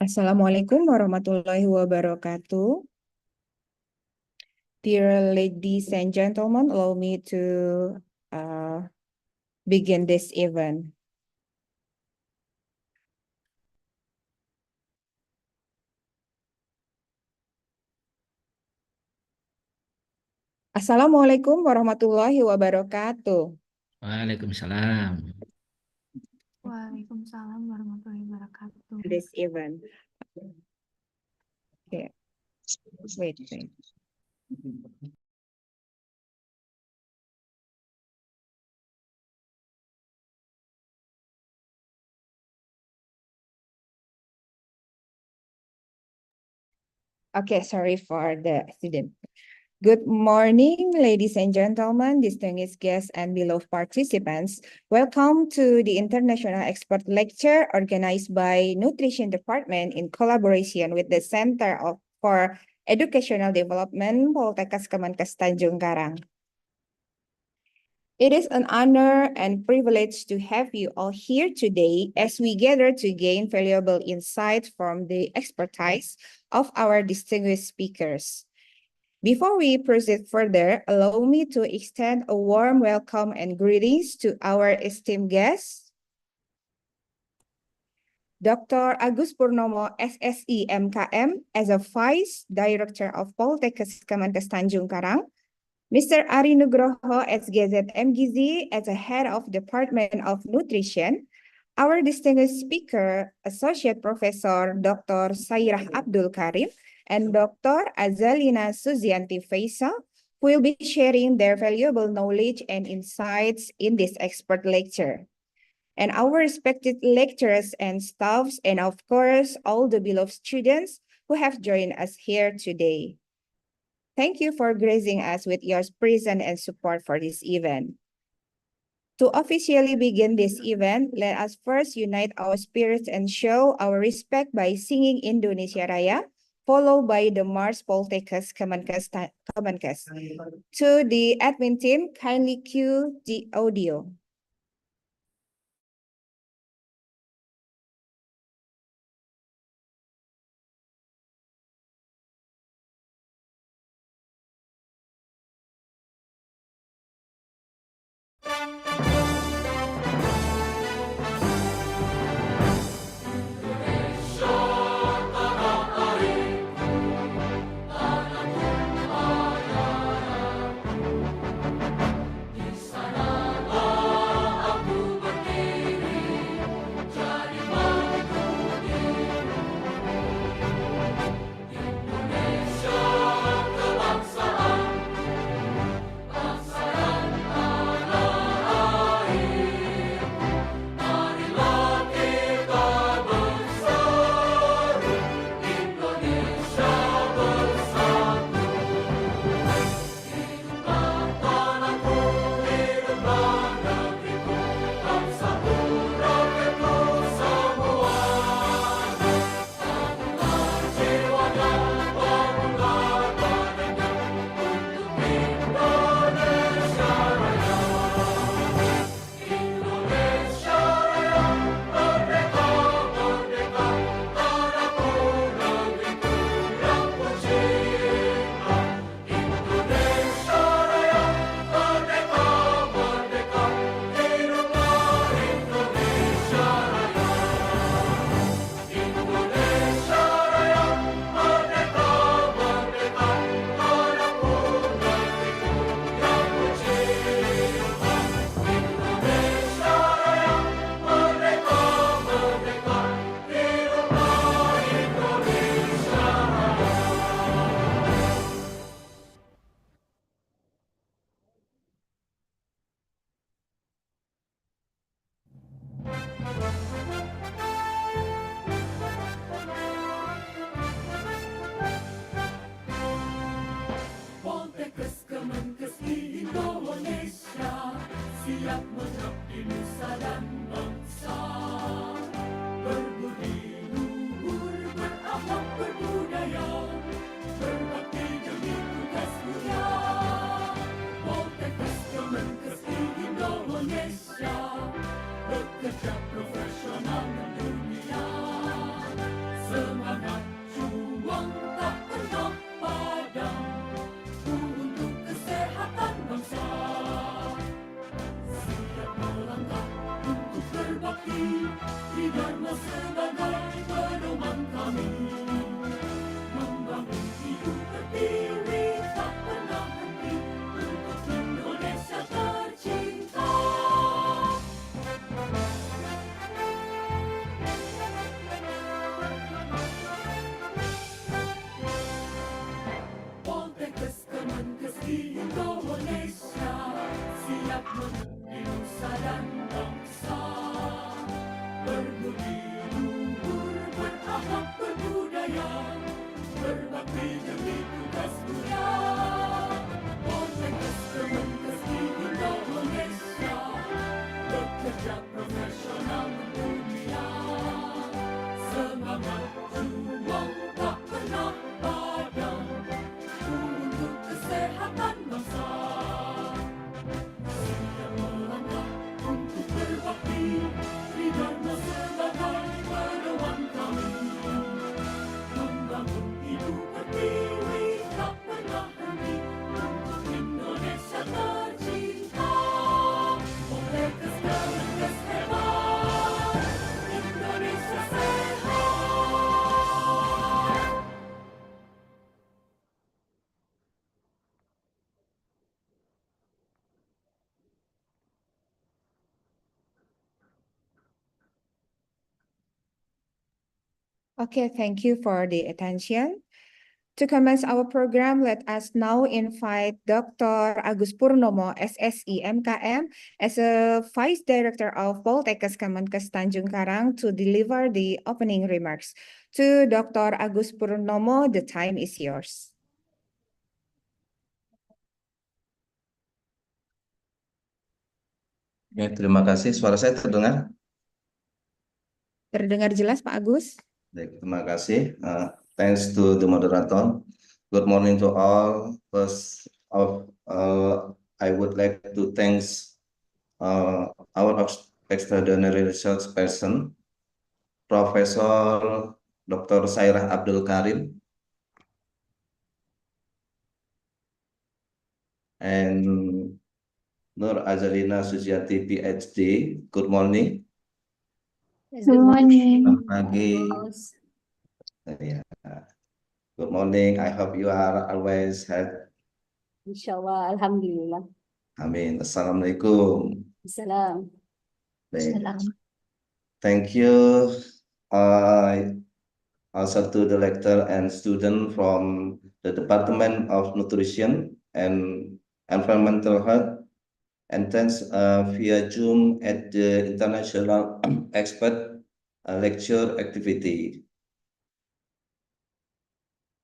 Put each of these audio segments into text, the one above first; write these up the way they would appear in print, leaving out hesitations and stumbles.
Assalamualaikum warahmatullahi wabarakatuh. Dear ladies and gentlemen, allow me to uh, begin this event. Assalamualaikum warahmatullahi wabarakatuh. Waalaikumsalam. Waalaikumsalam warahmatullahi wabarakatuh. This event. Okay. Wait. Okay, sorry for the accident. Good morning, ladies and gentlemen, distinguished guests and beloved participants. Welcome to the International Expert Lecture organized by Nutrition Department in collaboration with the for Educational Development, Poltekkes Kemenkes Tanjung Karang. It is an honor and privilege to have you all here today as we gather to gain valuable insight from the expertise of our distinguished speakers. Before we proceed further, allow me to extend a warm welcome and greetings to our esteemed guests. Dr. Agus Purnomo, SSI MKM, as a Vice Director of Poltekkes Kemenkes Tanjung Karang, Mr. Ari Nugroho, SGZ Gizi, as a Head of Department of Nutrition, our distinguished speaker, Associate Professor Dr. Sairah Abdul Karim, and Dr. Azalina Suzianti Faisal, who will be sharing their valuable knowledge and insights in this expert lecture. And our respected lecturers and staffs, and of course, all the beloved students who have joined us here today. Thank you for gracing us with your presence and support for this event. To officially begin this event, let us first unite our spirits and show our respect by singing Indonesia Raya, followed by the Mars Poltekkes Kemenkes. To the admin team, kindly cue the audio. Bekerja profesional mendunia. sebagai pedoman kami, membangun hidup berdiri tak pernah henti untuk Indonesia tercinta. Poltekkes Kemenkes di Indonesia siap menjadi nusa dan bangsa, berbudi luhur, berakhlak, berbudaya, berbakti demi tugas mulia. Poltekkes Kemenkes di Indonesia bekerja profesional mendunia, semangat juang tak pernah padam untuk kesehatan bangsa. Siap melangkah untuk berbakti di Dharma sebagai pedoman kami, membangun hidup berdiri tak pernah henti untuk Indonesia tercinta. Poltekkes Kemenkes hebat, Indonesia sehat. Okay, thank you for the attention. To commence our program, let us now invite Dr. Agus Purnomo, SSI MKM, as a Vice Director of Poltekkes Kemenkes Tanjung Karang to deliver the opening remarks. To Dr. Agus Purnomo, the time is yours. Ya, terima kasih. Suara saya terdengar? Terdengar jelas, Pak Agus? Baik, terima kasih. Thanks to the moderator. Good morning to all. First of all, I would like to thanks our extraordinary research person, Professor Dr. Sairah Abdul Karim, and Nur Azalina Sujiati, PhD. Good morning. Good morning. Selamat pagi. Ya. Good morning. I hope you are always healthy. Insyaallah, alhamdulillah. Amin. Assalamualaikum. Salam. Baik. Salam. Thank you also to the lecturer and student from the Department of Nutrition and Environmental Health, and thanks via Zoom at the International Expert Lecture Activity.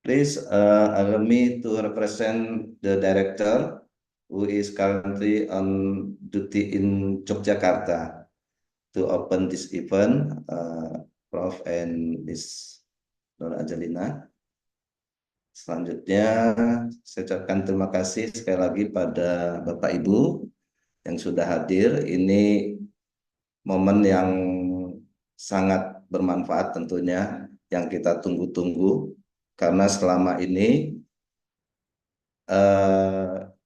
Please allow me to represent the director who is currently on duty in Yogyakarta to open this event, Prof. and Ms. Nur Azalina. Selanjutnya, saya ucapkan terima kasih sekali lagi pada Bapak Ibu yang sudah hadir. Ini momen yang sangat bermanfaat tentunya, yang kita tunggu-tunggu, karena selama ini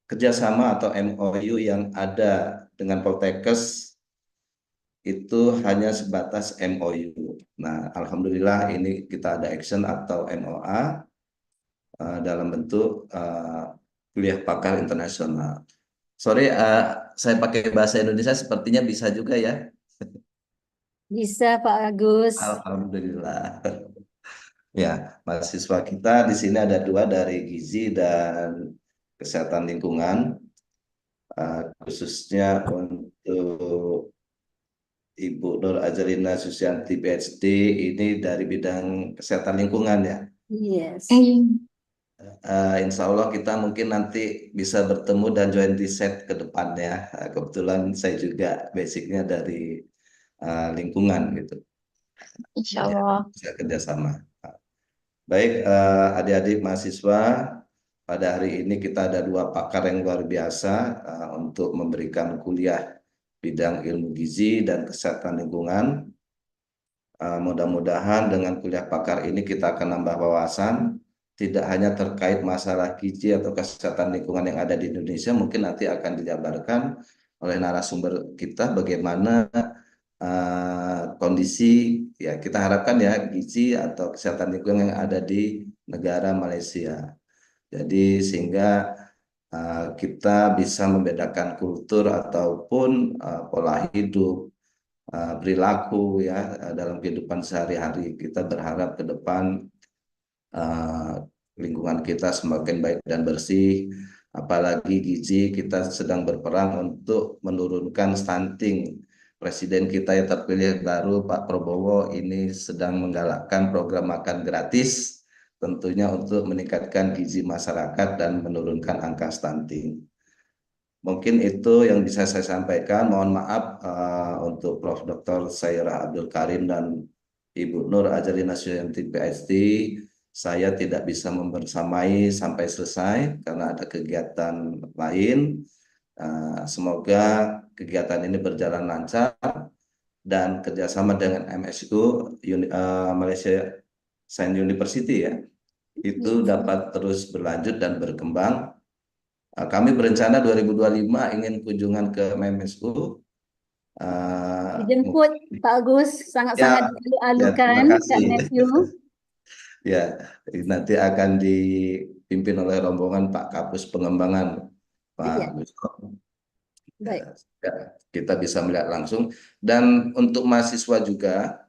kerjasama atau MOU yang ada dengan Poltekkes itu hanya sebatas MOU. Nah, alhamdulillah ini kita ada action atau MOA dalam bentuk kuliah pakar internasional. Sorry, saya pakai bahasa Indonesia, sepertinya bisa juga ya? Bisa Pak Agus. Alhamdulillah. Ya, mahasiswa kita di sini ada 2 dari Gizi dan Kesehatan Lingkungan, khususnya untuk Ibu Nur Azalina Susianti, PhD, ini dari bidang kesehatan lingkungan ya. Yes. Insya Allah kita mungkin nanti bisa bertemu dan join di set ke depannya. Kebetulan saya juga basicnya dari lingkungan gitu. Insya Allah. Bisa kerjasama. Baik, adik-adik mahasiswa, pada hari ini kita ada 2 pakar yang luar biasa untuk memberikan kuliah bidang ilmu gizi dan kesehatan lingkungan. Mudah-mudahan dengan kuliah pakar ini kita akan nambah wawasan, tidak hanya terkait masalah gizi atau kesehatan lingkungan yang ada di Indonesia, mungkin nanti akan dijabarkan oleh narasumber kita bagaimana kondisi ya kita harapkan ya gizi atau kesehatan lingkungan yang ada di negara Malaysia. Jadi sehingga kita bisa membedakan kultur ataupun pola hidup, perilaku ya dalam kehidupan sehari-hari. Kita berharap ke depan lingkungan kita semakin baik dan bersih. Apalagi gizi kita sedang berperang untuk menurunkan stunting. Presiden kita yang terpilih baru Pak Prabowo ini sedang menggalakkan program makan gratis tentunya untuk meningkatkan gizi masyarakat dan menurunkan angka stunting. Mungkin itu yang bisa saya sampaikan. Mohon maaf untuk Prof. Dr. Sairah Abdul Karim dan Ibu Nur Ajalina Suyanti PhD. Saya tidak bisa membersamai sampai selesai karena ada kegiatan lain. Semoga kegiatan ini berjalan lancar dan kerjasama dengan MSU Malaysia Science University ya itu dapat terus berlanjut dan berkembang. Kami berencana 2025 ingin kunjungan ke MSU. Dijemput Pak Agus, sangat-sangat Ya, dialu-alukan terima Kak kasih. Matthew. Ya, nanti akan dipimpin oleh rombongan Pak Kapus Pengembangan Iya, Pak Gusto. baik. Ya, kita bisa melihat langsung. Dan untuk mahasiswa juga,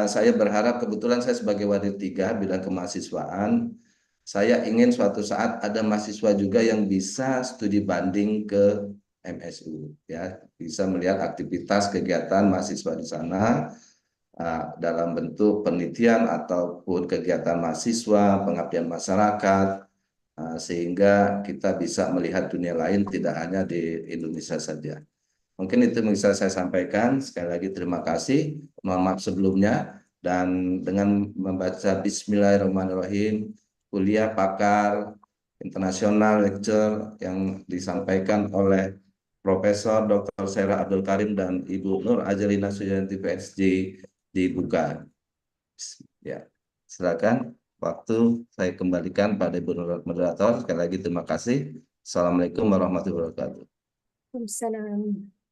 saya berharap kebetulan saya sebagai Wadir 3 bidang kemahasiswaan, saya ingin suatu saat ada mahasiswa juga yang bisa studi banding ke MSU, ya, bisa melihat aktivitas kegiatan mahasiswa di sana dalam bentuk penelitian ataupun kegiatan mahasiswa, pengabdian masyarakat, sehingga kita bisa melihat dunia lain tidak hanya di Indonesia saja. Mungkin itu yang bisa saya sampaikan. Sekali lagi terima kasih. Mohon maaf sebelumnya. Dan dengan membaca Bismillahirrahmanirrahim, kuliah pakar internasional lecture yang disampaikan oleh Profesor Dr. Sairah Abdul Karim dan Ibu Nur Ajalina Suyanti PhD dibuka. Ya, silakan. Waktu saya kembalikan pada Ibu Moderator. Sekali lagi terima kasih. Assalamualaikum warahmatullahi wabarakatuh. Waalaikumsalam.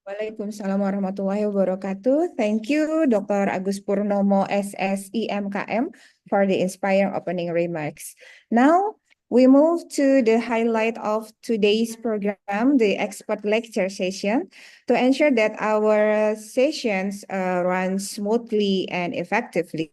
Waalaikumsalam warahmatullahi wabarakatuh. Thank you, Dr. Agus Purnomo, SSI MKM, for the inspiring opening remarks. Now, we move to the highlight of today's program, the expert lecture session. To ensure that our sessions run smoothly and effectively,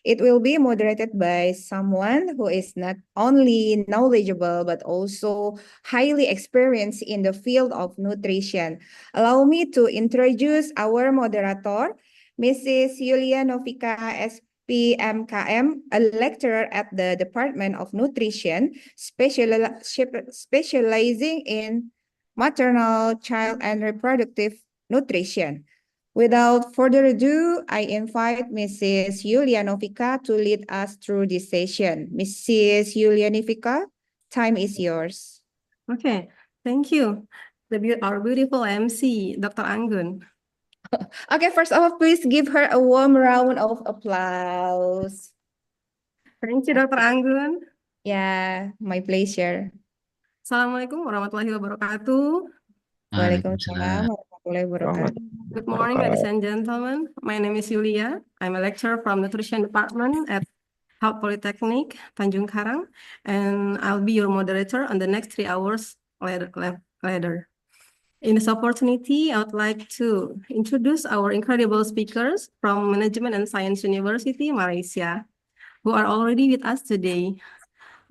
it will be moderated by someone who is not only knowledgeable, but also highly experienced in the field of nutrition. Allow me to introduce our moderator, Mrs. Yulia Novika, SPMKM, a lecturer at the Department of Nutrition, specializing in maternal, child, and reproductive nutrition. Without further ado, I invite Mrs. Yulia Novika to lead us through this session. Mrs. Yulia Novika, time is yours. Okay, thank you. Our beautiful MC, Dr. Anggun. Okay, first of all, please give her a warm round of applause. Thank you, Dr. Anggun. Yeah, my pleasure. Assalamualaikum warahmatullahi wabarakatuh. Waalaikumsalam warahmatullahi wabarakatuh. Good morning, ladies and gentlemen. My name is Yulia. I'm a lecturer from Nutrition Department at Health Polytechnic, Tanjung Karang, and I'll be your moderator on the next 3 hours later. In this opportunity, I would like to introduce our incredible speakers from Management and Science University, Malaysia, who are already with us today.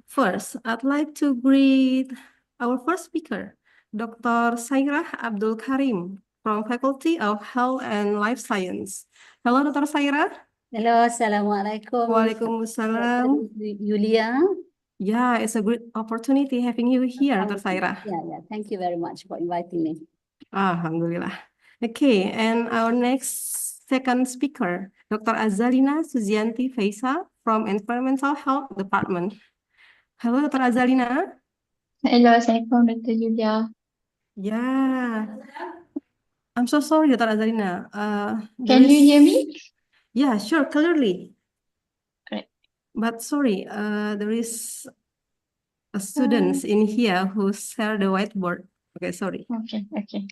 First, I'd like to greet our first speaker, Dr. Sairah Abdul Karim from Faculty of Health and Life Science. Hello, Dr. Sairah. Halo, Assalamualaikum. Waalaikumsalam. Dr. Yulia. Yeah, it's a great opportunity having you here, Dr. Sairah. Yeah. Thank you very much for inviting me. Alhamdulillah. Okay, and our next second speaker, Dr. Azalina Suzianti Faisal from Environmental Health Department. Hello, Dr. Azalina. Hello, Assalamualaikum, Dr. Yulia. Yeah. I'm so sorry, Dr. Azalina. Can you hear me? Yeah, sure, clearly. Great. But sorry, there is a students in here who share the whiteboard. Okay, sorry. Okay.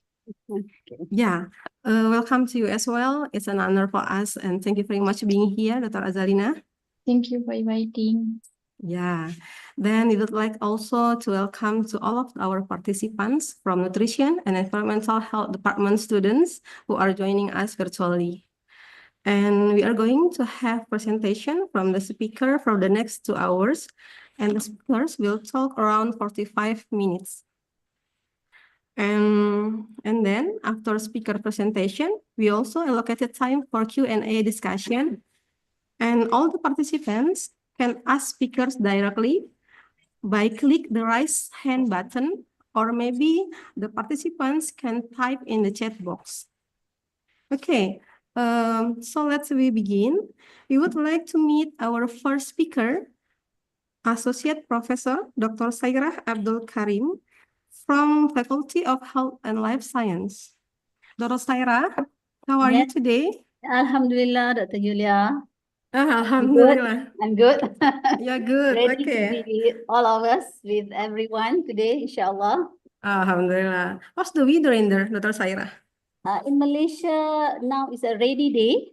Yeah. Welcome to you as well. It's an honor for us, and thank you very much for being here, Dr. Azalina. Thank you for inviting. Yeah, then we would like also to welcome to all of our participants from Nutrition and Environmental Health Department students who are joining us virtually. And we are going to have presentation from the speaker for the next 2 hours, and the speakers will talk around 45 minutes. And then after speaker presentation, we also allocated time for Q&A discussion, and all the participants can ask speakers directly by click the raise hand button, or maybe the participants can type in the chat box. Okay, so let's begin. We would like to meet our first speaker, Associate Professor Dr. Sairah Abdul Karim from Faculty of Health and Life Science. Dr. Sairah, how are you Yes. today? Alhamdulillah, Dr. Julia. Alhamdulillah. I'm good. Yeah, good. Ready to Okay. be all of us with everyone today, inshallah. Alhamdulillah. What's the weather in there, Dr. Sairah? In Malaysia, now it's a rainy day.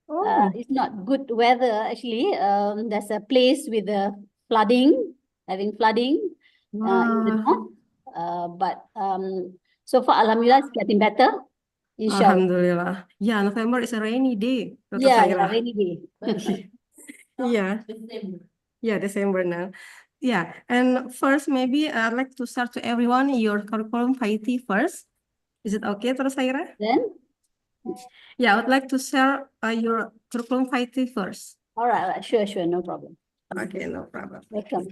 Oh, It's not good weather, actually. There's a place with having flooding in the wow. north. But so far, alhamdulillah, it's getting better, inshallah. Alhamdulillah. Yeah, November is a rainy day, Dr. Yeah, Sairah. rainy day. Yeah. Yeah, December now. Yeah, and first, maybe I'd like to start to everyone your curriculum vitae first. Is it okay, Dr. Sairah? Then, Yeah, I would like to share your curriculum vitae first. all right, sure, no problem. Okay, no problem. Welcome.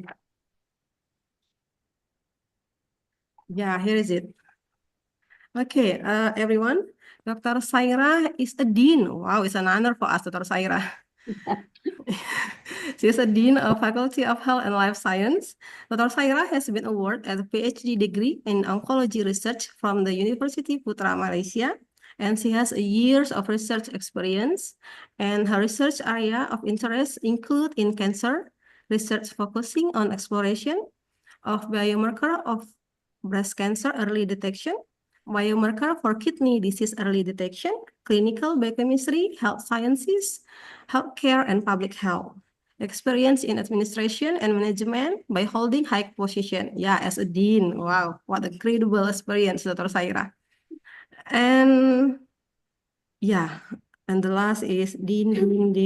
Yeah, here is it. Okay, everyone, Dr. Sairah is a dean. Wow, it's an honor for us, Dr. Sairah. She is a dean of Faculty of Health and Life Science. Dr. Sairah has been awarded a PhD degree in oncology research from the University Putra Malaysia, and she has years of research experience. And her research area of interest include in cancer research, focusing on exploration of biomarker of breast cancer early detection, biomarker for kidney disease early detection, clinical biochemistry, health sciences, healthcare, and public health. Experience in administration and management by holding high position. Yeah, as a dean. Wow, what a credible experience, Dr. Sairah. And yeah, and the last is dean.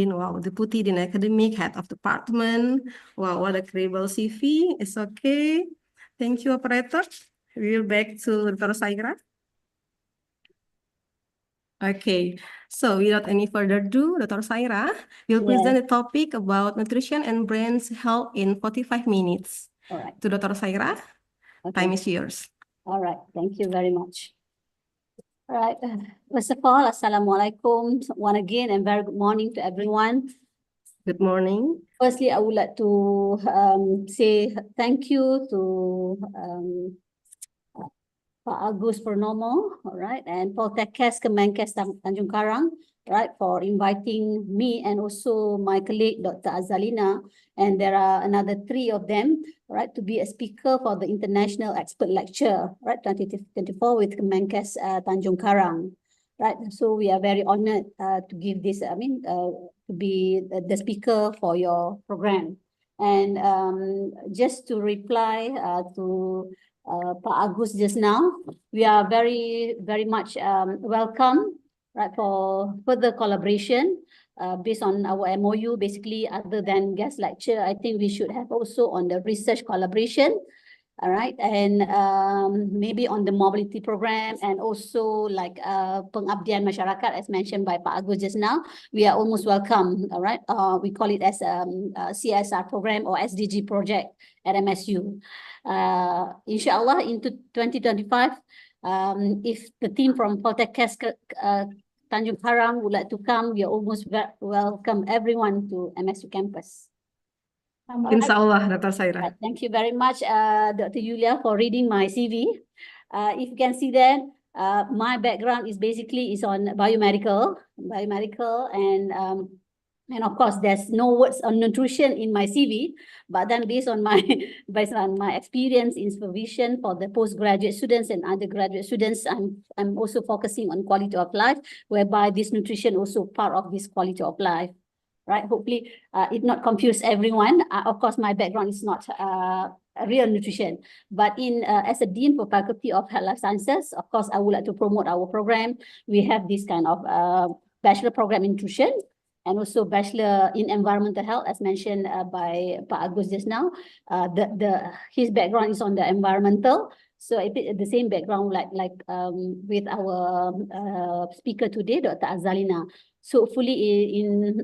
Wow, deputy dean academic, head of department. Wow, what a credible CV. It's okay. Thank you, operator. We'll back to Dr. Sairah. Okay, so without any further ado, Dr. Sairah will present a topic about nutrition and brain health in 45 minutes. All right. To Dr. Sairah, time is yours. All right, thank you very much. All right, first of all, Assalamualaikum once again, and very good morning to everyone. Good morning. Firstly, I would like to say thank you to Pak Agus Purnomo, all right, and Poltekkes Kemenkes Tanjung Karang, right, for inviting me and also my colleague, Dr. Azalina, and there are another 3 of them, right, to be a speaker for the International Expert Lecture, right, 2024 with Kemenkes Tanjung Karang, right. So we are very honored to give this, to be the speaker for your program. And just to reply to Pak Agus just now, we are very much welcome, right, for further collaboration based on our MOU. Basically, other than guest lecture, I think we should have also on the research collaboration, all right, and maybe on the mobility program, and also like pengabdian masyarakat as mentioned by Pak Agus just now. We are almost welcome, all right. We call it as a CSR program or SDG project at MSU. Inshallah, into 2025, if the team from Poltekkes Tanjung Karang would like to come, we are almost welcome everyone to MSU campus. Inshallah, Dr. Sairah. Thank you very much, Dr. Yulia, for reading my CV. If you can see that, my background is basically on biomedical, and And of course, there's no words on nutrition in my CV, but then based on my experience in supervision for the postgraduate students and undergraduate students, I'm also focusing on quality of life, whereby this nutrition also part of this quality of life, right? Hopefully, it not confuse everyone. Of course, my background is not real nutrition, but as a dean for Faculty of Health Life Sciences, of course, I would like to promote our program. We have this kind of bachelor program in nutrition, and also bachelor in environmental health, as mentioned by Pak Agus just now. His background is on the environmental, so the same background like with our speaker today, Dr. Azalina. So hopefully,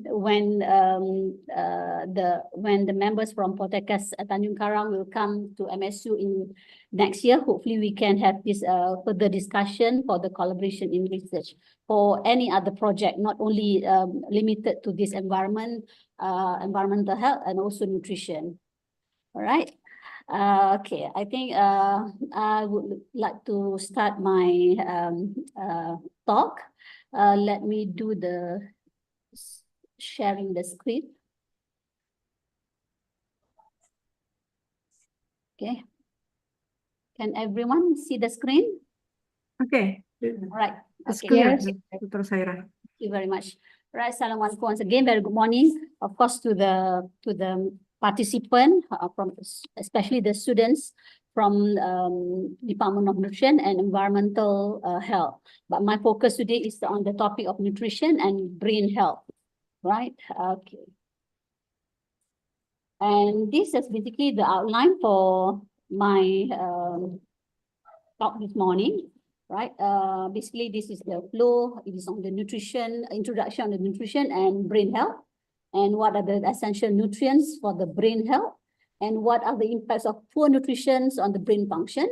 when the members from Poltekkes Tanjung Karang will come to MSU in next year, hopefully we can have this further discussion for the collaboration in research for any other project, not only limited to this environmental health and also nutrition. All right. Okay, I think I would like to start my talk. Let me do the sharing the screen. Okay. Can everyone see the screen? Okay. All right. It's Okay. clear, Yes. Dr. Saira. Thank you very much. Right, Assalamualaikum once again. Very good morning. Of course, to the participant from especially the students from Department of Nutrition and Environmental Health. But my focus today is on the topic of nutrition and brain health. Right. Okay. And this is basically the outline for my talk this morning. Right. Basically, this is the flow. It is on the nutrition, introduction on the nutrition and brain health, and what are the essential nutrients for the brain health, and what are the impacts of poor nutrition on the brain function,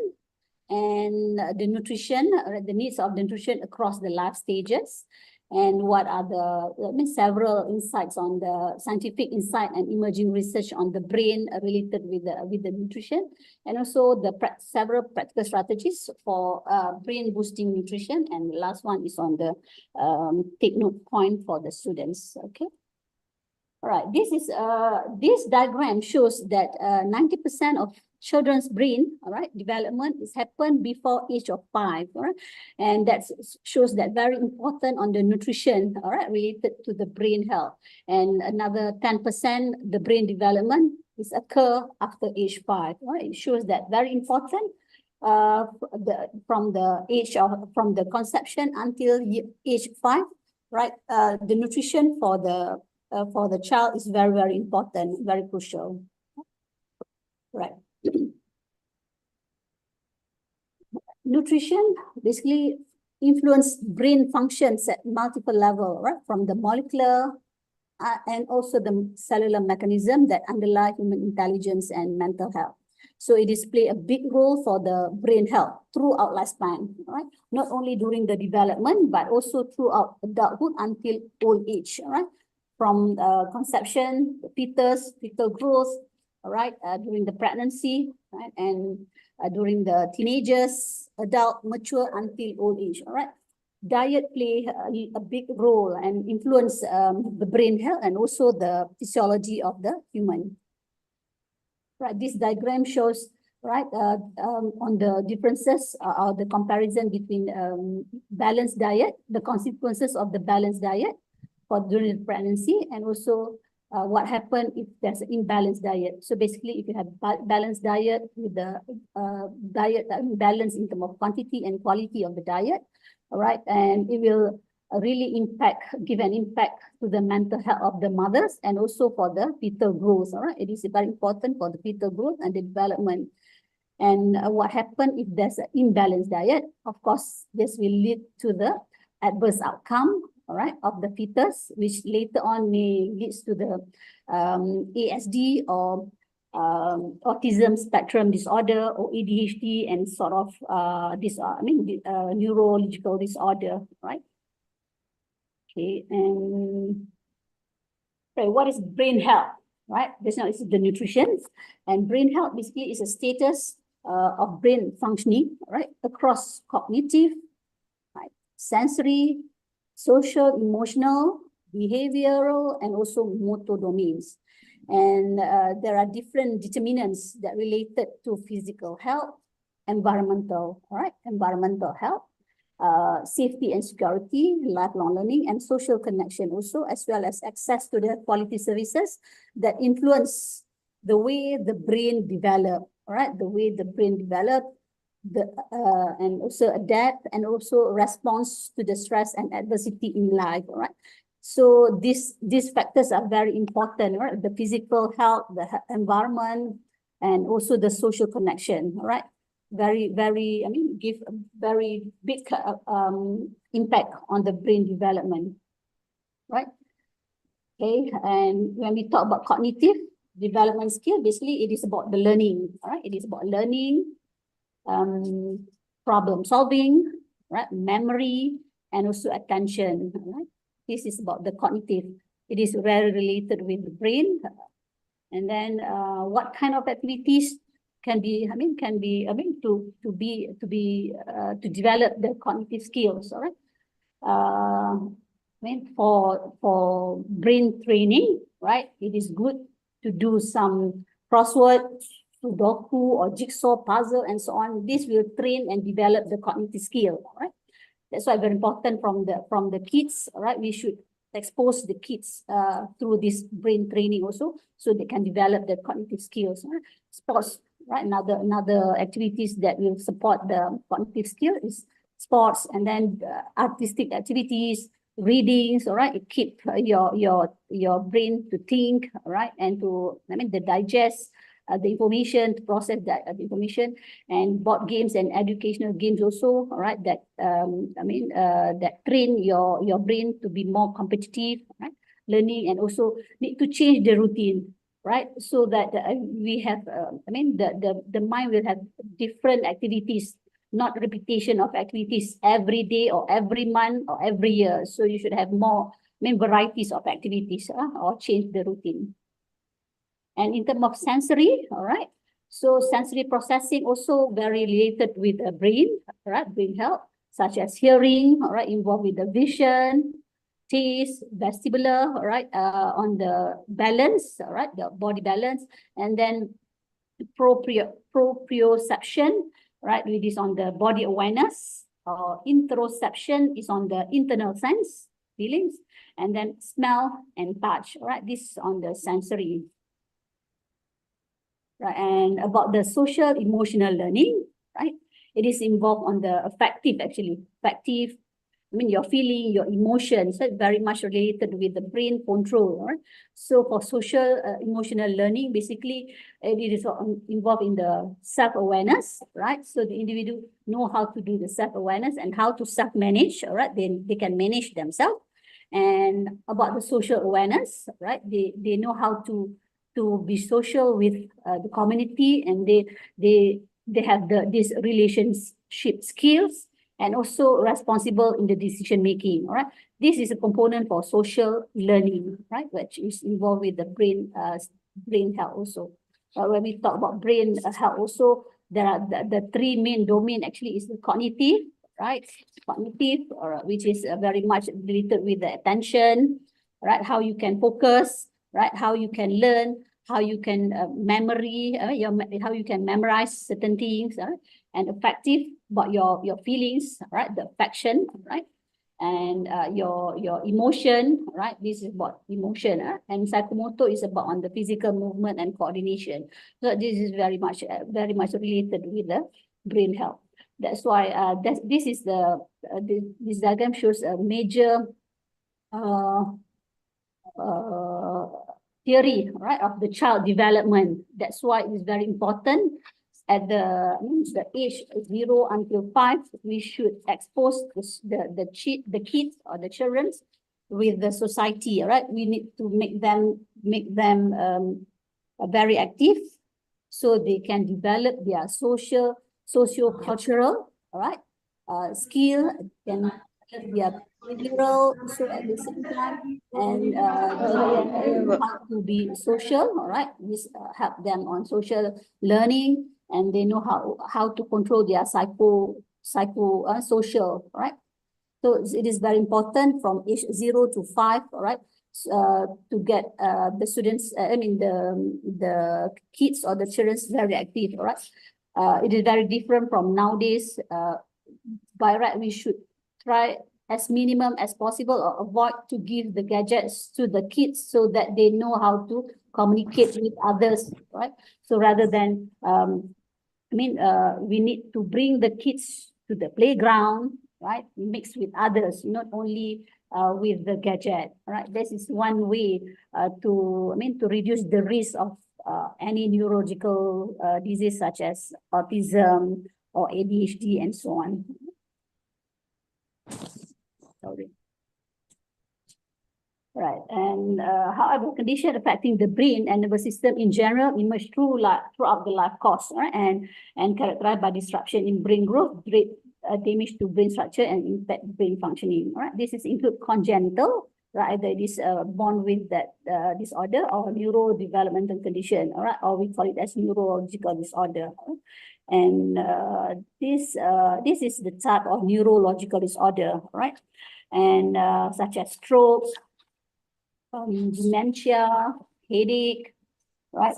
and the nutrition, the needs of the nutrition across the life stages, and what are the several insights on the scientific insight and emerging research on the brain related with the nutrition, and also the several practical strategies for brain boosting nutrition. And the last one is on the take note point for the students. Okay. All right. This diagram shows that 90% of children's brain, all right, development is happen before age of 5, all right, and that shows that very important on the nutrition, all right, related to the brain health. And another 10%, the brain development is occur after age 5, all right. It shows that very important from the conception until age 5, right. The nutrition for the child is very, very important, very crucial, right. Nutrition basically influence brain functions at multiple levels, right? From the molecular and also the cellular mechanism that underlie human intelligence and mental health. So it is play a big role for the brain health throughout lifespan, right? Not only during the development, but also throughout adulthood until old age, right? From conception, the fetal growth, all right, during the pregnancy, right, and during the teenagers, adult, mature until old age, all right. Diet play a big role and influence the brain health and also the physiology of the human. Right, this diagram shows, right, on the differences or the comparison between balanced diet, the consequences of the balanced diet for during pregnancy, and also what happens if there's an imbalanced diet. So basically, if you have balanced diet with the diet balance in terms of quantity and quality of the diet, all right, and it will really give an impact to the mental health of the mothers and also for the fetal growth. All right, it is very important for the fetal growth and the development. And what happens if there's an imbalanced diet? Of course, this will lead to the adverse outcome, all right, of the fetus, which later on may leads to the ASD or autism spectrum disorder or ADHD and sort of neurological disorder, right? Okay, and right, what is brain health, right? This is the nutrition, and brain health basically is a status of brain functioning, right, across cognitive, right, sensory, social, emotional, behavioral, and also motor domains. And there are different determinants that related to physical health, environmental, all right, environmental health, safety and security, lifelong learning, and social connection also, as well as access to the quality services that influence the way the brain develop, all right, the way the brain develop, and also adapt, and also response to the stress and adversity in life, all right. So these factors are very important, right? The physical health, the environment, and also the social connection, all right? Very, I mean, give a very big impact on the brain development, right? Okay, and when we talk about cognitive development skill, basically it is about the learning, all right? It is about learning, problem solving, right? Memory, and also attention, all right? This is about the cognitive. It is very related with the brain. And then what kind of activities can be, to develop the cognitive skills, all right? For brain training, right? It is good to do some crossword, Sudoku, or jigsaw puzzle, and so on. This will train and develop the cognitive skill, all right? That's why very important from the kids, all right? We should expose the kids through this brain training also, so they can develop their cognitive skills. Right? Sports, right? Another activities that will support the cognitive skill is sports, and then artistic activities, readings. All right, it keep your brain to think, all right, and to the digest the information, to process that information, and board games and educational games also, all right, that that train your brain to be more competitive, right? Learning, and also need to change the routine, right? So that we have, the mind will have different activities, not repetition of activities every day or every month or every year. So you should have more, varieties of activities, or change the routine. And in terms of sensory, all right, so sensory processing also very related with the brain, right, brain health, such as hearing, all right, involved with the vision, taste, vestibular, all right, on the balance, all right, the body balance, and then proprioception, right, which is on the body awareness, interoception is on the internal sense, feelings, and then smell and touch, all right, this is on the sensory. Right, and about the social emotional learning, right? It is involved on the affective, your feeling, your emotions, so very much related with the brain control. Right? So for social emotional learning, basically, it is involved in the self-awareness, right? So the individual know how to do the self-awareness and how to self-manage, all right? Then they can manage themselves. And about the social awareness, right? They know how to be social with the community, and they have these relationship skills, and also responsible in the decision making. All right, this is a component for social learning, right, which is involved with the brain health also. When we talk about brain health also, there are the three main domain actually is the cognitive, right? Cognitive, which is very much related with the attention, right? How you can focus, right? How you can learn, how you can memory, how you can memorize certain things, and affective about your feelings, right? The affection, right? And your emotion, right? This is about emotion, and psychomotor is about on the physical movement and coordination. So this is very much related with the brain health. That's why this is this diagram shows a major theory, right, of the child development. That's why it is very important at the age 0 until 5. We should expose the kids or the children with the society. Right, we need to make them very active, so they can develop their socio-cultural, all right, skill, can their behavioral also at the same time, and how to be social, all right. This help them on social learning, and they know how to control their social, right. So it is very important from age 0 to 5, all right, to get the students, the kids or the children very active, all right. It is very different from nowadays. By right, we should try as minimum as possible or avoid to give the gadgets to the kids so that they know how to communicate with others, right? So rather than, we need to bring the kids to the playground, right? Mixed with others, not only with the gadget, right? This is one way to reduce the risk of any neurological disease such as autism or ADHD and so on. Sorry. Right, and however, condition affecting the brain and nervous system in general emerge throughout the life course, right? And characterized by disruption in brain growth, damage to brain structure, and impact brain functioning. Right, this is include congenital, right? Either it is born with that disorder or neurodevelopmental condition, all right? Or we call it as neurological disorder. And this is the type of neurological disorder, right? And such as stroke, dementia, headache, right?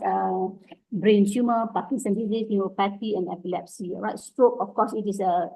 Brain tumor, Parkinson's disease, neuropathy, and epilepsy. Right? Stroke, of course, it is a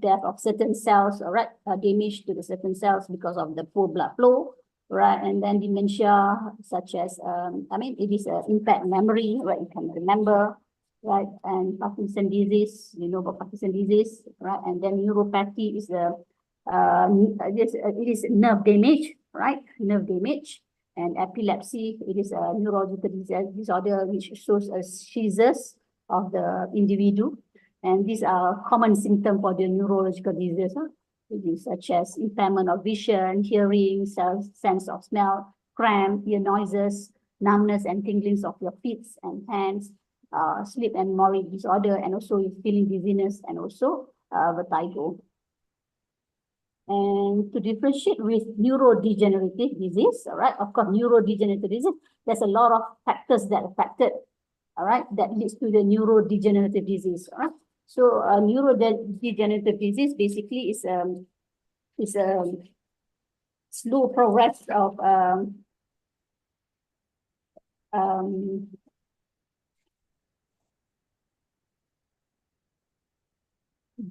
death of certain cells, right? Damage to the certain cells because of the poor blood flow, right? And then dementia, such as it is impact memory, right? You can remember, right? And Parkinson's disease, you know about Parkinson's disease, right? And then neuropathy is it is nerve damage, right? Nerve damage. And epilepsy, it is a neurological disorder which shows as seizures of the individual. And these are common symptoms for the neurological disease, such as impairment of vision, hearing, sense of smell, cramp, ear noises, numbness and tinglings of your feet and hands, sleep and memory disorder, and also feeling dizziness and also vertigo. And to differentiate with neurodegenerative disease, all right, of course, neurodegenerative disease, there's a lot of factors that affected, all right, that leads to the neurodegenerative disease, all right. So neurodegenerative disease basically is a slow progress of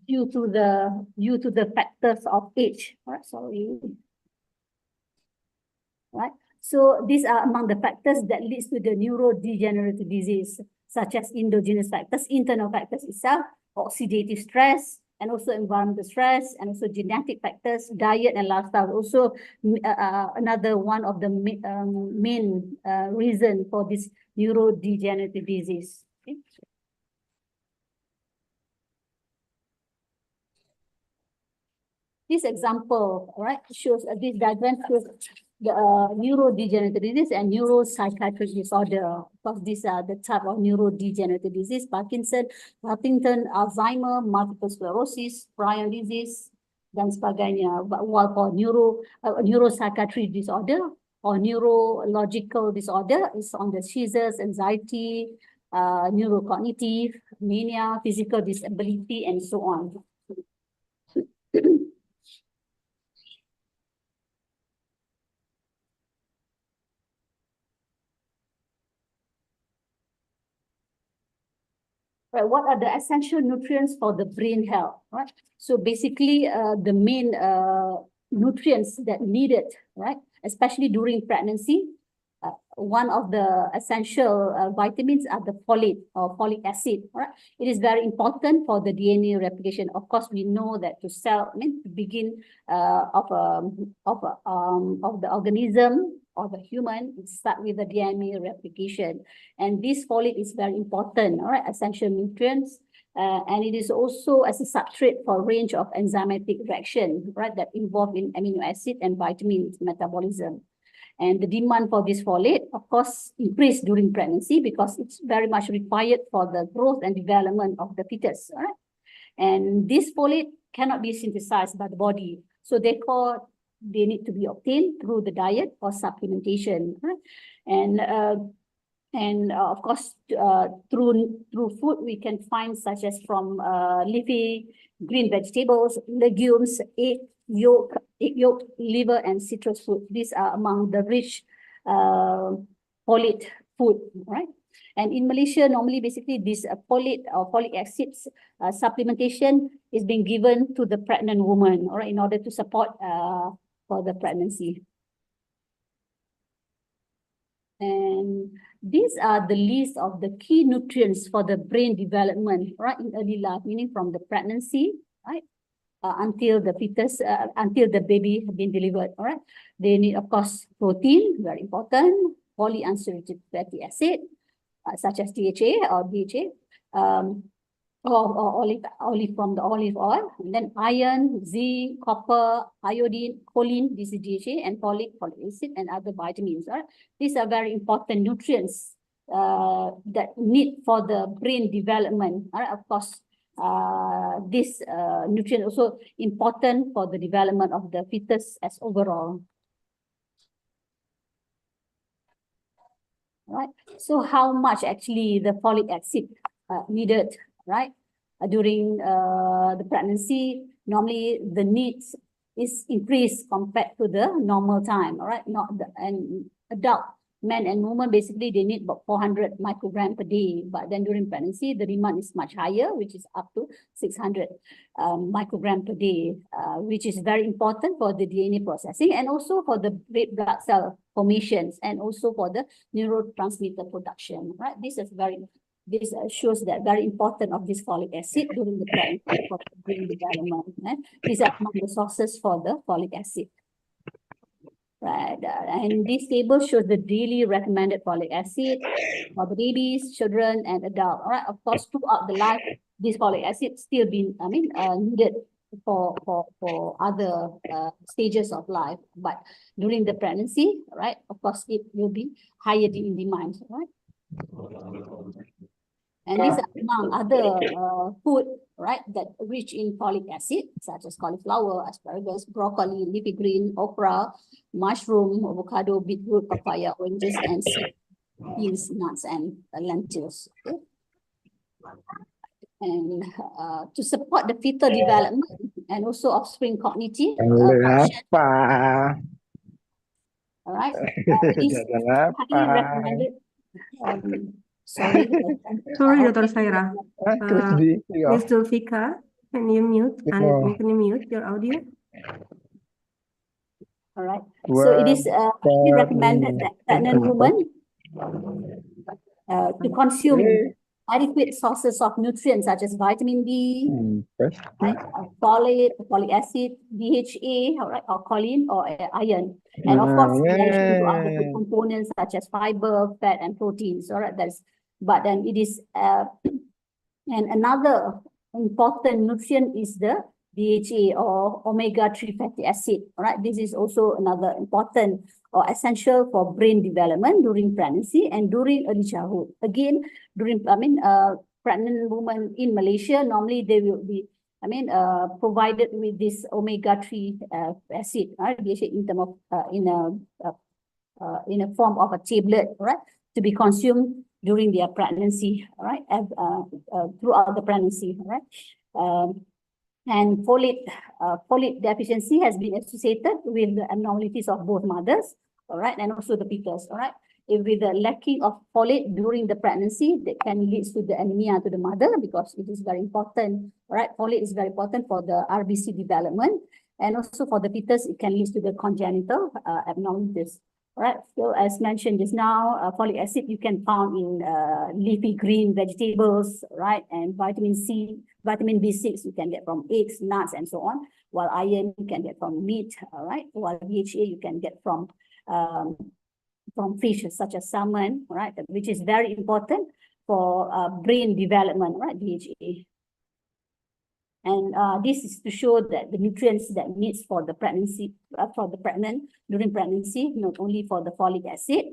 due to the factors of age. Right, sorry. Right. So these are among the factors that leads to the neurodegenerative disease, such as endogenous factors, internal factors itself, oxidative stress, and also environmental stress, and also genetic factors, diet and lifestyle. Also, another one of the main reason for this neurodegenerative disease. Okay. This example, right, shows this diagram shows the neurodegenerative disease and neuropsychiatric disorder. Because these are the type of neurodegenerative disease: Parkinson, Huntington, Alzheimer, multiple sclerosis, prion disease, dan sebagainya. But while for neuropsychiatric disorder or neurological disorder is on the seizures, anxiety, neurocognitive, mania, physical disability, and so on. Right, what are the essential nutrients for the brain health? Right. So basically, the main nutrients that needed, right, especially during pregnancy, one of the essential vitamins are the folate or folic acid. Right. It is very important for the DNA replication. Of course, we know that to begin of the organism or the human, it starts with the DNA replication. And this folate is very important, all right, essential nutrients. And it is also as a substrate for a range of enzymatic reaction, right, that involve in amino acid and vitamin metabolism. And the demand for this folate, of course, increased during pregnancy because it's very much required for the growth and development of the fetus, all right? And this folate cannot be synthesized by the body. So therefore, they need to be obtained through the diet or supplementation, right? And of course, through food, we can find such as from leafy green vegetables, legumes, egg, yolk, egg yolk, liver, and citrus fruit. These are among the rich folate food, right? And in Malaysia, normally, basically, this folate or folic acids supplementation is being given to the pregnant woman, all right, in order to support for the pregnancy. And these are the list of the key nutrients for the brain development, right, in early life, meaning from the pregnancy, right, until the fetus, until the baby has been delivered, all right. They need, of course, protein, very important, polyunsaturated fatty acid, such as DHA or DHA, or olive from the olive oil, and then iron, zinc, copper, iodine, choline, this is DHA, and folic acid, and other vitamins. Right? These are very important nutrients that need for the brain development. Right? Of course, this nutrient also important for the development of the fetus as overall. Right. So how much actually the folic acid needed, right? During the pregnancy, normally the needs is increased compared to the normal time, all right? Not the, and adult men and women, basically they need about 400 microgram per day, but then during pregnancy, the demand is much higher, which is up to 600 microgram per day, which is very important for the DNA processing and also for the red blood cell formations and also for the neurotransmitter production, right? This shows that very important of this folic acid during the pregnancy for the brain development. Right? These are among the sources for the folic acid. Right, and this table shows the daily recommended folic acid for the babies, children, and adults. All right, of course, throughout the life, this folic acid still being, needed for other stages of life. But during the pregnancy, right, of course, it will be higher in demand, right? And these are among other food, right, that rich in folic acid, such as cauliflower, asparagus, broccoli, leafy green, okra, mushroom, avocado, beetroot, papaya, oranges, and seeds, beans, nuts, and lentils. Okay? And to support the fetal development and also offspring cognitive function. All right, it is highly recommended. Sorry, Dr. Saira. Ms. Zulfika, can you mute? Can you mute your audio? All right. So it is highly recommended that pregnant women to consume adequate sources of nutrients such as vitamin D, right, folate, folic acid, DHA, all right, or choline or iron, and of course, in addition to other food components such as fiber, fat, and proteins. All right, but then it is and another important nutrient is the DHA or omega-3 fatty acid. All right, this is also another important or essential for brain development during pregnancy and during early childhood. Again, during pregnant women in Malaysia, normally they will be provided with this omega-3 acid, right? DHA in term of in a form of a tablet, right, to be consumed during their pregnancy, right, throughout the pregnancy, right. And folate deficiency has been associated with the abnormalities of both mothers, all right, and also the fetus, all right. If with the lacking of folate during the pregnancy, that can lead to the anemia to the mother because it is very important, all right. Folate is very important for the RBC development, and also for the fetus, it can lead to the congenital abnormalities. Right, so as mentioned just now, folic acid you can find in leafy green vegetables, right, and vitamin C, vitamin B6 you can get from eggs, nuts, and so on. While iron you can get from meat, all right. While DHA you can get from fish such as salmon, right, which is very important for brain development, right, DHA. And this is to show that the nutrients that needs for the pregnancy, for the pregnant during pregnancy, not only for the folic acid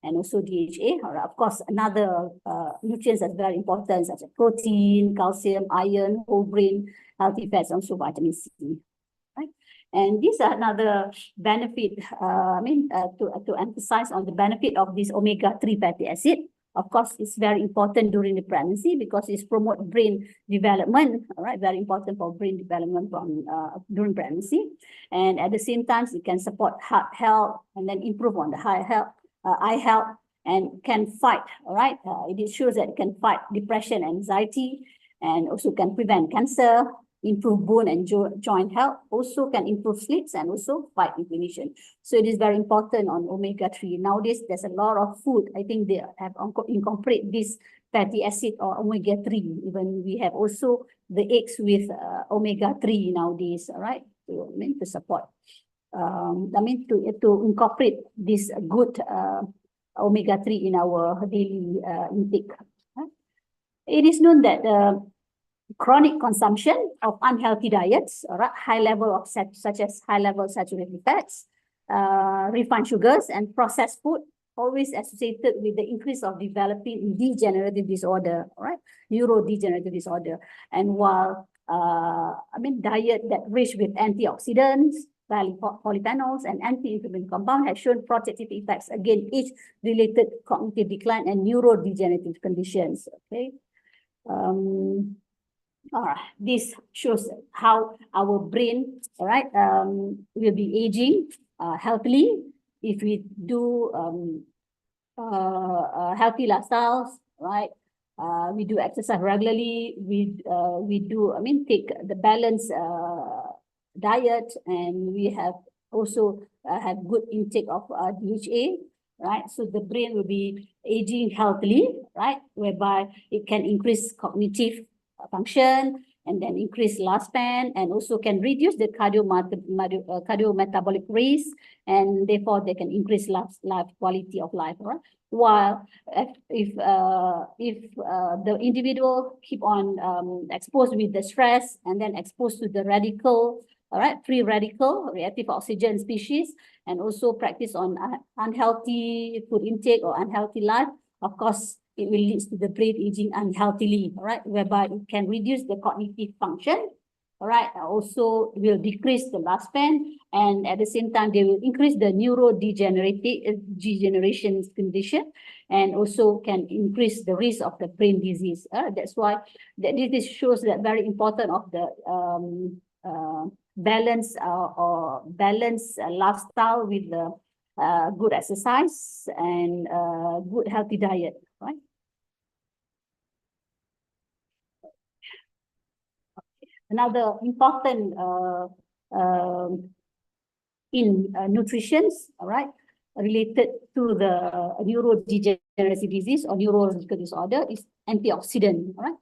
and also DHA, or of course another nutrients that's very important such as protein, calcium, iron, whole grain, healthy fats, also vitamin C. Right? And these are another benefit. To emphasize on the benefit of this omega-3 fatty acid. Of course, it's very important during the pregnancy because it's promote brain development, all right, very important for brain development from during pregnancy. And at the same time, it can support heart health and then improve on the eye health, and can fight, all right. It shows that it can fight depression, anxiety, and also can prevent cancer, improve bone and joint health, also can improve sleeps and also fight inflammation. So it is very important on omega-3. Nowadays, there's a lot of food. I think they have incorporate this fatty acid or omega-3. Even we have also the eggs with omega-3 nowadays, all right, to support. To incorporate this good omega-3 in our daily intake. It is known that chronic consumption of unhealthy diets, all right, high level of such as high level saturated fats, refined sugars, and processed food, always associated with the increase of developing degenerative disorder, all right, neurodegenerative disorder. And while diet that rich with antioxidants, polyphenols, and anti-inflammatory compound has shown protective effects against age-related cognitive decline and neurodegenerative conditions. Okay. All right, this shows how our brain, all right, will be aging healthily if we do healthy lifestyles, right? We do exercise regularly. We do take the balanced diet, and we have also have good intake of DHA, right? So the brain will be aging healthily, right? Whereby it can increase cognitive function and then increase lifespan, and also can reduce the cardiometabolic risk, and therefore they can increase quality of life, right? While if the individual keep on exposed with the stress and then exposed to the radical, all right, free radical, reactive oxygen species, and also practice on unhealthy food intake or unhealthy life, of course, it will lead to the brain aging unhealthily, all right, whereby it can reduce the cognitive function, all right, also will decrease the lifespan, and at the same time, they will increase the neurodegeneration condition, and also can increase the risk of the brain disease. That's why this shows that very important of the balance or balanced lifestyle with the good exercise and good healthy diet, right? Another important in nutrition, all right, related to the neurodegenerative disease or neurological disorder is antioxidant, all right?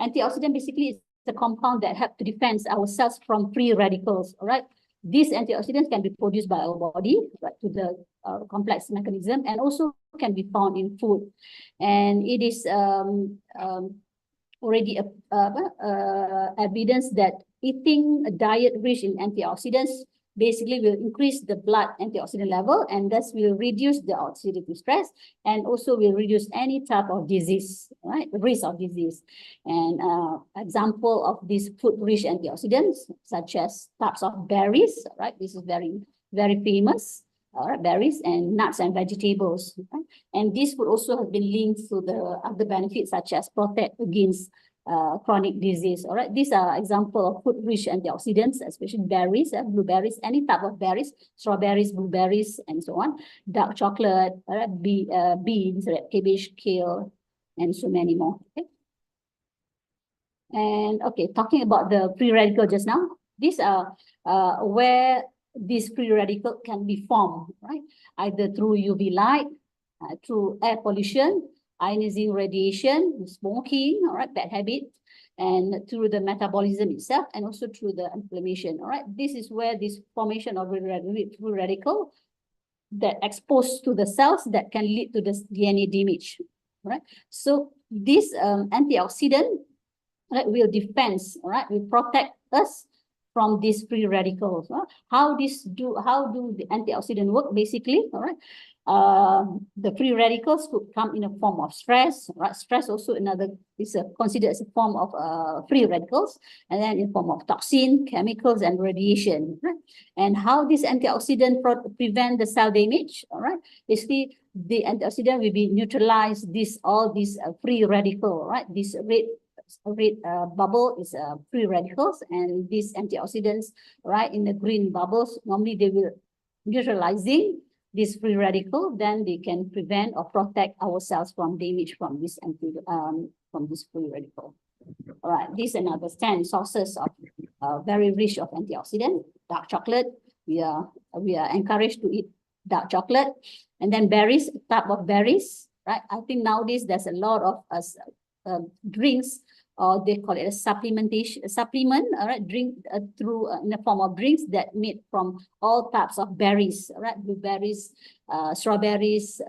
Antioxidant basically is the compound that help to defend our cells from free radicals, all right? These antioxidants can be produced by our body, right, to the complex mechanism, and also can be found in food. And it is already evidence that eating a diet rich in antioxidants basically will increase the blood antioxidant level, and thus will reduce the oxidative stress, and also will reduce any type of disease, right? Risk of disease. And example of these food-rich antioxidants, such as types of berries, right? This is very, very famous. Berries and nuts and vegetables. Okay? And this would also have been linked to the other benefits, such as protect against chronic disease. All right, these are example of food-rich antioxidants, especially berries, blueberries, any type of berries, strawberries, blueberries, and so on. Dark chocolate, all right, beans, cabbage, kale, and so many more. Okay. And okay, talking about the free radical just now, these are where this free radical can be formed, right? Either through UV light, through air pollution, ionizing radiation, smoking, all right, bad habit, and through the metabolism itself, and also through the inflammation, all right? This is where this formation of free radical that exposed to the cells that can lead to the DNA damage, right? So this antioxidant, right, will defend, all right, will protect us from these free radicals. How do the antioxidant work? Basically, all right, The free radicals could come in a form of stress, right? Stress also is considered as a form of free radicals, and then in form of toxin, chemicals, and radiation. Right? And how this antioxidant prevent the cell damage? All right, basically the antioxidant will be neutralize all these free radical, right? This red bubble is free radicals, and these antioxidants, right, in the green bubbles, normally they will neutralizing this free radical, then they can prevent or protect our cells from damage from this free radical. All right, these are another 10 sources of very rich of antioxidant. Dark chocolate, we are encouraged to eat dark chocolate, and then berries, type of berries, right? I think nowadays there's a lot of drinks, or they call it a supplement, all right, drink through in the form of drinks that made from all types of berries, right? Blueberries, strawberries,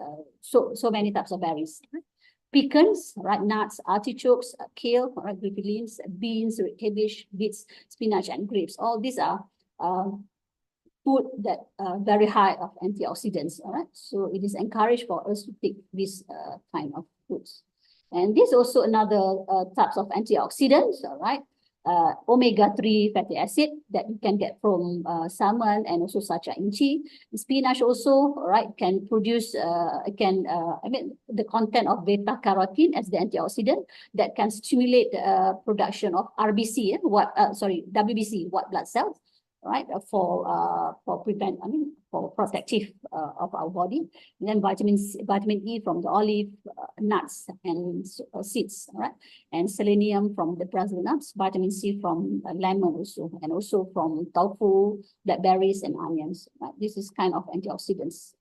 so many types of berries. Right? Pecans, right? Nuts, artichokes, kale, right? Beans, red cabbage, beets, spinach, and grapes. All these are food that are very high of antioxidants. All right, so it is encouraged for us to take this kind of foods. And this also another types of antioxidants, all right? Omega-3 fatty acid that you can get from salmon and also such as inchi. Spinach also, right, can produce, the content of beta carotene as the antioxidant that can stimulate the production of RBC, WBC, white blood cells, right, for protective of our body. And then vitamin E from the olive nuts and seeds, right, and selenium from the Brazil nuts, vitamin C from lemon also, and also from tofu, blackberries, and onions. Right? This is kind of antioxidants.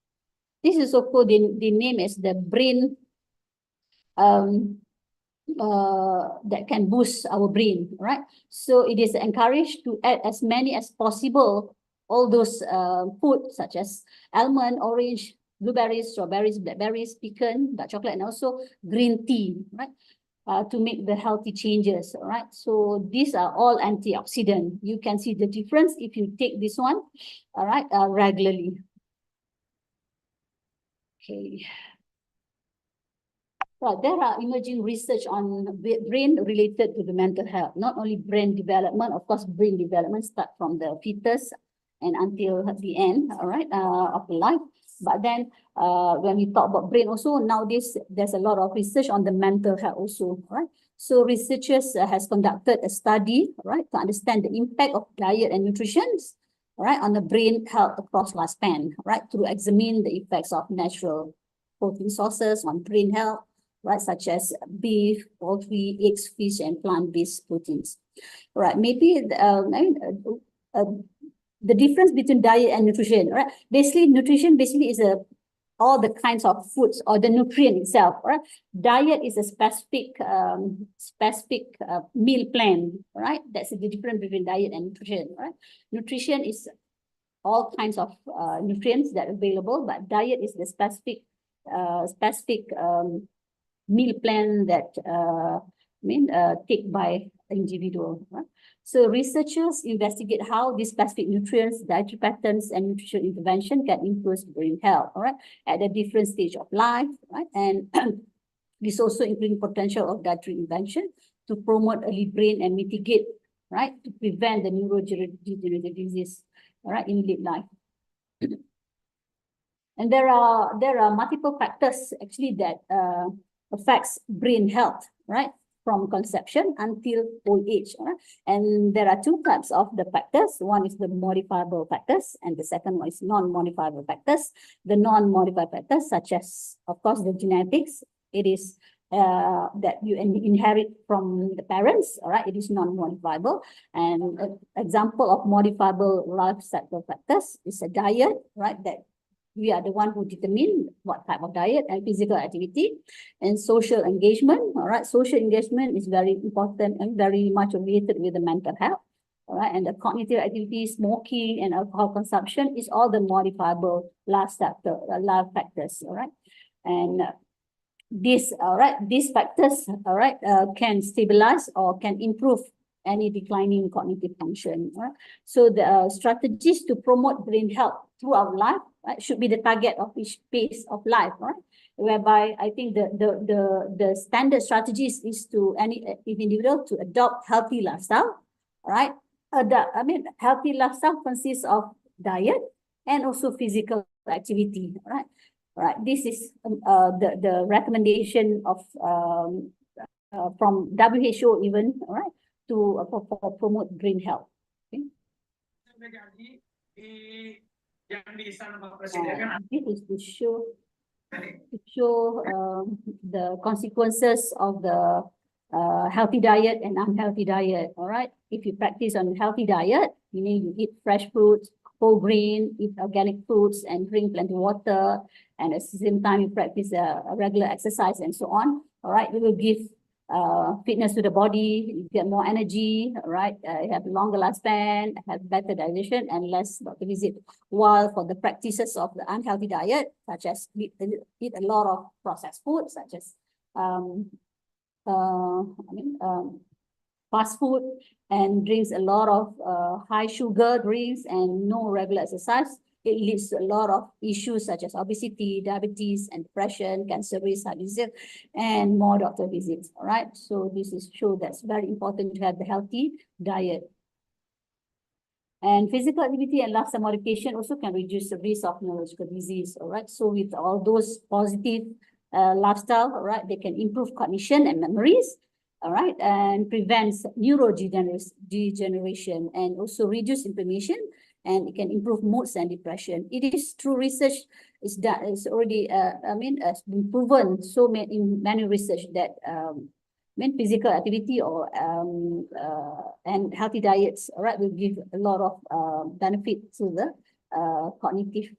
This is also the name is the brain. That can boost our brain, right? So it is encouraged to add as many as possible all those food such as almond, orange, blueberries, strawberries, blackberries, pecan, dark chocolate, and also green tea, right? To make the healthy changes, all right? So these are all antioxidant. You can see the difference if you take this one, all right, regularly. Okay. Right, there are emerging research on brain related to the mental health, not only brain development, of course, brain development start from the fetus and until the end, all right, of the life. But then when we talk about brain also, nowadays, there's a lot of research on the mental health also, right? So researchers has conducted a study, right, to understand the impact of diet and nutrition, right, on the brain health across lifespan, right, to examine the effects of natural protein sources on brain health, right, such as beef, poultry, eggs, fish, and plant-based proteins. Right, maybe the difference between diet and nutrition, right? Basically, nutrition is all the kinds of foods or the nutrient itself, right? Diet is a specific meal plan, right? That's the difference between diet and nutrition, right? Nutrition is all kinds of nutrients that are available, but diet is the specific meal plan that take by individual. Right? So researchers investigate how these specific nutrients, dietary patterns, and nutritional intervention can influence brain health, all right, at a different stage of life, right? And this also including potential of dietary intervention to promote early brain and mitigate, right, to prevent the neurodegenerative disease, all right, in late life. And there are multiple factors actually that affects brain health, right, from conception until old age. Right? And there are two types of the factors. One is the modifiable factors, and the second one is non-modifiable factors. The non-modifiable factors, such as, of course, the genetics, it is that you inherit from the parents, all right, it is non-modifiable. And an example of modifiable lifestyle factors is a diet, right, that we are the one who determine what type of diet and physical activity and social engagement. All right, social engagement is very important and very much related with the mental health. All right, and the cognitive activity, smoking, and alcohol consumption is all the modifiable life factors. All right, and these factors, all right, can stabilize or can improve any declining cognitive function. Right? So the strategies to promote brain health throughout life, right, should be the target of each phase of life, right? Whereby I think the standard strategies is to any individual to adopt healthy lifestyle, right? Healthy lifestyle consists of diet and also physical activity, right? Right. This is the recommendation of from WHO even, all right, to for promote brain health. Okay. This is to show the consequences of the healthy diet and unhealthy diet. All right. If you practice on healthy diet, meaning you eat fresh fruits, whole grain, eat organic foods, and drink plenty of water, and at the same time you practice a regular exercise and so on. All right, it will give fitness to the body, you get more energy, right? You have longer lifespan, have better digestion, and less doctor visit. While for the practices of the unhealthy diet, such as eat a lot of processed food, such as fast food, and drinks a lot of high sugar drinks and no regular exercise, it leads to a lot of issues such as obesity, diabetes, and depression, cancer risk, heart disease, and more doctor visits. All right. So this is show that's very important to have the healthy diet. And physical activity and lifestyle modification also can reduce the risk of neurological disease. All right. So with all those positive lifestyle, all right, they can improve cognition and memories. All right, and prevents neurodegeneration and also reduce inflammation, and it can improve moods and depression. It is through research is that it's already has been proven in many research that physical activity or and healthy diets, all right, will give a lot of benefit to the cognitive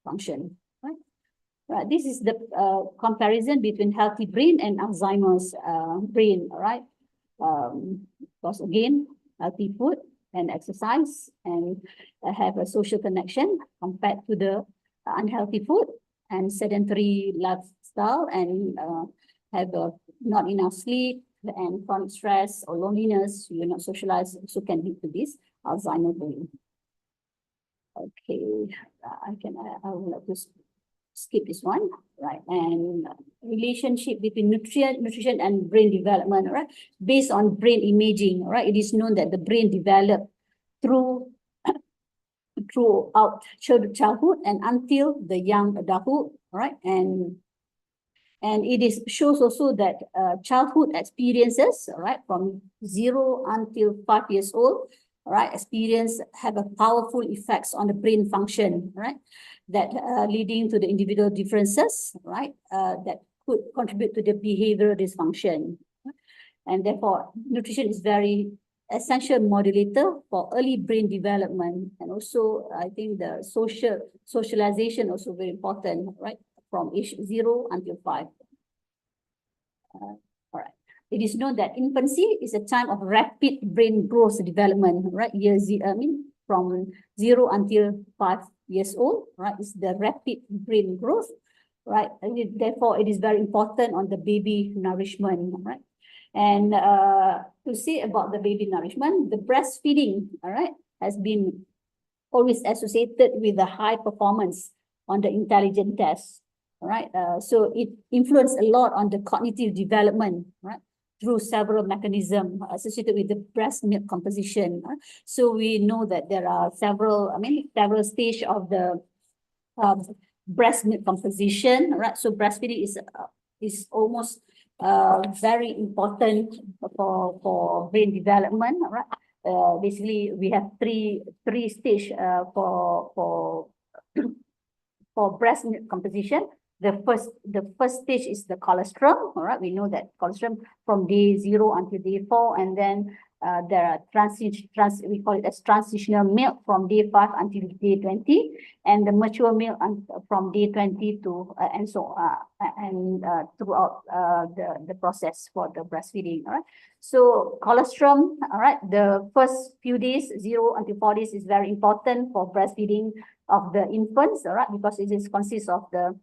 function. Right, this is the comparison between healthy brain and Alzheimer's brain, all right? Because again, healthy food and exercise and have a social connection compared to the unhealthy food and sedentary lifestyle and have not enough sleep and chronic stress or loneliness, you're not socialized, so can lead to this Alzheimer's brain. Okay, I would like to skip this one, right? And relationship between nutrition and brain development, right? Based on brain imaging, right? It is known that the brain developed throughout childhood and until the young adulthood, right? And it shows also that childhood experiences, right, from 0 until 5 years old, right, experience have a powerful effects on the brain function, right? That leading to the individual differences, right, that could contribute to the behavioral dysfunction. And therefore, nutrition is very essential modulator for early brain development. And also, I think the socialization also very important, right, from age 0 until 5. All right. It is known that infancy is a time of rapid brain growth development, right? From 0 until 5 years old, right? It's the rapid brain growth, right? And therefore, it is very important on the baby nourishment, right? And to say about the baby nourishment, the breastfeeding, all right, has been always associated with the high performance on the intelligence test, right? So it influenced a lot on the cognitive development, right? Through several mechanisms associated with the breast milk composition. So we know that there are several stages of the breast milk composition, right? So breastfeeding is almost very important for brain development, right? Basically, we have three stage for breast milk composition. The first stage is the colostrum. All right, we know that colostrum from day 0 until day 4, and then there are we call it as transitional milk from day 5 until day 20, and the mature milk from day 20 to and so throughout the process for the breastfeeding. All right, so colostrum, all right, the first few days 0 until 4 days is very important for breastfeeding of the infants. All right, because it consists of the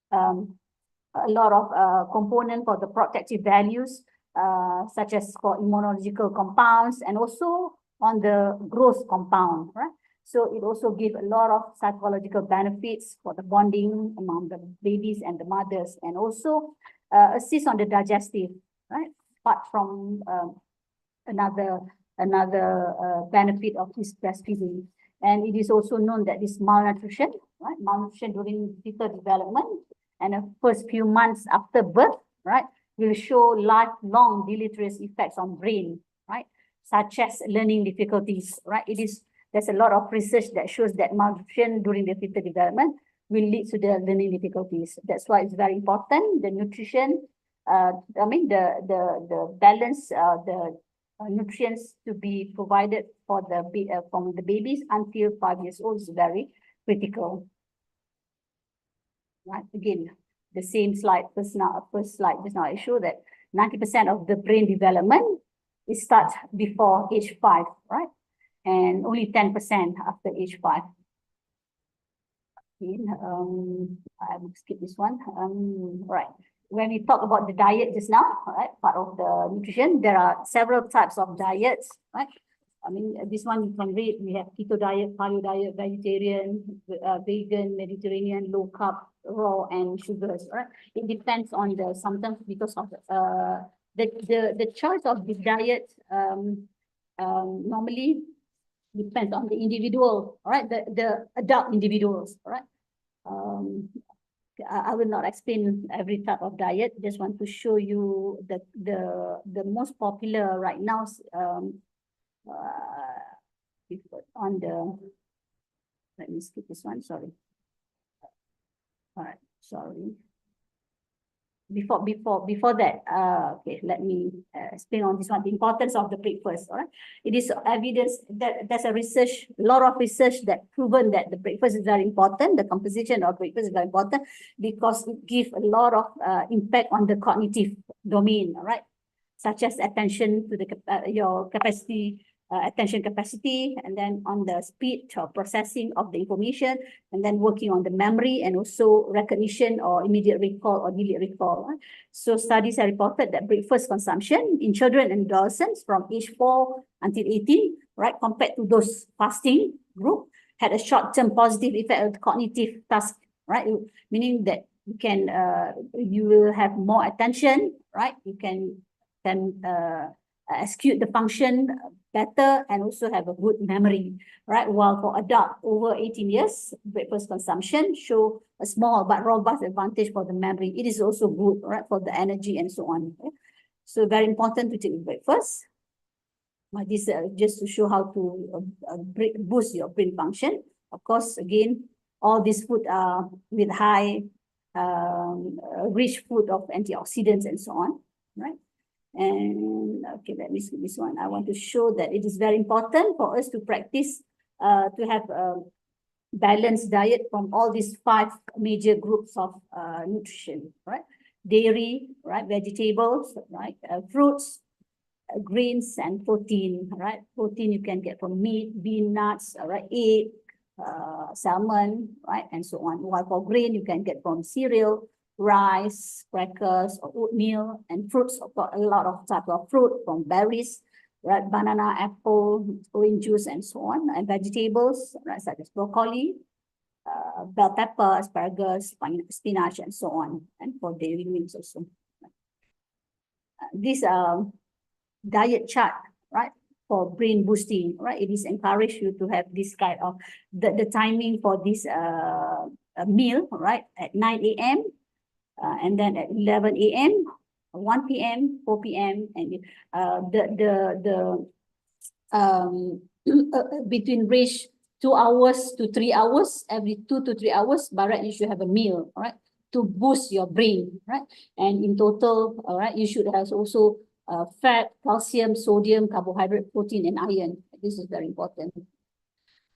a lot of component for the protective values such as for immunological compounds and also on the growth compound, right? So it also gives a lot of psychological benefits for the bonding among the babies and the mothers, and also assist on the digestive, right? Apart from another benefit of this breastfeeding. And it is also known that this malnutrition, right? Malnutrition during fetal development and the first few months after birth, right, will show lifelong deleterious effects on brain, right, such as learning difficulties, right? There's a lot of research that shows that malnutrition during the fetal development will lead to the learning difficulties. That's why it's very important. The nutrition, the balance, the nutrients to be provided for from the babies until 5 years old is very critical. Right, again, the same slide, first slide just now, I show that 90% of the brain development it starts before age 5, right? And only 10% after age 5. Okay, I will skip this one. Right. When we talk about the diet just now, right, part of the nutrition, there are several types of diets, right? I mean, this one you can read. We have keto diet, paleo diet, vegetarian, vegan, Mediterranean, low carb, raw, and sugars, right? It depends on sometimes because of the choice of the diet normally depends on the individual, right? The adult individuals, right? I will not explain every type of diet. Just want to show you the most popular right now. On the, let me skip this one. Sorry. All right. Sorry. Before that, okay, let me explain on this one, the importance of the breakfast. All right, it is evidence that there's a lot of research that proven that the breakfast is very important. The composition of breakfast is very important because it gives a lot of impact on the cognitive domain. All right, such as attention to the your capacity. Attention capacity, and then on the speed or processing of the information, and then working on the memory and also recognition or immediate recall or delayed recall. So studies have reported that breakfast consumption in children and adolescents from age 4 until 18, right, compared to those fasting group, had a short-term positive effect on cognitive task, right? Meaning that you will have more attention, right? You can execute the function better and also have a good memory, right? While for adult over 18 years, breakfast consumption show a small but robust advantage for the memory. It is also good, right, for the energy and so on. Okay? So very important to take breakfast. This just to show how to boost your brain function. Of course, again, all these food are with high, rich food of antioxidants and so on, right? And okay, let me skip this one. I want to show that it is very important for us to practice to have a balanced diet from all these 5 major groups of nutrition, right? Dairy, right? Vegetables, right? Fruits, grains, and protein, right? Protein you can get from meat, bean, nuts, right? Egg, salmon, right? And so on. While for grain you can get from cereal, rice, crackers, or oatmeal, and fruits. I've got a lot of type of fruit from berries, right? Banana, apple, orange juice, and so on. And vegetables, right, such as broccoli, bell pepper, asparagus, spinach, and so on. And for dairy meals also. This diet chart, right, for brain boosting, right? It is encouraged you to have this kind of the timing for this meal, right, at 9 a.m. And then at 11 a.m., 1 p.m., 4 p.m., and between range 2 hours to 3 hours, every 2 to 3 hours, by right, you should have a meal, all right, to boost your brain, right? And in total, all right, you should have also fat, calcium, sodium, carbohydrate, protein, and iron. This is very important.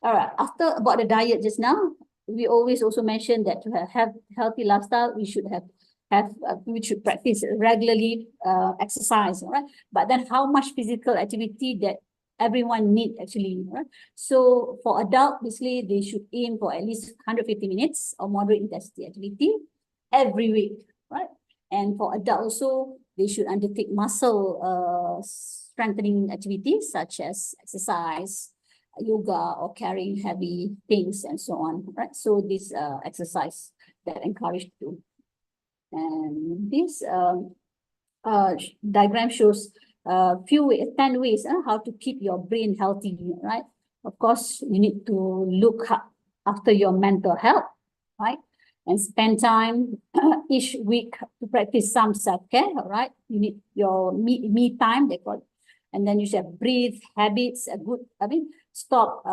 All right, after about the diet just now, we always also mention that to have healthy lifestyle, we should we should practice regularly exercise, right? But then how much physical activity that everyone need actually, right? So for adult, basically they should aim for at least 150 minutes of moderate intensity activity every week, right? And for adult also, they should undertake muscle strengthening activities such as exercise, yoga, or carrying heavy things and so on, right? So this exercise that encouraged to. And this diagram shows 10 ways how to keep your brain healthy, right? Of course, you need to look after your mental health, right? And spend time each week to practice some self-care, right? You need your me time, they call it. And then you should have breathe habits, stop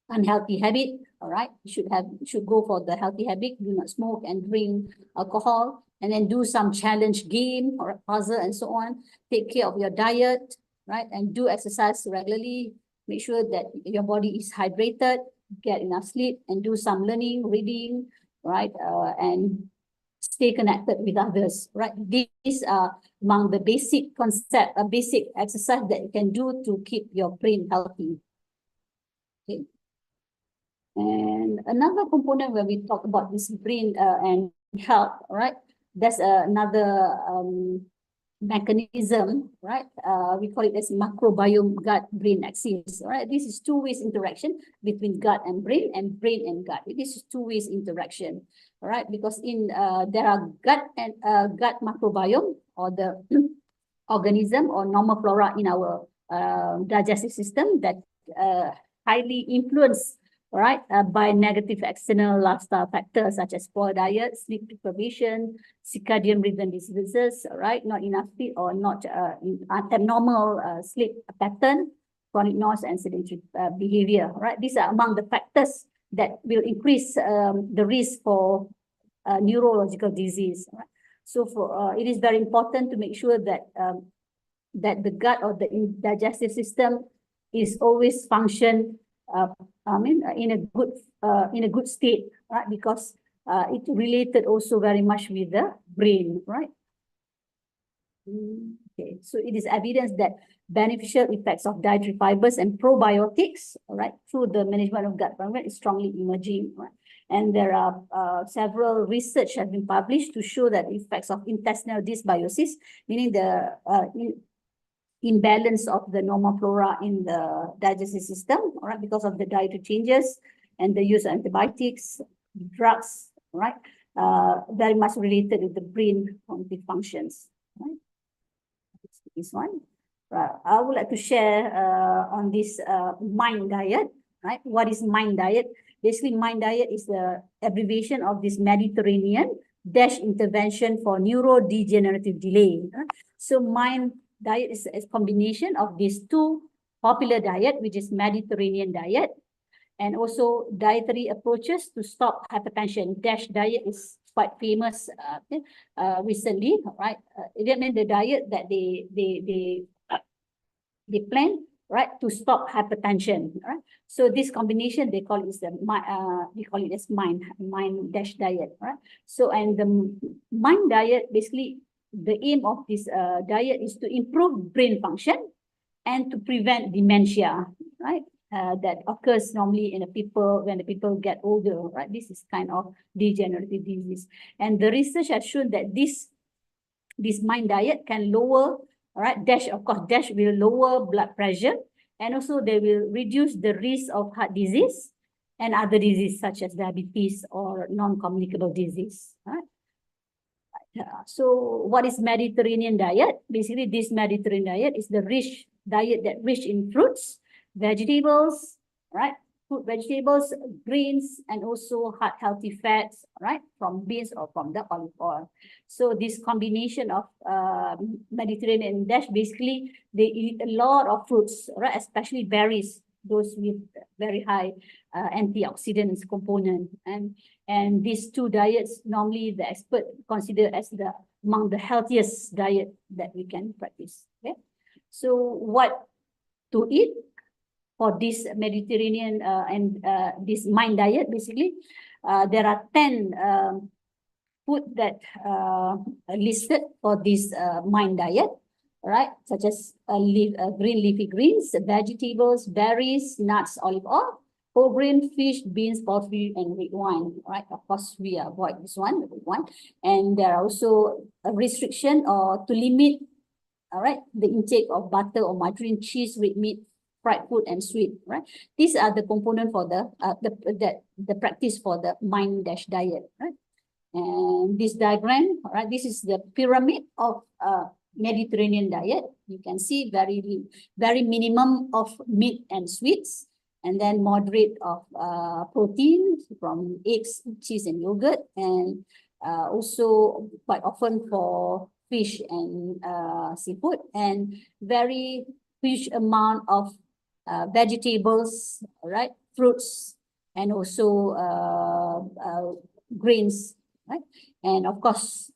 unhealthy habit, all right? You should go for the healthy habit, do not smoke and drink alcohol, and then do some challenge game or puzzle and so on. Take care of your diet, right? And do exercise regularly. Make sure that your body is hydrated, get enough sleep, and do some learning, reading, right? And stay connected with others, right? These are among the basic exercise that you can do to keep your brain healthy. Okay. And another component where we talk about this brain and health, right? That's another mechanism, right? We call it as microbiome gut-brain axis, right? This is two ways interaction between gut and brain and gut. This is two ways interaction, right? Because in there are gut microbiome, or the organism or normal flora in our digestive system that highly influenced, right, by negative external lifestyle factors such as poor diet, sleep deprivation, circadian rhythm diseases, right, not enough sleep or not abnormal sleep pattern, chronic noise and sedentary behavior, right? These are among the factors that will increase the risk for neurological disease, right? So it is very important to make sure that that the gut or the digestive system is always function in a good state, right? Because it related also very much with the brain, right? Okay, so it is evidence that beneficial effects of dietary fibers and probiotics, right, through the management of gut function is strongly emerging, right? And there are several research have been published to show that effects of intestinal dysbiosis, meaning the imbalance of the normal flora in the digestive system, all right, because of the dietary changes and the use of antibiotics, drugs, right, very much related with the brain cognitive functions, right? This one. I would like to share on this MIND diet, right? What is MIND diet? Basically, MIND diet is the abbreviation of this Mediterranean intervention for neurodegenerative delay. So MIND diet is a combination of these two popular diet, which is Mediterranean diet, and also dietary approaches to stop hypertension. DASH diet is quite famous recently, right? It means the diet that they plan, right, to stop hypertension, right? So this combination they call it as MIND DASH diet, right? So and the MIND diet, basically the aim of this diet is to improve brain function and to prevent dementia, right? That occurs normally in when the people get older, right? This is kind of degenerative disease. And the research has shown that this MIND diet can lower, right? DASH, of course, DASH will lower blood pressure, and also they will reduce the risk of heart disease and other diseases such as diabetes or non-communicable disease, right? So what is Mediterranean diet? Basically, this Mediterranean diet is the diet that rich in fruits, vegetables, right? Fruit, vegetables, grains, and also heart-healthy fats, right? From beans or from the olive oil. So this combination of Mediterranean DASH, basically, they eat a lot of fruits, right? Especially berries, those with very high antioxidants component. And these two diets, normally the expert consider as among the healthiest diet that we can practice. Okay, so what to eat for this Mediterranean and this MIND diet? Basically, there are 10 food that listed for this MIND diet, right? Such as green leafy greens, vegetables, berries, nuts, olive oil, whole grain, fish, beans, poultry, and red wine, right? Of course, we avoid this one, the red wine. And there are also a restriction or to limit, all right, the intake of butter or margarine, cheese, red meat, fried food, and sweet, right? These are the component for the practice for the mind-dash diet, right? And this diagram, all right, this is the pyramid of Mediterranean diet. You can see very minimum of meat and sweets, and then moderate of protein from eggs, cheese, and yogurt, and also quite often for fish and seafood, and very huge amount of vegetables, right, fruits, and also grains, right, and of course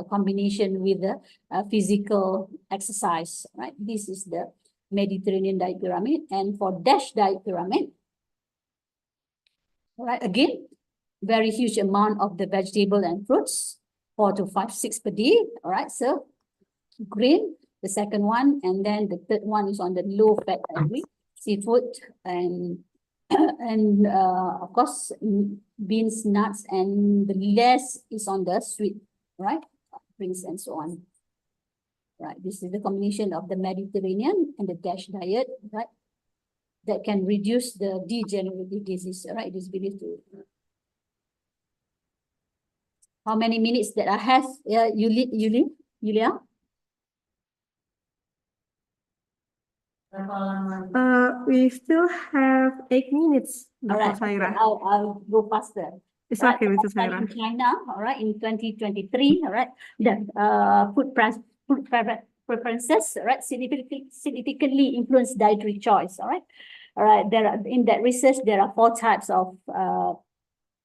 combination with the physical exercise, right. This is the Mediterranean diet pyramid. And for DASH diet pyramid, right, again, very huge amount of the vegetable and fruits, 4 to 5, 6 per day. All right, so grain, the second one, and then the third one is on the low fat area, seafood, and and of course beans, nuts, and the less is on the sweet, right, drinks and so on. Right, this is the combination of the Mediterranean and the DASH diet, right, that can reduce the degenerative disease, right. This believed to. How many minutes that I have? Yulia? We still have 8 minutes, All Dr. right, Saira. I'll go faster. It's Right, okay, Mrs. starting Saira. in China, all right, in 2023, all right, the food preferences, all right, significantly influence dietary choice, all right. All right, in that research, there are 4 types of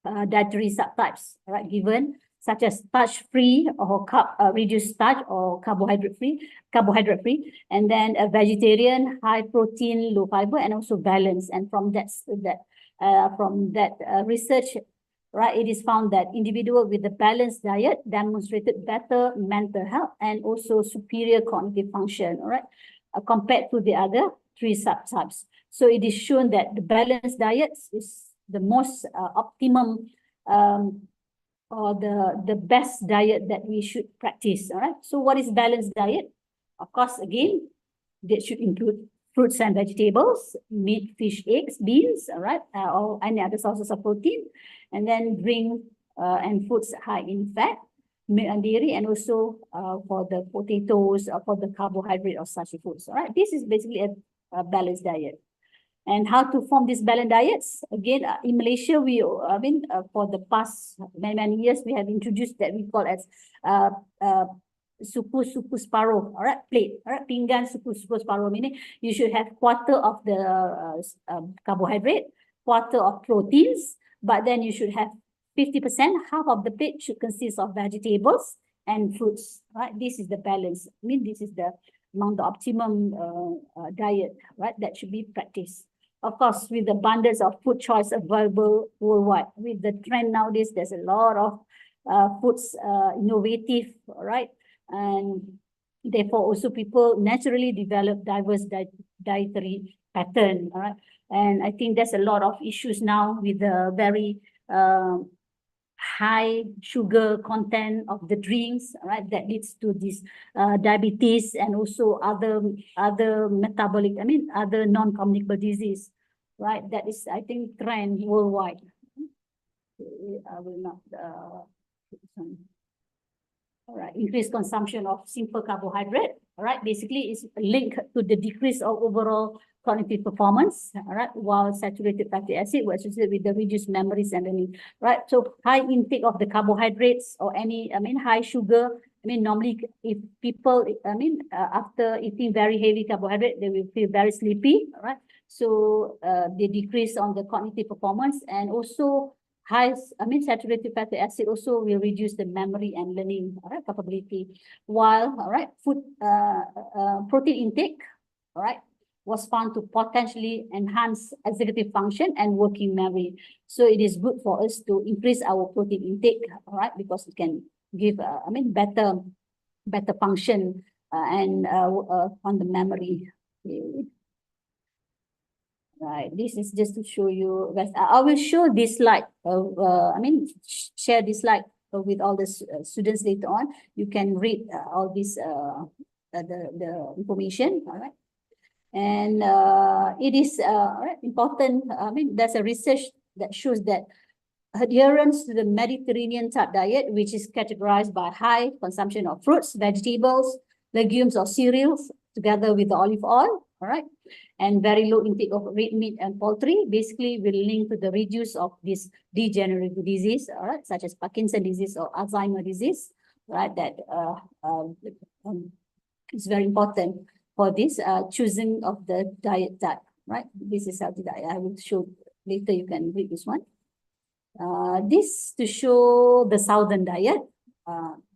dietary subtypes, all right, given, such as starch-free or reduced starch or carbohydrate-free, and then a vegetarian, high protein, low fiber, and also balance. And from that research, right, it is found that individuals with a balanced diet demonstrated better mental health and also superior cognitive function, all right, compared to the other 3 subtypes. So it is shown that the balanced diet is the most optimum or the best diet that we should practice, all right? So what is balanced diet? Of course, again, that should include fruits and vegetables, meat, fish, eggs, beans, all right, or any other sources of protein, and then drink and foods high in fat, milk and dairy, and also for the potatoes or for the carbohydrate or starchy foods, all right? This is basically a balanced diet. And how to form these balanced diets? Again, in Malaysia, for the past many years, we have introduced that we call as suku separuh, all right, plate, all right, pinggan suku separuh, meaning you should have quarter of the carbohydrate, quarter of proteins, but then you should have 50%, half of the plate should consist of vegetables and fruits, right? This is the balance. I mean, this is the among the optimum diet, right, that should be practiced. Of course, with the abundance of food choice available worldwide, with the trend nowadays, there's a lot of foods innovative, right, and therefore also people naturally develop diverse dietary pattern, all right. And I think there's a lot of issues now with the very high sugar content of the drinks, right, that leads to this diabetes and also other metabolic, other non-communicable disease, right? That is, I think, trend worldwide. I will not. All right, increased consumption of simple carbohydrate, all right, basically is linked to the decrease of overall cognitive performance, all right, while saturated fatty acid was associated with the reduced memories and learning, right? So high intake of the carbohydrates or any, high sugar, normally if people, after eating very heavy carbohydrate, they will feel very sleepy, all right? So they decrease on the cognitive performance, and also high, saturated fatty acid also will reduce the memory and learning, all right, capability. While, all right, food, protein intake, all right, was found to potentially enhance executive function and working memory. So it is good for us to increase our protein intake, all right, because it can give, better function and on the memory. Right, this is just to show you. I will show this slide. Share this slide with all the students later on. You can read all this the information. All right, and it is important. There's a research that shows that adherence to the Mediterranean type diet, which is categorized by high consumption of fruits, vegetables, legumes, or cereals, together with the olive oil. All right, and very low intake of red meat and poultry, basically will link to the reduce of this degenerative disease, all right, such as Parkinson's disease or Alzheimer's disease, right? That is very important for this choosing of the diet type, right? This is healthy diet. I will show later. You can read this one. This to show the Southern diet.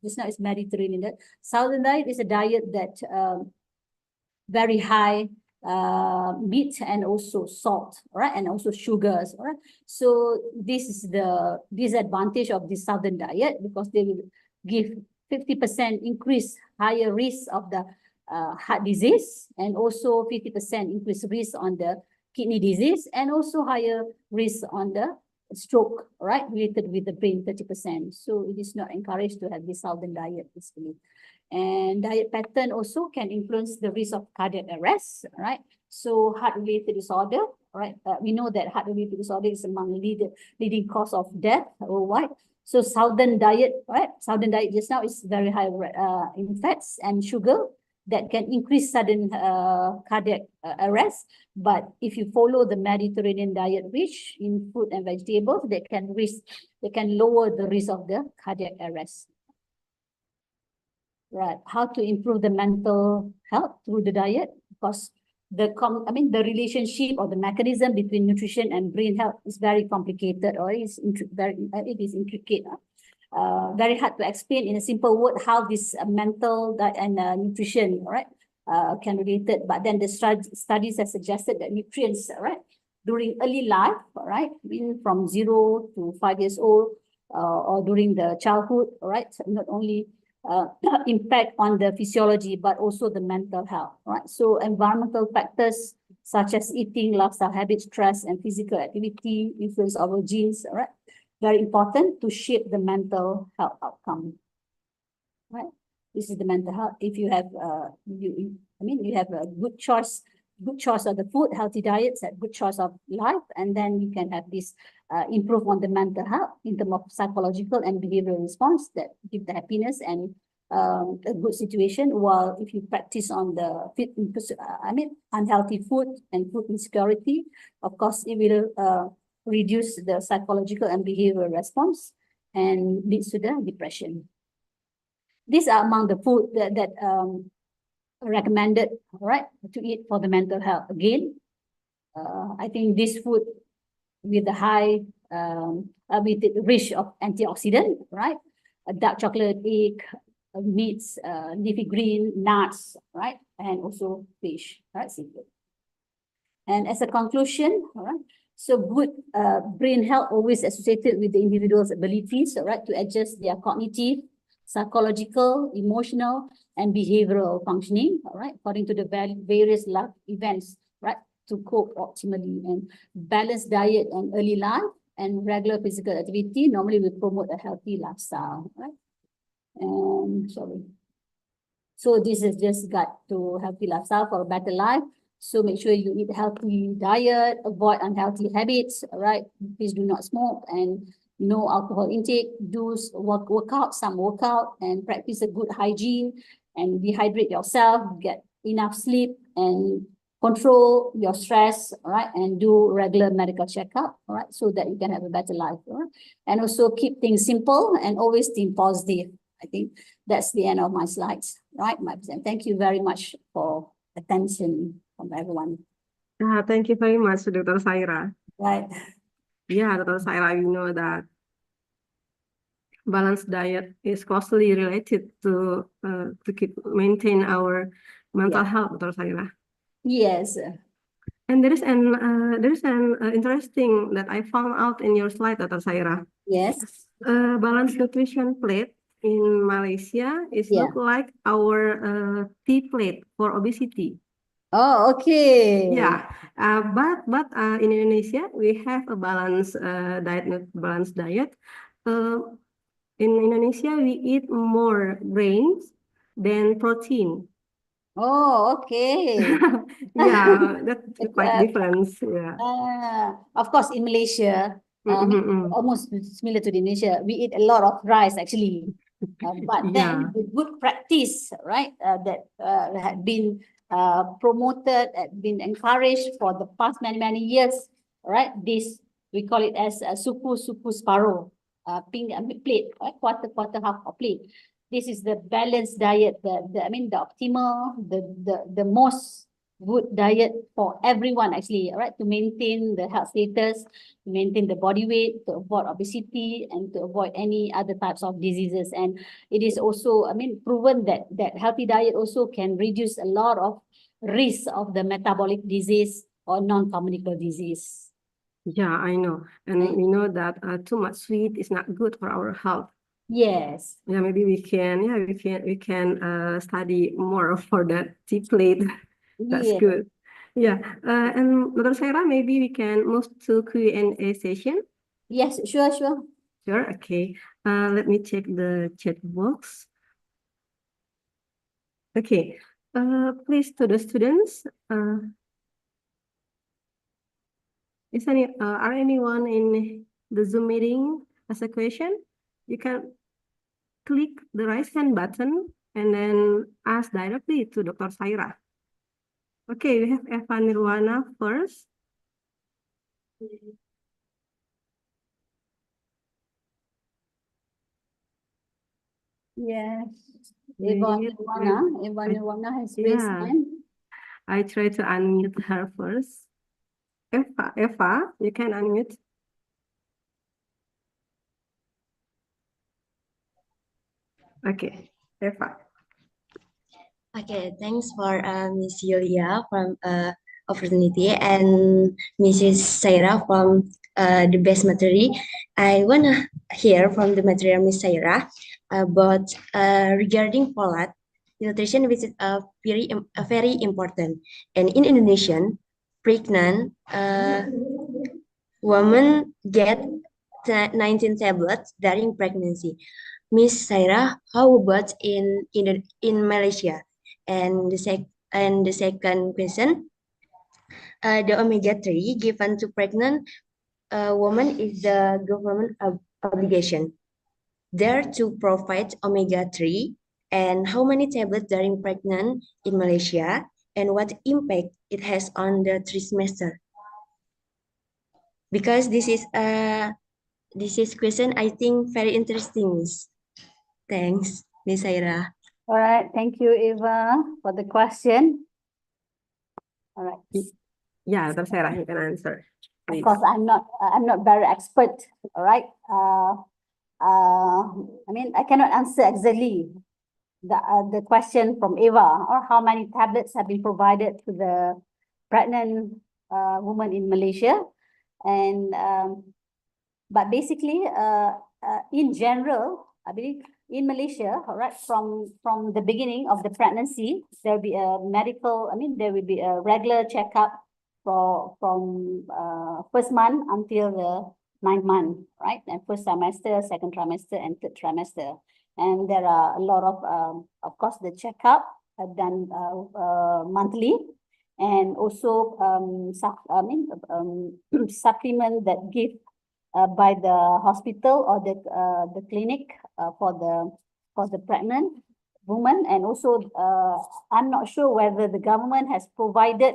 This now is Mediterranean diet. Southern diet is a diet that very high meat and also salt, right, and also sugars, right. So this is the disadvantage of the Southern diet, because they will give 50% increase higher risk of the heart disease, and also 50% increased risk on the kidney disease, and also higher risk on the stroke, right, related with the brain, 30%. So it is not encouraged to have this Southern diet, basically. And diet pattern also can influence the risk of cardiac arrest, right? So heart-related disorder, right? We know that heart-related disorder is among leading cause of death worldwide. So Southern diet, right? Southern diet just now is very high in fats and sugar that can increase sudden cardiac arrest. But if you follow the Mediterranean diet rich in fruit and vegetables, they can lower the risk of the cardiac arrest. Right, how to improve the mental health through the diet? Because the relationship or the mechanism between nutrition and brain health is very complicated, or it is intricate. Very hard to explain in a simple word how this mental and nutrition, right, can relate it. But then the studies have suggested that nutrients, right, during early life, right, from 0 to 5 years old, or during the childhood, right, not only impact on the physiology, but also the mental health, right? So environmental factors such as eating, lifestyle habits, stress, and physical activity, influence our genes, right? Very important to shape the mental health outcome, right? This is the mental health. If you have, you have a good choice of the food, healthy diets, a good choice of life, and then you can have this improve on the mental health in terms of psychological and behavioral response that give the happiness and a good situation. While if you practice on the unhealthy food and food insecurity, of course, it will reduce the psychological and behavioral response and leads to the depression. These are among the food that recommended, right, to eat for the mental health. Again, I think this food with the high, with the rich of antioxidant, right? A dark chocolate, egg, meats, leafy green, nuts, right? And also fish, right? Seafood. And as a conclusion, all right, so good brain health always associated with the individual's abilities, right, to adjust their cognitive, psychological, emotional, and behavioral functioning, all right, according to the various life events, right, to cope optimally. And balanced diet and early life and regular physical activity normally will promote a healthy lifestyle, right? And so this is just guide to healthy lifestyle for a better life. So make sure you eat healthy diet, avoid unhealthy habits, right? Please do not smoke and no alcohol intake, do some workout and practice a good hygiene and dehydrate yourself, get enough sleep and control your stress, right? And do regular medical checkup, right? So that you can have a better life, right? And also keep things simple and always think positive. I think that's the end of my slides, right? Thank you very much for attention from everyone. Thank you very much, Dr. Saira. Right. Yeah, Dr. Saira, you know that balanced diet is closely related to maintain our mental health, Dr. Saira. Yes. And there is an interesting that I found out in your slide, Dr. Saira. Yes. Balanced nutrition plate in Malaysia is look like our tea plate for obesity. Oh, okay. Yeah, but in Indonesia we have a balanced balanced diet. In Indonesia we eat more grains than protein. Oh, okay. Yeah, that's It's, quite different. Yeah. of course, in Malaysia, Mm-mm-mm. almost similar to Indonesia, we eat a lot of rice actually. But Yeah. then the good practice, right, that had been promoted, had been encouraged for the past many years, right? This we call it as suku separuh, plate, right? Quarter half of plate. This is the balanced diet, the optimal, the most good diet for everyone actually, right? To maintain the health status, to maintain the body weight, to avoid obesity, and to avoid any other types of diseases. And it is also, proven that healthy diet also can reduce a lot of risk of the metabolic disease or non-communicable disease. Yeah, I know. And Right. we know that too much sweet is not good for our health. Yes. Yeah, maybe we can study more for that tea plate. That's Yes. good. Yeah. And Dr. Sarah, maybe we can move to Q&A session. Yes, sure. Sure. Okay. Let me check the chat box. Okay. Please to the students. Are anyone in the Zoom meeting has a question? You can click the raise hand button and then ask directly to Dr. Saira. Okay, we have Eva Nirwana first. Yes. Wait, Eva I- Nirwana has raised Yeah, hand. I try to unmute her first. Eva, you can unmute. Okay, Eva. Okay, thanks for Miss Yulia from opportunity and Mrs. Saira from the best material. I wanna hear from the material Miss Saira about regarding folate nutrition, which is very important. And in Indonesian, pregnant women get 19 tablets during pregnancy. Miss Saira, how about in Malaysia? And the second question, the omega-3 given to pregnant woman is the government obligation there to provide omega-3, and how many tablets during pregnant in Malaysia, and what impact it has on the trimester? Because this is question I think very interesting, Miss. Thanks, Miss Saira. All right, thank you, Eva, for the question. All right. Yeah, Dr. Saira, you can answer. Of Please. course, I'm not very expert. All right. I cannot answer exactly the question from Eva, or how many tablets have been provided to the pregnant woman in Malaysia, and but basically, in general, I believe in Malaysia, all right, from the beginning of the pregnancy, there will be a there will be a regular checkup from first month until the 9th month, right? And first trimester, second trimester, and third trimester. And there are a lot of course, the checkup done monthly, and also supplement that give by the hospital or the clinic for the pregnant woman. And also, I'm not sure whether the government has provided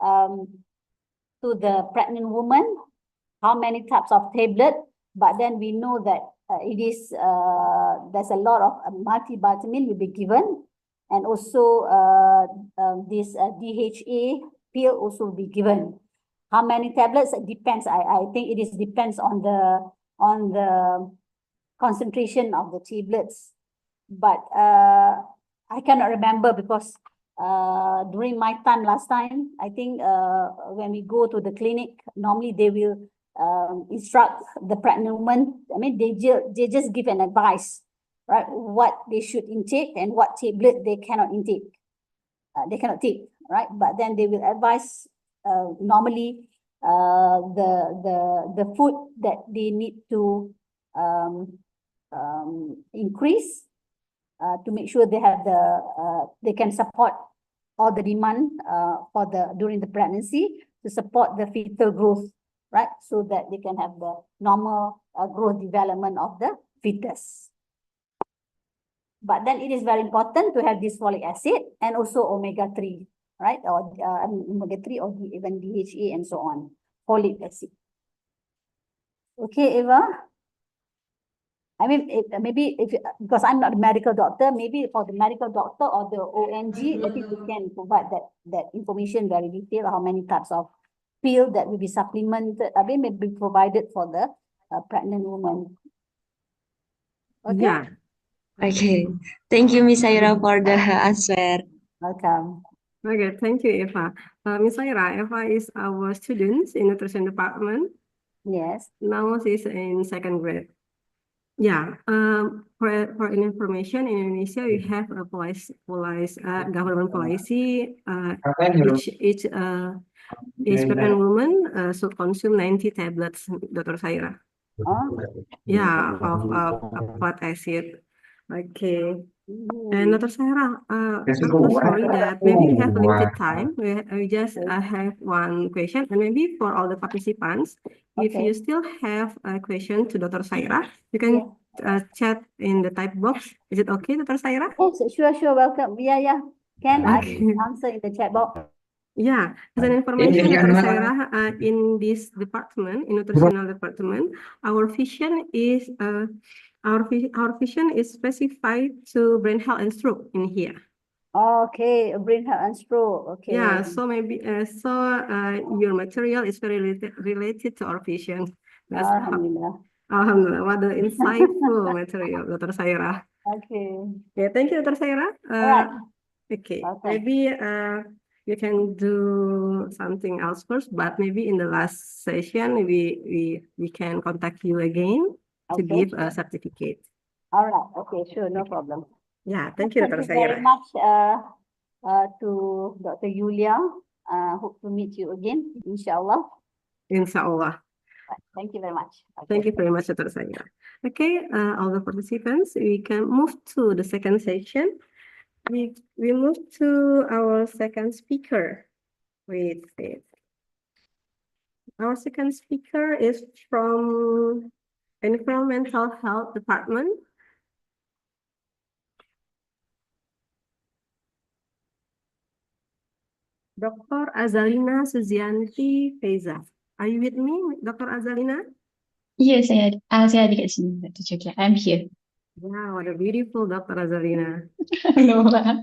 to the pregnant woman how many types of tablet, but then we know that it is there's a lot of multivitamin will be given, and also this DHA pill also will be given. How many tablets? It depends. I think it is depends on the concentration of the tablets, but I cannot remember because during my time last time, I think when we go to the clinic, normally they will instruct the pregnant woman. They just give an advice, right? What they should intake and what tablet they cannot intake. They cannot take. right? But then they will advise normally the food that they need to increase to make sure they have they can support all the demand for during the pregnancy to support the fetal growth, right? So that they can have the normal growth development of the fetus. But then it is very important to have this folic acid and also omega-3, right? Or omega-3 or even DHA and so on, folic acid. Okay, Eva. I mean, because I'm not a medical doctor, maybe for the medical doctor or the ONG, I think we can provide that information very detailed, how many types of pill that will be supplemented, I mean, may be provided for the pregnant woman. Okay. Yeah. Okay. Thank you, Miss Saira, for the answer. Welcome. Okay, thank you, Eva. Miss Ira, Eva is our student in nutrition department. Yes. Now she's in second grade. Yeah, for information, in Indonesia we have a government policy. Each pregnant woman should consume 90 tablets, Dr. Saira. Oh. Yeah, of folic acid. Okay. And Dr. Saira, I'm so sorry that maybe we have limited time. We just have one question, and maybe for all the participants, if you still have a question to Dr. Saira, you can chat in the type box. Is it okay, Dr. Saira? Yes, sure, welcome. Yeah. I can answer in the chat box. Yeah, as an information, Dr. Saira, in this department, in nutritional department, our vision is specified to brain health and stroke in here. Okay, brain health and stroke. Okay. Yeah, so maybe your material is very related to our vision. That's Alhamdulillah. Alhamdulillah, what the insightful material, Dr. Saira. Okay. Yeah, thank you, Dr. Saira. Alright. Okay, Welcome. maybe you can do something else first, but maybe in the last session we can contact you again to give a certificate. All right. Okay, sure, no problem. Yeah, thank you, Dr. Thank you very Saira. much to Dr. Yulia. Hope to meet you again, inshallah. Inshallah. Thank you very much. Thank you very much, Dr. Saira. Okay, all the participants, we can move to the second section. We move to our second speaker. Wait. Our second speaker is from Environmental Health Department. Dr. Azalina Suzianti Feza. Are you with me, Dr. Azalina? Yes, saya ada kat sini, Dr. Chokia. I'm here. Wow, what a beautiful Dr. Azalina. No lah.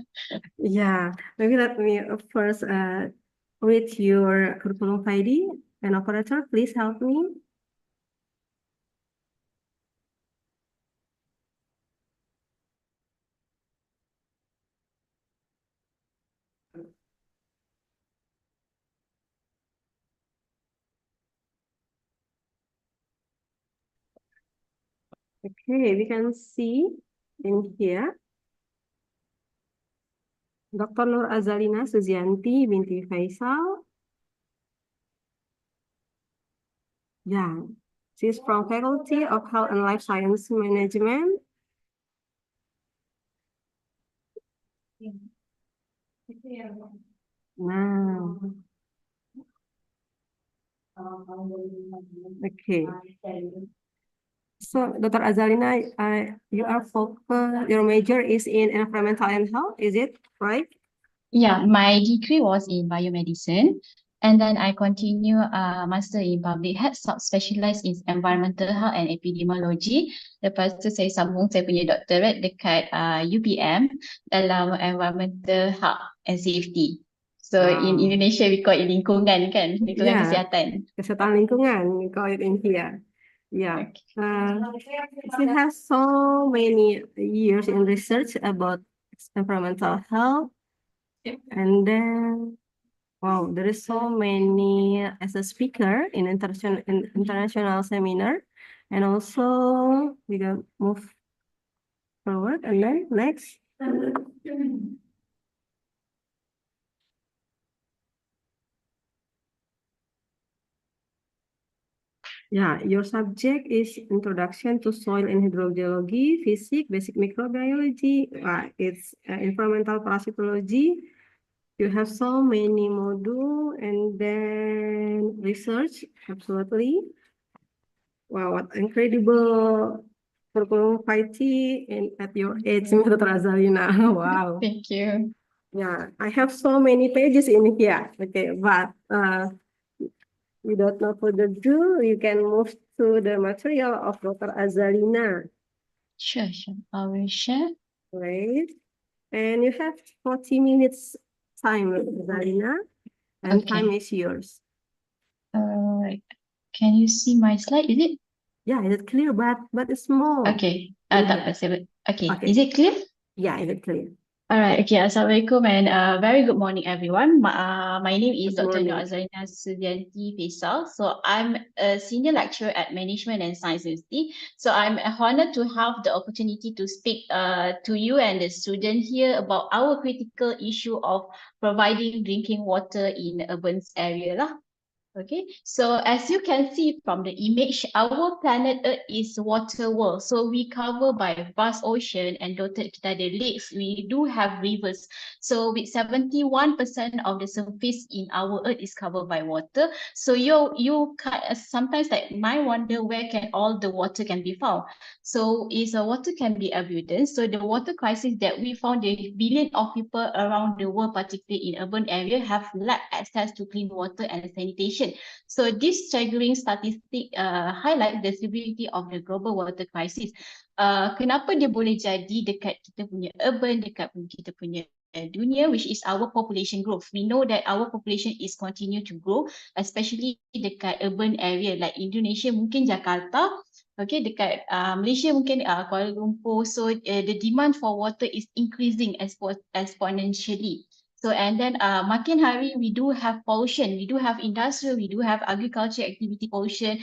Yeah, maybe let me first read your curriculum ID. And operator, please help me. Okay, we can see in here Dr. Nur Azalina Suzianti binti Faisal. Yeah, she's from Faculty of Health and Life Science Management. Nah. Okay. So, Dr. Azalina, you are focused, your major is in environmental and health, is it right? Yeah, my degree was in biomedicine, and then I continue master in public health, specialized in environmental health and epidemiology. Lepas tu saya sambung saya punya doctorate dekat UPM dalam environmental health and safety. So in Indonesia we call it lingkungan kan, lingkungan kesihatan. Kesehatan lingkungan, we call it in here. Yeah. She has so many years in research about environmental health. And then, wow, there is so many as a speaker in international seminar. And also, we can move forward. And then next. Yeah, your subject is Introduction to Soil and Hydrogeology, Physics, Basic Microbiology. It's Environmental Parasitology. You have so many modules and then research, absolutely. Wow, what incredible curriculum variety and at your age, Dr. Azalina. Wow. Thank you. Yeah, I have so many pages in here. Okay, but without no further ado, you can move to the material of Dr. Azalina, Sure, sure. I will share. right? And you have 40 minutes time, Dr. Azalina, and time Okay. is yours. Alright. Can you see my slide? Is it? Yeah, it's clear, but it's small. Okay. In Tak here. apa. Okay. Okay. Is it clear? Yeah, it's clear. Alright, okay. Assalamualaikum and very good morning, everyone. My name is Good Dr. morning. Nur Azalina Sudianti Faisal. So I'm a senior lecturer at Management and Science University. So I'm honored to have the opportunity to speak to you and the student here about our critical issue of providing drinking water in urban area lah. Okay, so as you can see from the image, our planet Earth is water world. So we cover by vast ocean and dotted kita ada lakes. We do have rivers. So with 71% of the surface in our Earth is covered by water. So you sometimes like might wonder where can all the water can be found. So water can be abundant. So the water crisis that we found, the billion of people around the world, particularly in urban area, have lacked access to clean water and sanitation. So this staggering statistic highlight the severity of the global water crisis. Kenapa dia boleh jadi dekat kita punya urban, dekat kita punya dunia, which is our population growth. We know that our population is continue to grow, especially dekat urban area like Indonesia, mungkin Jakarta. Okay, dekat Malaysia mungkin Kuala Lumpur. So the demand for water is increasing exponentially. So and then makin hari we do have pollution, we do have industrial, we do have agriculture activity pollution,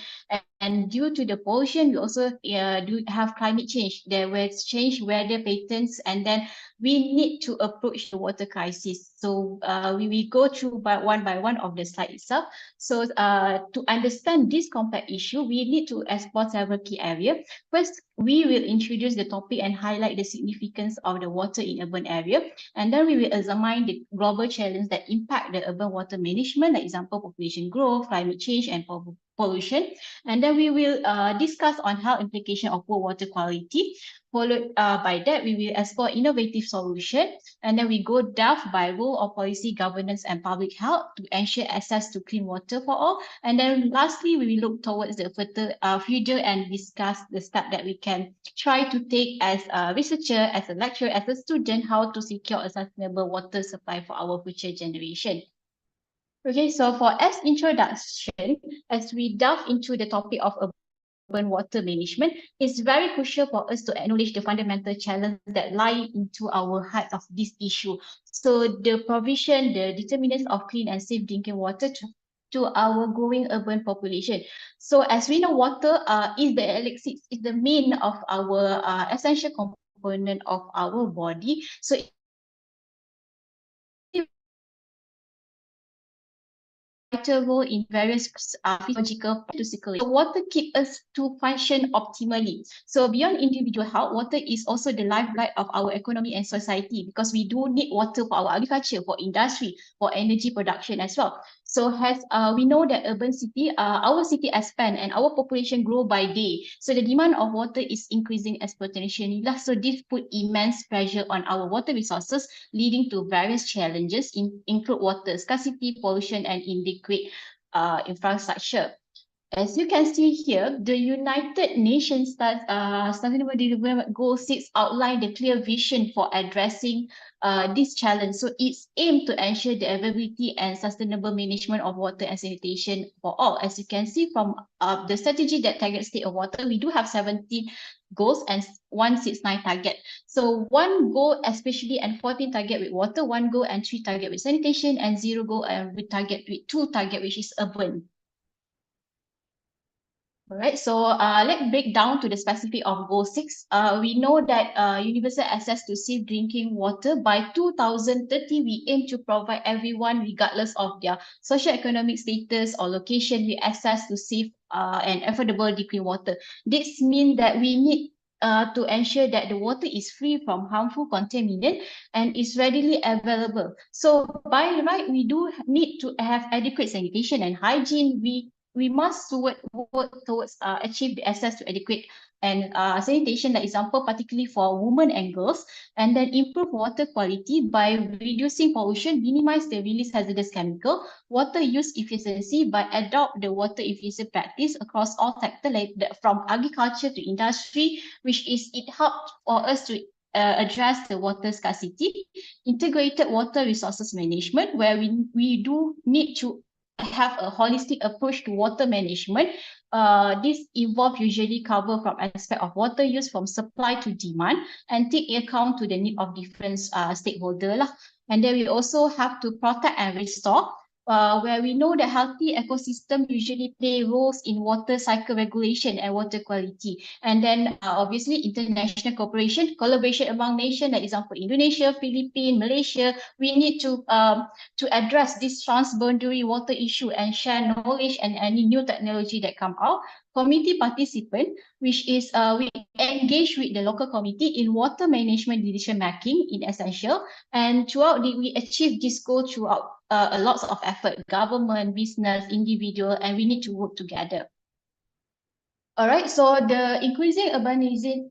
and due to the pollution we also do have climate change. There was change weather patterns, and then we need to approach the water crisis. So we will go through by one of the slide itself. So to understand this complex issue, we need to explore several key areas. First, we will introduce the topic and highlight the significance of the water in urban area, and then we will examine the global challenges that impact the urban water management, like example population growth, climate change, and pollution. And then we will discuss on health implication of poor water quality. Followed by that, we will explore innovative solution, and then we go depth by role of policy, governance, and public health to ensure access to clean water for all. And then lastly, we will look towards the future and discuss the step that we can try to take as a researcher, as a lecturer, as a student, how to secure a sustainable water supply for our future generation. Okay, so for as introduction, as we delve into the topic of urban water management, it's very crucial for us to acknowledge the fundamental challenge that lie into our heart of this issue. So the provision, the determinants of clean and safe drinking water to our growing urban population. So as we know, water is the elixir, is the main of our essential component of our body. So vital role in various physiological to circulate. So water keeps us to function optimally. So beyond individual health, water is also the lifeblood of our economy and society, because we do need water for our agriculture, for industry, for energy production as well. So we know that urban city, our city expand and our population grow by day. So the demand of water is increasing exponentially. So this put immense pressure on our water resources, leading to various challenges, include water scarcity, pollution, and inadequate infrastructure. As you can see here, the United Nations Sustainable Development Goal 6 outline the clear vision for addressing this challenge. So it's aimed to ensure the availability and sustainable management of water and sanitation for all. As you can see from the strategy that targets state of water, we do have 17 goals and 169 target. So 1 goal especially and 14 target with water, 1 goal and 3 target with sanitation, and 0 goal and with 2 target which is urban. All right, so let's break down to the specific of goal 6. We know that universal access to safe drinking water by 2030, we aim to provide everyone, regardless of their socioeconomic status or location, with access to safe and affordable drinking water. This means that we need to ensure that the water is free from harmful contaminant and is readily available. So by right, we do need to have adequate sanitation and hygiene. We must work towards achieve the access to adequate and sanitation, like example, particularly for women and girls, and then improve water quality by reducing pollution, minimize the release hazardous chemical, water use efficiency by adopt the water efficient practice across all sectors, like from agriculture to industry, which is it helps for us to address the water scarcity, integrated water resources management, where we do need to have a holistic approach to water management. This involve usually cover from aspect of water use from supply to demand and take account to the need of different stakeholder lah. And then we also have to protect and restore, where we know that healthy ecosystem usually play roles in water cycle regulation and water quality. And then obviously international cooperation, collaboration among nations, like example Indonesia, Philippines, Malaysia, we need to address this transboundary water issue and share knowledge and any new technology that come out. Community participant, which is we engage with the local community in water management decision making in essential, and throughout we achieve this goal throughout a lot of effort, government, business, individual, and we need to work together. All right, so the increasing urbanization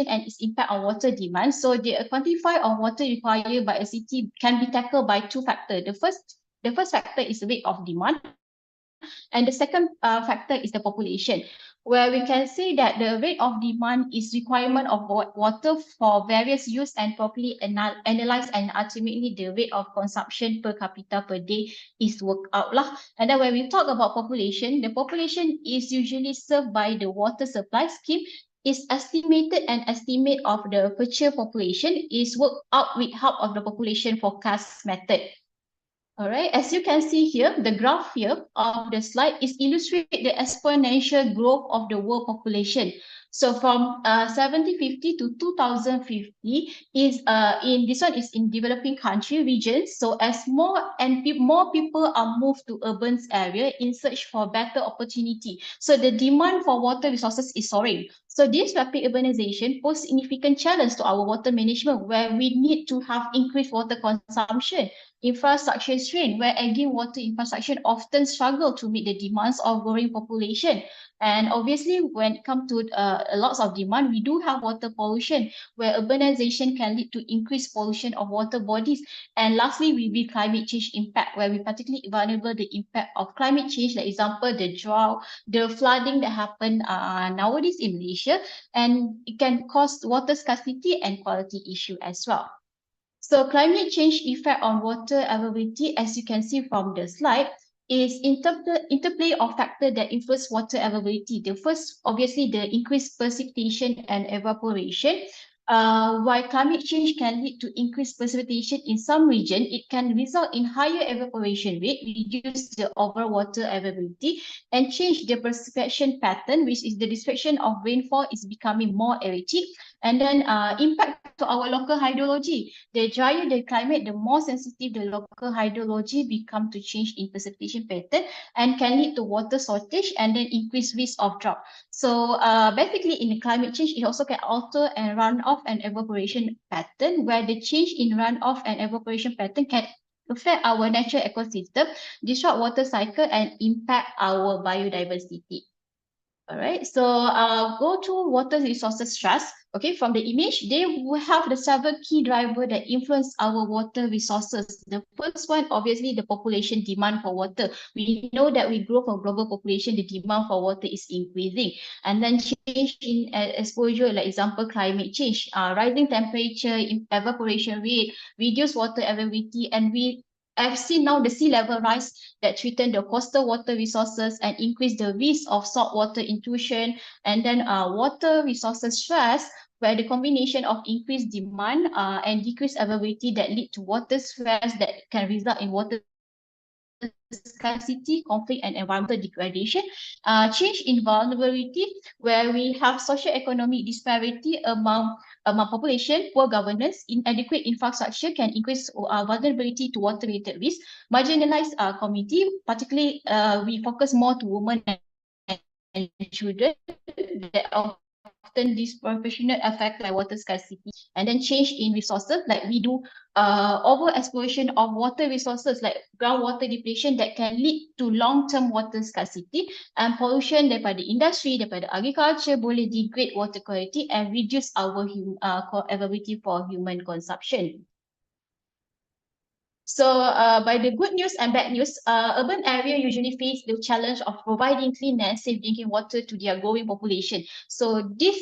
and its impact on water demand. So the quantify of water required by a city can be tackled by two factors. The first factor is the rate of demand, and the second factor is the population, where we can say that the rate of demand is requirement of water for various use and properly analyzed, and ultimately the rate of consumption per capita per day is worked out lah. And then when we talk about population, the population is usually served by the water supply scheme, is estimated, and estimate of the future population is worked out with help of the population forecast method. All right, as you can see here, the graph here of the slide is illustrate the exponential growth of the world population. So from 1750 to 2050 is in this one is in developing country regions. So as more people are moved to urban area in search for better opportunity, so the demand for water resources is soaring. So this rapid urbanization poses significant challenge to our water management, where we need to have increased water consumption, infrastructure strain, where again water infrastructure often struggle to meet the demands of growing population. And obviously when it comes to lots of demand, we do have water pollution, where urbanization can lead to increased pollution of water bodies. And lastly, will be climate change impact, where we particularly vulnerable the impact of climate change, like example the drought, the flooding that happen nowadays in Malaysia, and it can cause water scarcity and quality issue as well. So climate change effect on water availability, as you can see from the slide, is interplay of factors that influence water availability. The first, obviously, the increased precipitation and evaporation. While climate change can lead to increased precipitation in some region, it can result in higher evaporation rate, reduce the overall water availability, and change the precipitation pattern, which is the distribution of rainfall is becoming more erratic, and then impact to our local hydrology. The drier the climate, the more sensitive the local hydrology become to change in precipitation pattern, and can lead to water shortage and then increased risk of drought. So basically in the climate change, it also can alter and runoff and evaporation pattern, where the change in runoff and evaporation pattern can affect our natural ecosystem, disrupt water cycle, and impact our biodiversity. All right, so go to water resources stress. Okay, from the image, they will have the several key drivers that influence our water resources. The first one, obviously, the population demand for water. We know that with growth of global population, the demand for water is increasing. And then change in exposure, like example, climate change, rising temperature, evaporation rate, reduced water availability, and I've seen now the sea level rise that threaten the coastal water resources and increase the risk of saltwater intrusion, and then water resources stress, where the combination of increased demand and decreased availability that lead to water stress that can result in water scarcity, conflict, and environmental degradation. Change in vulnerability, where we have socio-economic disparity among population, poor governance, inadequate infrastructure can increase vulnerability to water-related risk. Marginalized community, particularly we focus more to women and children that often disproportionate effect by water scarcity. And then change in resources, like we do over exploration of water resources like groundwater depletion that can lead to long-term water scarcity, and pollution daripada industri, daripada agriculture boleh degrade water quality and reduce our availability for human consumption. So by the good news and bad news, urban area usually face the challenge of providing clean and safe drinking water to their growing population. So this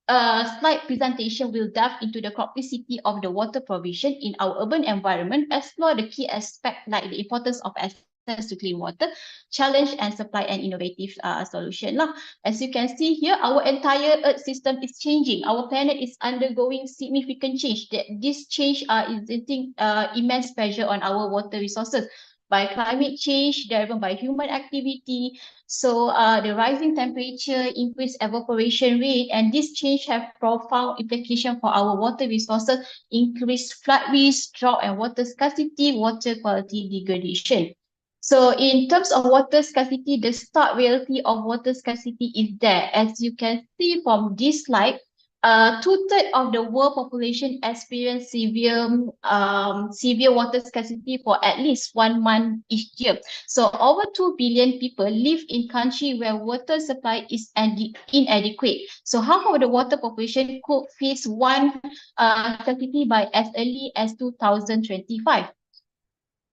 slide presentation will delve into the complexity of the water provision in our urban environment, explore the key aspects like the importance of access to clean water, challenge and supply an innovative solution lah. As you can see here, our entire Earth system is changing. Our planet is undergoing significant change. This change is exerting immense pressure on our water resources by climate change, driven by human activity. So the rising temperature, increased evaporation rate, and this change have profound implication for our water resources, increased flood risk, drought and water scarcity, water quality degradation. So in terms of water scarcity, the stark reality of water scarcity is there. As you can see from this slide, 2/3 of the world population experience severe water scarcity for at least 1 month each year. So over 2 billion people live in country where water supply is inadequate. So half of the water population could face scarcity by as early as 2025.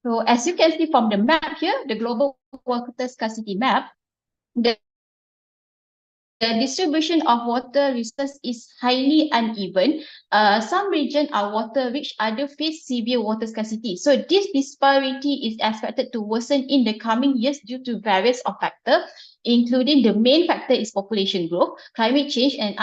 So as you can see from the map here, the global water scarcity map, the distribution of water resources is highly uneven. Some regions are water rich, others face severe water scarcity. So this disparity is expected to worsen in the coming years due to various factors, including the main factor is population growth, climate change, and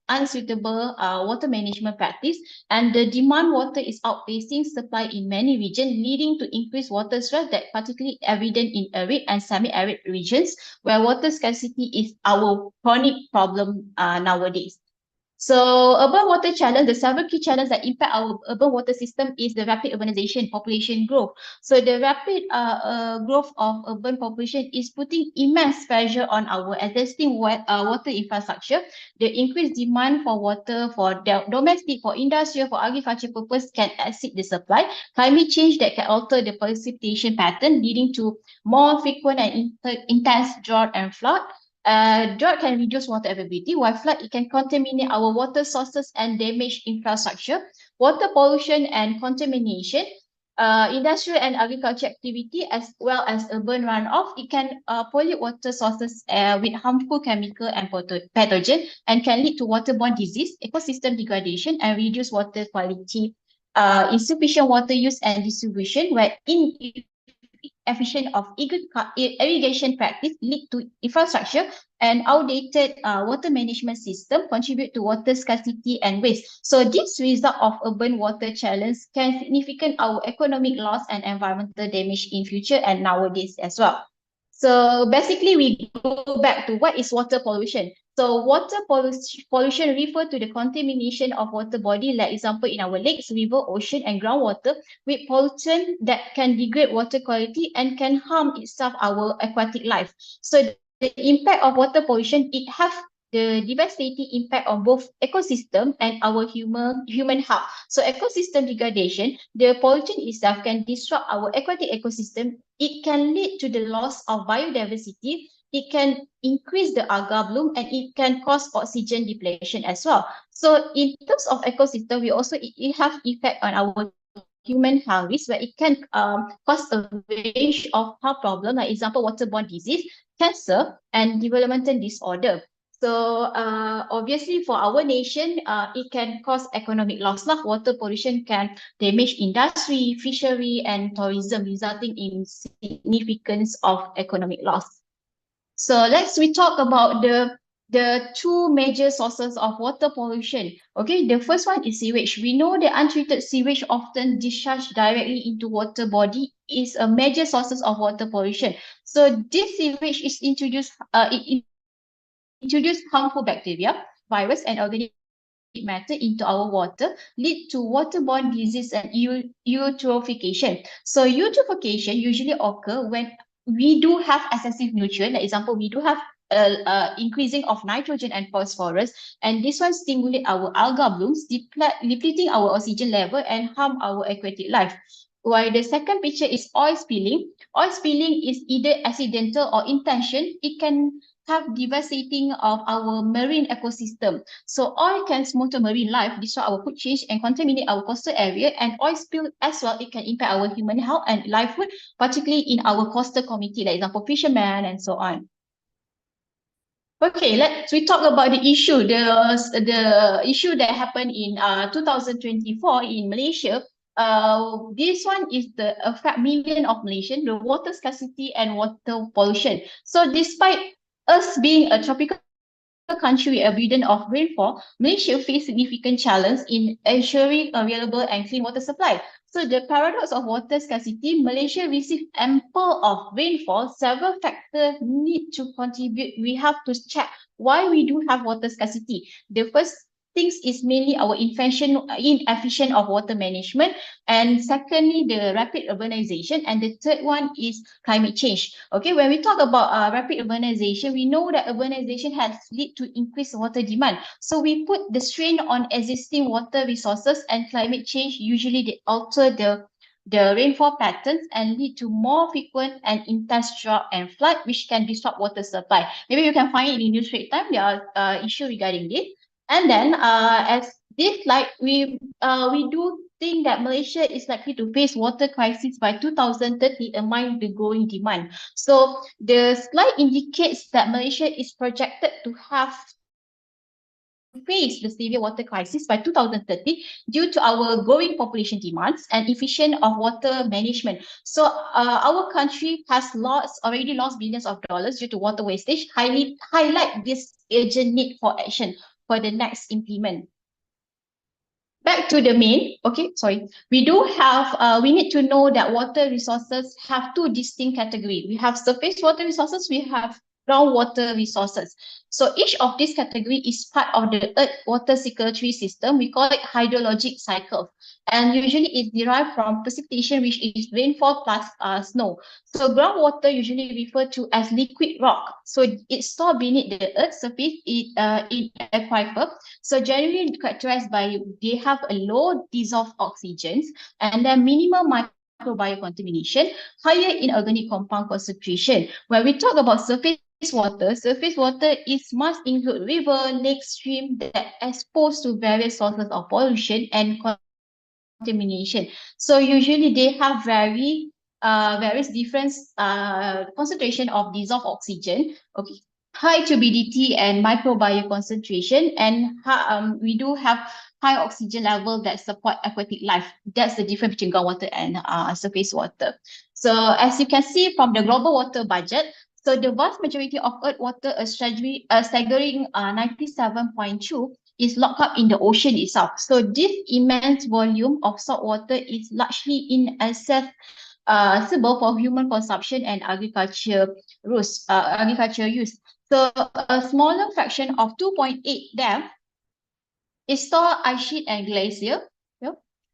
unsuitable water management practice. And the demand water is outpacing supply in many regions, leading to increased water stress that particularly evident in arid and semi-arid regions, where water scarcity is our chronic problem nowadays. So urban water challenge, the several key challenges that impact our urban water system is the rapid urbanization, population growth. So the rapid growth of urban population is putting immense pressure on our existing water infrastructure. The increased demand for water for domestic, for industrial, for agriculture purpose can exceed the supply. Climate change that can alter the precipitation pattern, leading to more frequent and intense drought and flood. Drought can reduce water availability, while flood it can contaminate our water sources and damage infrastructure. Water pollution and contamination, industrial and agriculture activity, as well as urban runoff, it can pollute water sources with harmful chemical and pathogen, and can lead to waterborne disease, ecosystem degradation, and reduce water quality. Insufficient water use and distribution, where inefficient of irrigation practice lead to infrastructure, and outdated water management system contribute to water scarcity and waste. So this result of urban water challenge can significant our economic loss and environmental damage in future and nowadays as well. So basically we go back to what is water pollution. So water pollution refer to the contamination of water body, like example in our lakes, river, ocean, and groundwater with pollutant that can degrade water quality and can harm itself our aquatic life. So the impact of water pollution, it have the devastating impact on both ecosystem and our human health. So ecosystem degradation, the pollution itself can disrupt our aquatic ecosystem. It can lead to the loss of biodiversity. It can increase the algal bloom, and it can cause oxygen depletion as well. So in terms of ecosystem, we also it have effect on our human health risk, where it can cause a range of health problems, like example waterborne disease, cancer, and developmental disorder. So obviously for our nation, it can cause economic loss. Water pollution can damage industry, fishery, and tourism, resulting in significance of economic loss. So we talk about the the two major sources of water pollution. Okay, the first one is sewage. We know the untreated sewage often discharged directly into water body is a major sources of water pollution. So this sewage is introduce harmful bacteria, virus, and organic matter into our water, lead to waterborne disease and eutrophication. So eutrophication usually occur when we do have excessive nutrient. For example, we do have increasing of nitrogen and phosphorus, and this one stimulate our algal blooms, depleting our oxygen level and harm our aquatic life. While the second picture is oil spilling. Oil spilling is either accidental or intentional. It can have devastating of our marine ecosystem. So oil can smother marine life, destroy our food chain, and contaminate our coastal area. And oil spill as well, it can impact our human health and livelihood, particularly in our coastal community, like example, fishermen and so on. Okay, we talk about the issue. The issue that happened in 2024 in Malaysia. This one is the affect million of Malaysians, the water scarcity and water pollution. So despite us being a tropical country with abundance of rainfall, Malaysia face significant challenge in ensuring available and clean water supply. So the paradox of water scarcity, Malaysia receives ample of rainfall. Several factors need to contribute. We have to check why we do have water scarcity. The first things is mainly our inefficient of water management, and secondly the rapid urbanization, and the third one is climate change. Okay, when we talk about rapid urbanization, we know that urbanization has led to increased water demand, so we put the strain on existing water resources, and climate change usually they alter the rainfall patterns and lead to more frequent and intense drought and flood, which can disrupt water supply. Maybe you can find it in News Straight Time. There are issues regarding this. And then, as this slide, we do think that Malaysia is likely to face water crisis by 2030 among the growing demand. So the slide indicates that Malaysia is projected to have face the severe water crisis by 2030 due to our growing population demands and efficient of water management. So our country has already lost billions of dollars due to water wastage, highlight this urgent need for action for the next implement. Back to the main, okay, sorry. We do have, we need to know that water resources have two distinct categories. We have surface water resources, we have groundwater resources. So each of these category is part of the Earth water circulatory system. We call it hydrologic cycle. And usually it's derived from precipitation, which is rainfall plus snow. So groundwater usually referred to as liquid rock. So it's stored beneath the Earth's surface in aquifer. So generally characterized by they have a low dissolved oxygens and then minimal microbial contamination, higher inorganic compound concentration. When we talk about surface water must include river, lake, stream that exposed to various sources of pollution and contamination. So usually they have various different concentration of dissolved oxygen. Okay, high turbidity and microbial concentration, and we do have high oxygen level that support aquatic life. That's the difference between groundwater and surface water. So as you can see from the global water budget, so the vast majority of Earth water, a staggering 97.2, is locked up in the ocean itself. So this immense volume of salt water is largely inaccessible for human consumption and agriculture use. So a smaller fraction of 2.8 dam is stored ice sheet and glacier.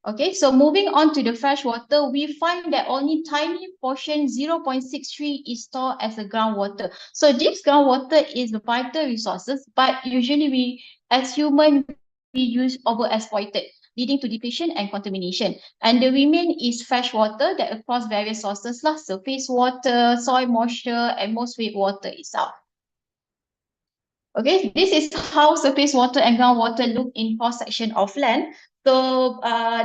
Okay, so moving on to the fresh water, we find that only tiny portion, 0.63, is stored as a groundwater. So this groundwater is the vital resources, but usually we, as human, we use overexploited, leading to depletion and contamination. And the remaining is fresh water that across various sources, like surface water, soil moisture, and most water itself. Okay, this is how surface water and groundwater look in cross-section of land. So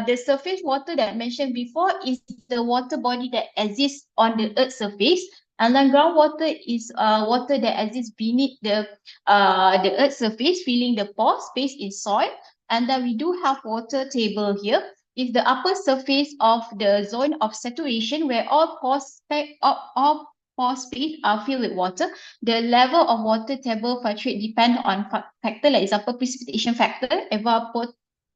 the surface water that I mentioned before is the water body that exists on the Earth's surface, and then groundwater is water that exists beneath the Earth's surface, filling the pore space in soil. And then we do have water table here. Is the upper surface of the zone of saturation where all pore space are filled with water, the level of water table fluctuate depend on factor, like example precipitation factor,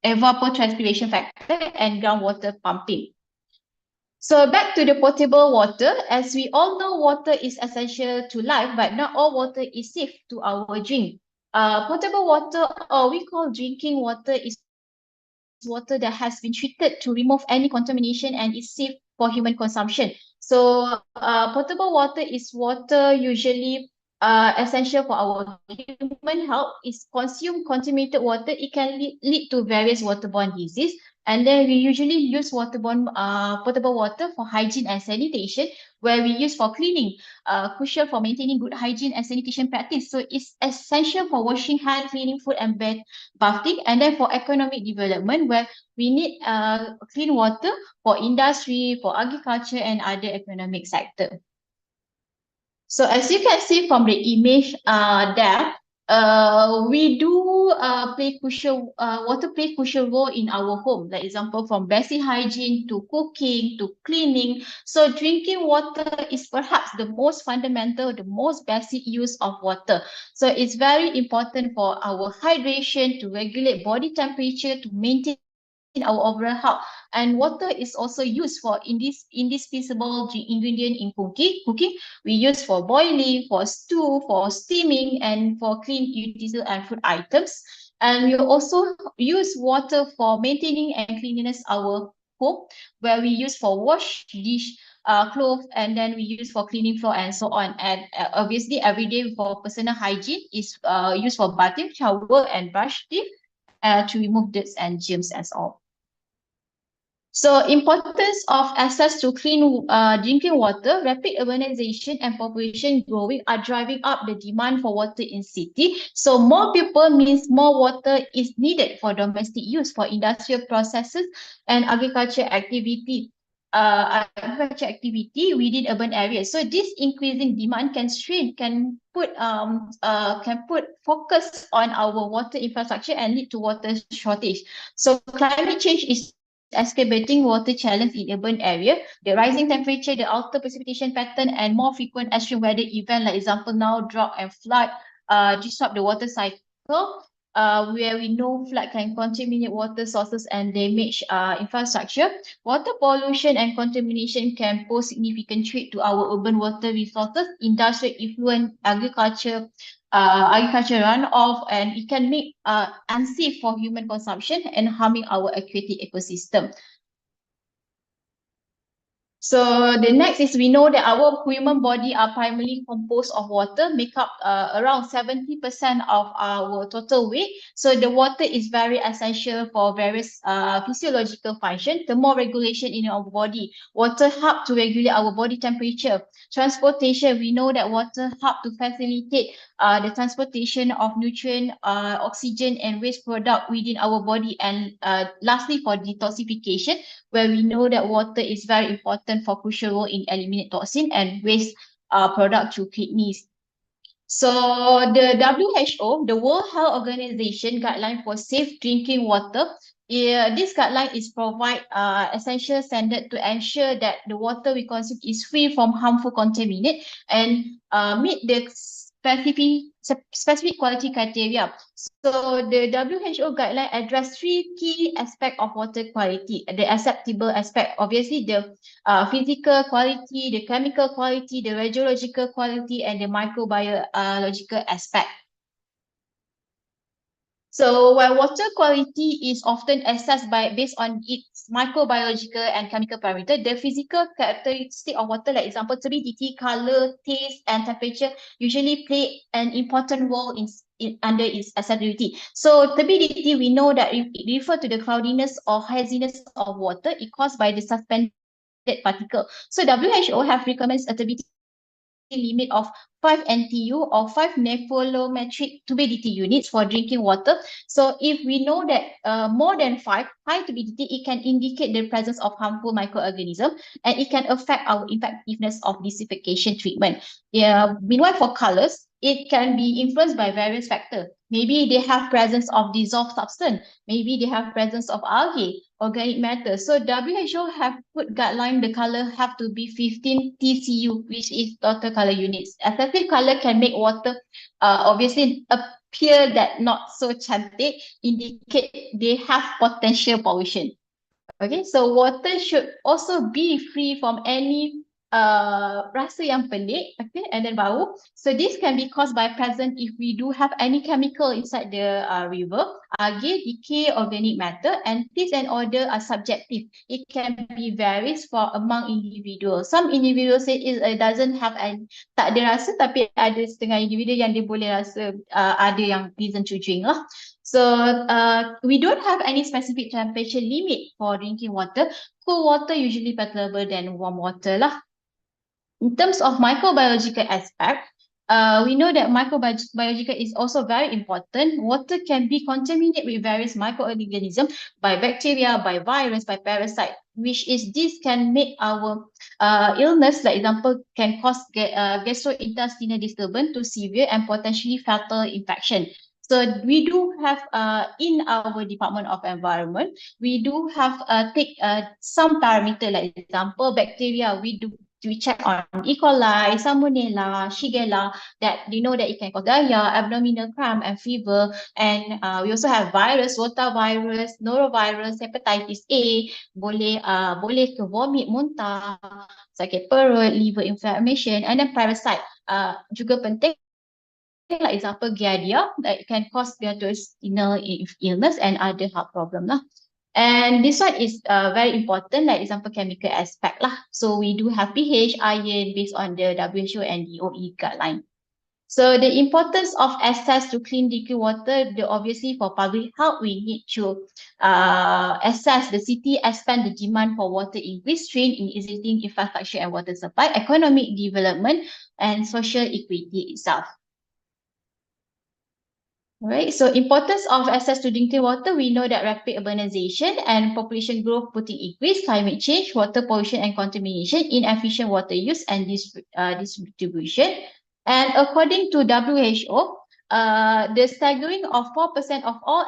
evapotranspiration factor, and groundwater pumping. So back to the potable water, as we all know, water is essential to life, but not all water is safe to our drink. Potable water, or we call drinking water, is water that has been treated to remove any contamination and is safe for human consumption. So potable water is water usually essential for our human health. Is consume contaminated water, it can lead to various waterborne disease. And then we usually use waterborne potable water for hygiene and sanitation, where we use for cleaning, crucial for maintaining good hygiene and sanitation practice. So it's essential for washing hand, cleaning food and bathing. And then for economic development, where we need clean water for industry, for agriculture and other economic sector. So as you can see from the image there, we do water play crucial role in our home. Like example, from basic hygiene to cooking to cleaning. So drinking water is perhaps the most fundamental, the most basic use of water. So it's very important for our hydration, to regulate body temperature, to maintain our overall health. And water is also used for indispensable ingredient in cooking. We use for boiling, for stew, for steaming, and for clean utensil and food items. And we also use water for maintaining and cleanliness our home, where we use for wash dish, clothes, and then we use for cleaning floor and so on. And obviously every day for personal hygiene is used for bathing, shower, and brush teeth to remove dirt and germs as all. So importance of access to clean drinking water, rapid urbanization and population growing are driving up the demand for water in city. So more people means more water is needed for domestic use, for industrial processes and agriculture activity. Within urban areas. So this increasing demand can put focus on our water infrastructure and lead to water shortage. So climate change is exacerbating water challenge in urban area. The rising temperature, the altered precipitation pattern, and more frequent extreme weather event, like example now drought and flood, disrupt the water cycle. Where we know flood can contaminate water sources and damage infrastructure. Water pollution and contamination can pose significant threat to our urban water resources, industrial effluent, agriculture runoff, and it can make unsafe for human consumption and harming our aquatic ecosystem. So the next is, we know that our human body are primarily composed of water, make up around 70% of our total weight. So the water is very essential for various physiological function, thermoregulation in our body. Water help to regulate our body temperature. Transportation, we know that water help to facilitate the transportation of nutrient, oxygen and waste product within our body. And lastly, for detoxification, where we know that water is very important for crucial role in eliminate toxin and waste product to kidneys. So the WHO, the World Health Organization guideline for safe drinking water, this guideline is provide essential standard to ensure that the water we consume is free from harmful contaminant and meet the specific quality criteria. So the WHO guideline address 3 key aspects of water quality. The acceptable aspect, obviously the physical quality, the chemical quality, the radiological quality, and the microbiological aspect. So while water quality is often assessed based on its microbiological and chemical parameter, the physical characteristic of water, like example turbidity, color, taste, and temperature, usually play an important role under its acceptability. So turbidity, we know that it refers to the cloudiness or haziness of water it caused by the suspended particle. So WHO have recommended a turbidity limit of 5 NTU or 5 nephelometric turbidity units for drinking water. So if we know that more than 5 high turbidity, it can indicate the presence of harmful microorganisms and it can affect our effectiveness of desinfection treatment. Meanwhile, for colors, it can be influenced by various factors. Maybe they have presence of dissolved substance. Maybe they have presence of algae, organic matter. So WHO have put guideline the color have to be 15 TCU, which is total color units. Excessive color can make water obviously appear that not so cantik, indicate they have potential pollution. Okay, so water should also be free from any rasa yang pelik, okay, and then bau. So this can be caused by present if we do have any chemical inside the river, algae, decay, organic matter, and this and order are subjective. It can be varies for among individuals. Some individuals say it doesn't have any, tak ada rasa, tapi ada setengah individu yang dia boleh rasa ada yang reason to drink lah. So we don't have any specific temperature limit for drinking water. Cool water usually better than warm water lah. In terms of microbiological aspect, we know that microbiological is also very important. Water can be contaminated with various microorganisms by bacteria, by virus, by parasite, which is this can make our illness, like example, can cause gastrointestinal disturbance to severe and potentially fatal infection. So we do have in our Department of Environment, we do have take some parameter, like example, bacteria, we check on E. coli, Salmonella, Shigella, that you know that it can cause diarrhea, abdominal cramp, and fever. And we also have virus, rotavirus, norovirus, hepatitis A, boleh ke vomit, muntah, sakit perut, liver inflammation, and then parasite juga penting. Like example, Giardia, that can cause gastrointestinal illness and other heart problem lah. And this one is very important, like example, chemical aspect lah. So we do have pH, iron based on the WHO and DOE guideline. So the importance of access to clean drinking water, obviously for public health, we need to assess the city, expand the demand for water, increase strain in existing infrastructure and water supply, economic development, and social equity itself. Right, so importance of access to drinking water, we know that rapid urbanization and population growth putting increase, climate change, water pollution and contamination, inefficient water use and distribution. And according to WHO, the staggering of 4% of all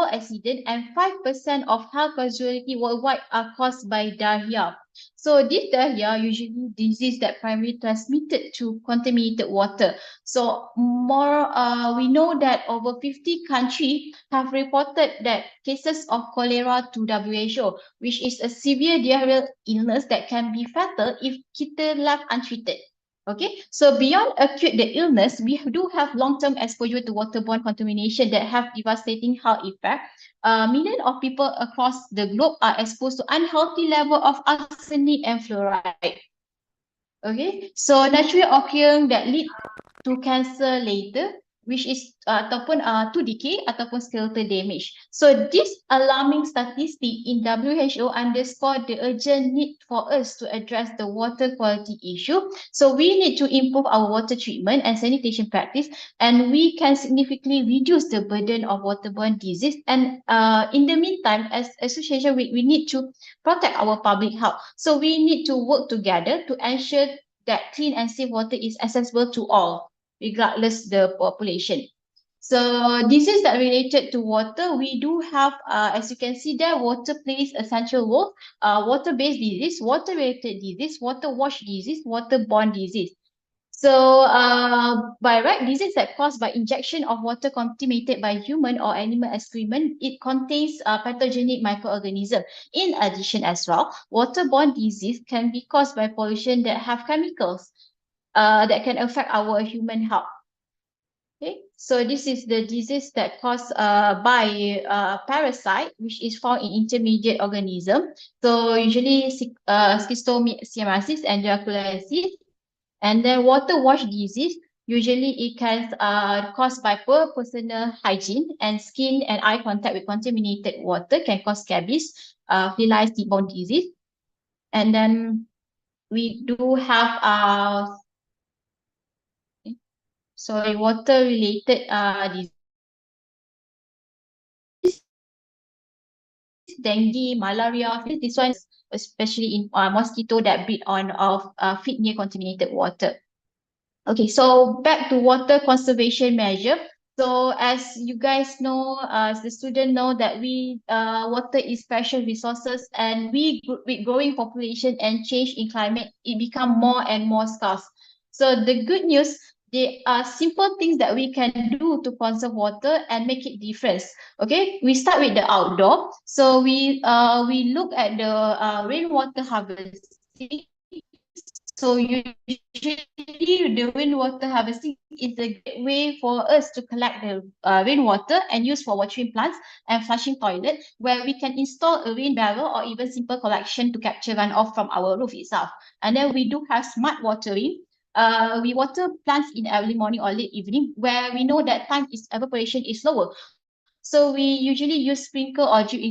accident and 5% of health casualty worldwide are caused by diarrhea. So this diarrhea usually disease that primarily transmitted to contaminated water. So more, we know that over 50 countries have reported that cases of cholera to WHO, which is a severe diarrheal illness that can be fatal if kita left untreated. Okay, so beyond acute the illness, we do have long-term exposure to waterborne contamination that have devastating health effect. Millions of people across the globe are exposed to unhealthy level of arsenic and fluoride. Okay, so naturally occurring that lead to cancer later, which is ataupun to decay ataupun skeletal damage. So this alarming statistic in WHO underscore the urgent need for us to address the water quality issue. So we need to improve our water treatment and sanitation practice, and we can significantly reduce the burden of waterborne disease. And in the meantime, as association, we need to protect our public health. So we need to work together to ensure that clean and safe water is accessible to all, regardless the population. So diseases that related to water, we do have, as you can see there, water plays a central role. Water-based disease, water-related disease, water-wash disease, waterborne disease. So by right, disease that caused by injection of water contaminated by human or animal excrement, it contains pathogenic microorganism. In addition as well, waterborne disease can be caused by pollution that have chemicals that can affect our human health. Okay, so this is the disease that caused by parasite, which is found in intermediate organism. So usually schistosomiasis and draculaceae. And then water wash disease, usually it can caused by poor personal hygiene, and skin and eye contact with contaminated water can cause scabies, felice tick-borne disease. And then we do have water related disease, dengue, malaria. This one is especially in mosquito that breed on feed near contaminated water. Okay, so back to water conservation measure. So as you guys know, as the student know that water is precious resources, and with growing population and change in climate, it become more and more scarce. So the good news, there are simple things that we can do to conserve water and make it difference. Okay, we start with the outdoor. So we look at the rainwater harvesting. So usually the rainwater harvesting is a great way for us to collect the rainwater and use for watering plants and flushing toilet, where we can install a rain barrel or even simple collection to capture runoff from our roof itself. And then we do have smart watering. We water plants in early morning or late evening, where we know that time is evaporation is lower. So we usually use sprinkle or drip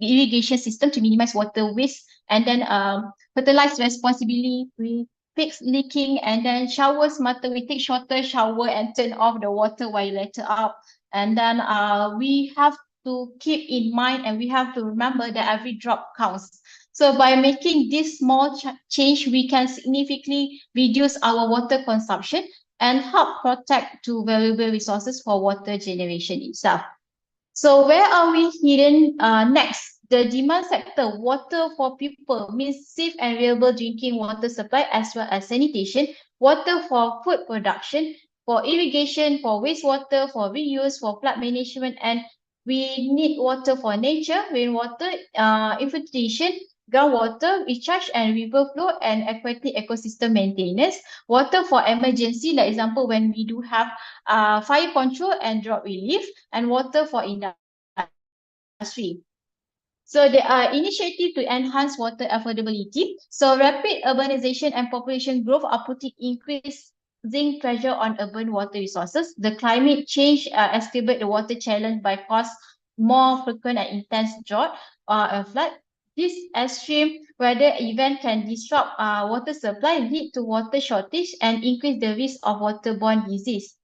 irrigation system to minimize water waste, and then fertilize responsibly. We fix leaking, and then shower smarter. We take shorter shower and turn off the water while let it up. And then we have to keep in mind, and we have to remember that every drop counts. So by making this small change, we can significantly reduce our water consumption and help protect two valuable resources for water generation itself. So where are we heading next? The demand sector, water for people, means safe and reliable drinking water supply as well as sanitation, water for food production, for irrigation, for wastewater, for reuse, for flood management, and we need water for nature, rainwater, infiltration, groundwater, recharge and river flow, and aquatic ecosystem maintenance, water for emergency, like example when we do have fire control and drought relief, and water for industry. So there are initiatives to enhance water affordability. So rapid urbanization and population growth are putting increasing pressure on urban water resources. The climate change exacerbate the water challenge by cause more frequent and intense drought or a flood. This extreme weather event can disrupt water supply, lead to water shortage, and increase the risk of waterborne disease.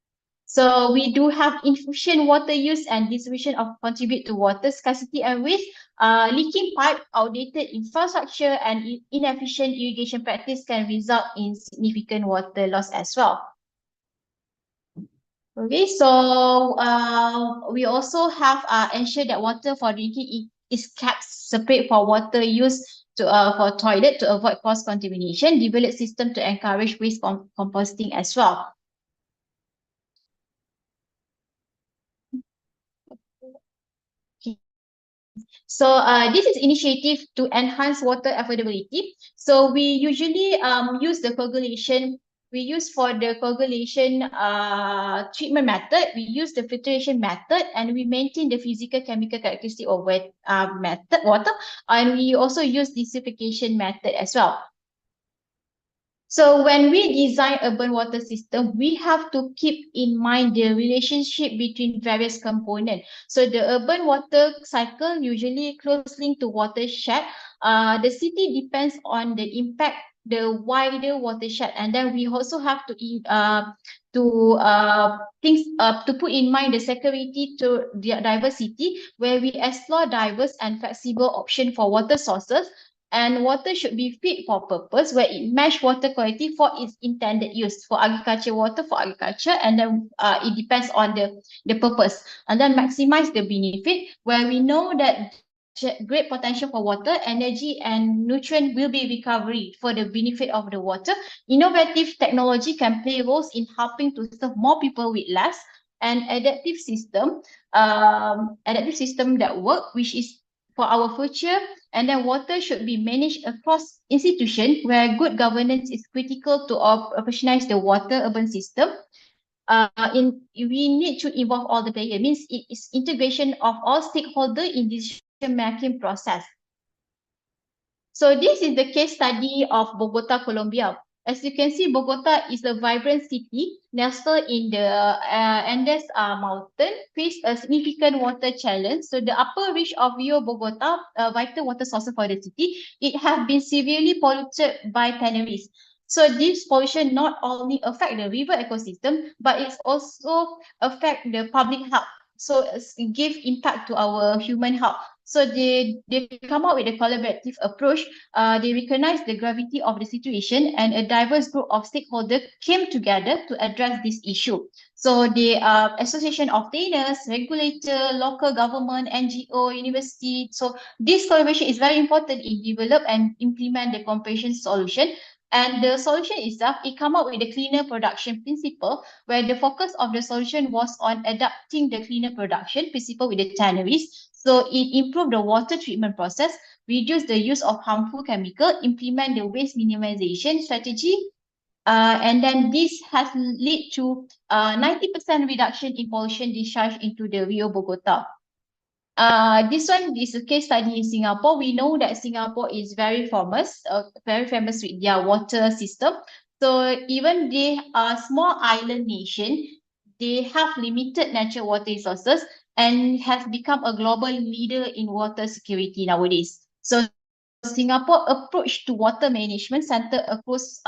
So we do have inefficient water use and distribution of contribute to water scarcity and waste. Leaking pipe, outdated infrastructure, and inefficient irrigation practice can result in significant water loss as well. Okay, so we also have ensure that water for drinking is kept separate for water use to for toilet to avoid cross contamination. Develop system to encourage waste composting as well. So this is initiative to enhance water affordability. So we usually use the coagulation. We use for the coagulation treatment method. We use the filtration method, and we maintain the physical chemical characteristic of water, and we also use desalination method as well. So when we design urban water system, we have to keep in mind the relationship between various components. So the urban water cycle usually closely linked to watershed. The city depends on the impact, the wider watershed, and then we also have to put in mind the security to the diversity, where we explore diverse and flexible option for water sources. And water should be fit for purpose, where it match water quality for its intended use. For agriculture, water for agriculture, and then it depends on the purpose. And then maximize the benefit, where we know that great potential for water, energy, and nutrient will be recovery for the benefit of the water. Innovative technology can play roles in helping to serve more people with less, and adaptive system that work, which is for our future. And then water should be managed across institutions, where good governance is critical to operationalize the water urban system. We need to involve all the players. It means it is integration of all stakeholders in decision-making process. So this is the case study of Bogota, Colombia. As you can see, Bogota is a vibrant city nestled in the Andes mountain, face a significant water challenge. So the upper reach of Rio Bogota, a vital water source for the city, it has been severely polluted by tanneries. So this pollution not only affect the river ecosystem, but it also affect the public health. So it give impact to our human health. So they come up with a collaborative approach. They recognize the gravity of the situation, and a diverse group of stakeholders came together to address this issue. So the association of trainers, regulator, local government, NGO, university. So this collaboration is very important in develop and implement the comprehensive solution. And the solution itself, it come up with the cleaner production principle, where the focus of the solution was on adapting the cleaner production principle with the tanneries. So it improved the water treatment process, reduce the use of harmful chemical, implement the waste minimization strategy, and then this has led to 90% reduction in pollution discharge into the Rio Bogota. This one is a case study in Singapore. We know that Singapore is very famous with their water system. So even they are small island nation, they have limited natural water resources and has become a global leader in water security nowadays. So Singapore approach to water management center across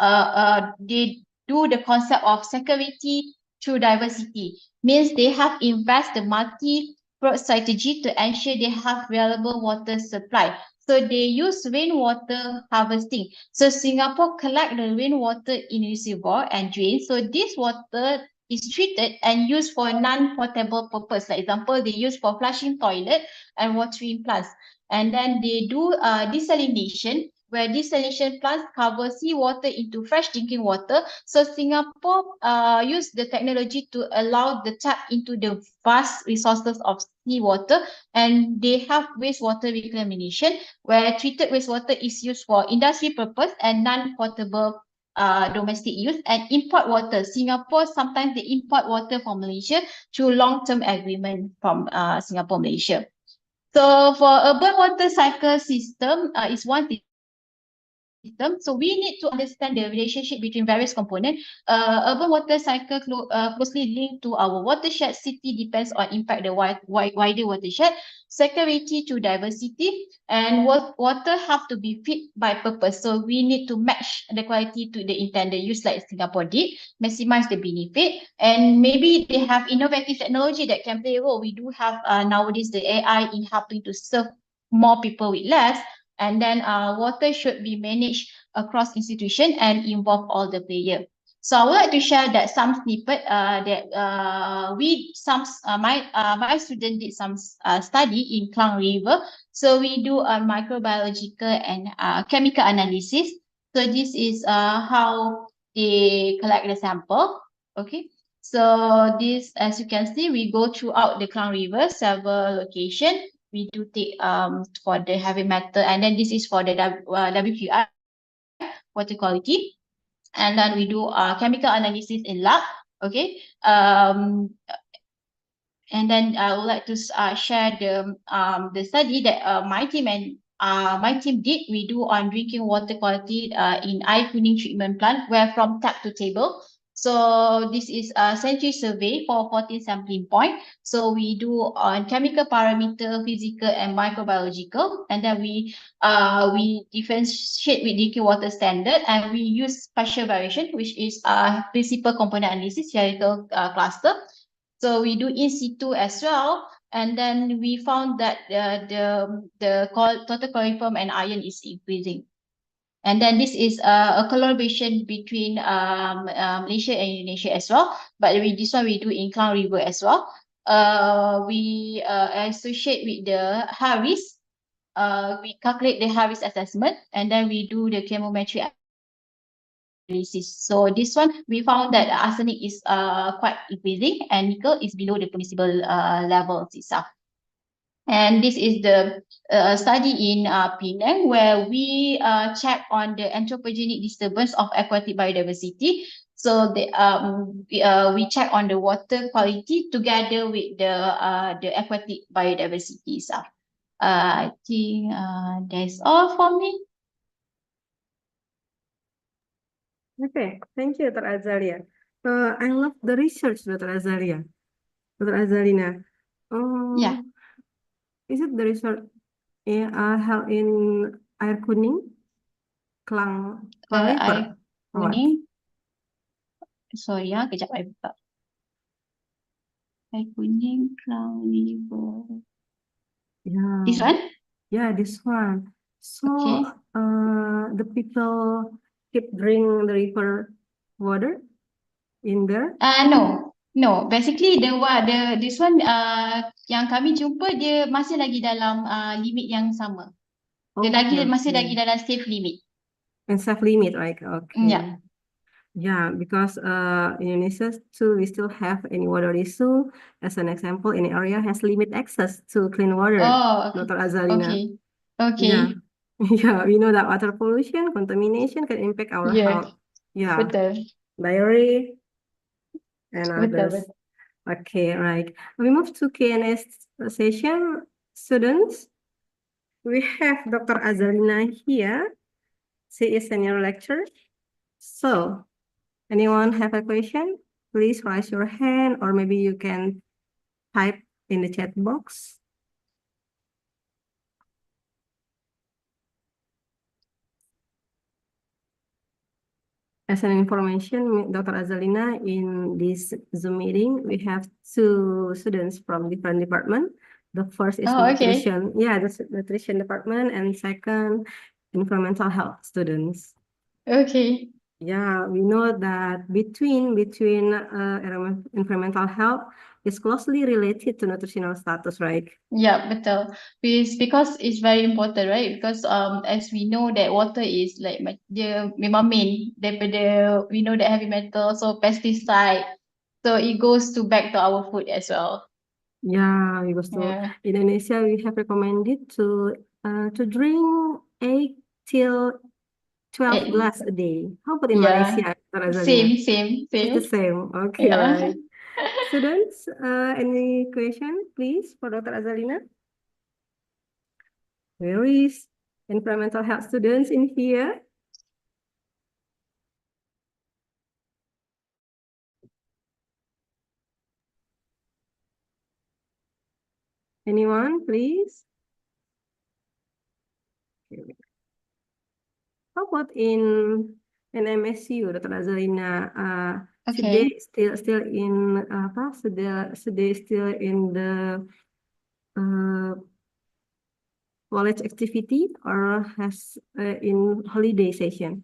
they do the concept of security through diversity. Means they have invest the multi-pronged strategy to ensure they have reliable water supply. So they use rainwater harvesting. So Singapore collect the rainwater in reservoir and drain. So this water is treated and used for non-potable purpose. Like example, they use for flushing toilet and watering plants. And then they do desalination, where desalination plants cover seawater into fresh drinking water. So Singapore use the technology to allow the tap into the vast resources of seawater, and they have wastewater reclamation, where treated wastewater is used for industry purpose and non-potable domestic use. And import water, Singapore sometimes they import water from Malaysia through long-term agreement from Singapore, Malaysia. So for urban water cycle system is one system. So we need to understand the relationship between various components. Urban water cycle closely linked to our watershed. City depends on impact the wider watershed. Security to diversity, and water have to be fit by purpose. So we need to match the quality to the intended use, like Singapore did, maximize the benefit. And maybe they have innovative technology that can play a role. We do have nowadays the AI in helping to serve more people with less. And then water should be managed across institution and involve all the players. So I would like to share that some snippet that my student did some study in Klang River. So we do a microbiological and chemical analysis. So this is how they collect the sample. Okay. So this, as you can see, we go throughout the Klang River, several locations. We do take for the heavy metal, and then this is for the WQI, water quality. And then we do chemical analysis in lab. Okay. And then I would like to share the study that my team did. We do on drinking water quality in air cleaning treatment plant, where from tap to table. So this is a century survey for 14 sampling point. So we do on chemical parameter, physical and microbiological, and then we differentiate with drinking water standard, and we use spatial variation, which is principal component analysis, theoretical cluster. So we do in situ as well, and then we found that the total chloroform and iron is increasing. And then this is a collaboration between Malaysia and Indonesia as well. But this one we do in Klang River as well. We associate with the Harris. We calculate the Harris assessment, and then we do the chemometry analysis. So this one, we found that arsenic is quite increasing, and nickel is below the permissible levels itself. And this is the study in Penang, where we check on the anthropogenic disturbance of aquatic biodiversity. So we check on the water quality together with the aquatic biodiversity itself. I think that's all for me. Okay, thank you, Dr. Azalia. I love the research, Dr. Azalia. Dr. Azalina. Yeah. Is it the research held in air kuning, Klang River? Air kuning. Sorry ya, kejap saya buka. Air kuning, Klang River. This Yeah, one? yeah, this one. So, Okay. the people keep drink the river water in there. No. No. Basically this one yang kami jumpa dia masih lagi dalam limit yang sama. Dia Okay, masih okay. lagi dalam safe limit. And self limit, right? Okay. Yeah. Yeah, because in Indonesia too, we still have any water issue. As an example, any area has limit access to clean water, Oh, okay. Dr. Azalina. Okay. Okay. Yeah, yeah, we know that water pollution, contamination can impact our Yeah. health. Yeah, Betul. diarrhea and Betul, others. betul. Okay, right. We move to Q&A session. Students, we have Dr. Azalina here. She is senior lecturer. So, anyone have a question? Please raise your hand, or maybe you can type in the chat box. As an information, Dr. Azalina, in this Zoom meeting, we have two students from different department. The first is Oh, okay. nutrition, yeah, the nutrition department, and second, environmental health students. Okay. Yeah, we know that between environmental health is closely related to nutritional status, right? Yeah, betul. Because it's very important, right? Because as we know that water is like dia memang main daripada we know that heavy metal, so pesticide, so it goes to back to our food as well. Yeah, because to Yeah. Indonesia, we have recommended to drink 8 till 12 Eh, glass a day. How about in yeah. Malaysia, Dr. Azalina? Same. It's the same. Okay, Yeah. right. Students, any question, please, for Dr. Azalina? Where is environmental health students in here? Anyone, please? Okay. How about in MSU, Dr. Azalina? Should Okay. they still in apa? Should they still in the college activity or has in holiday session?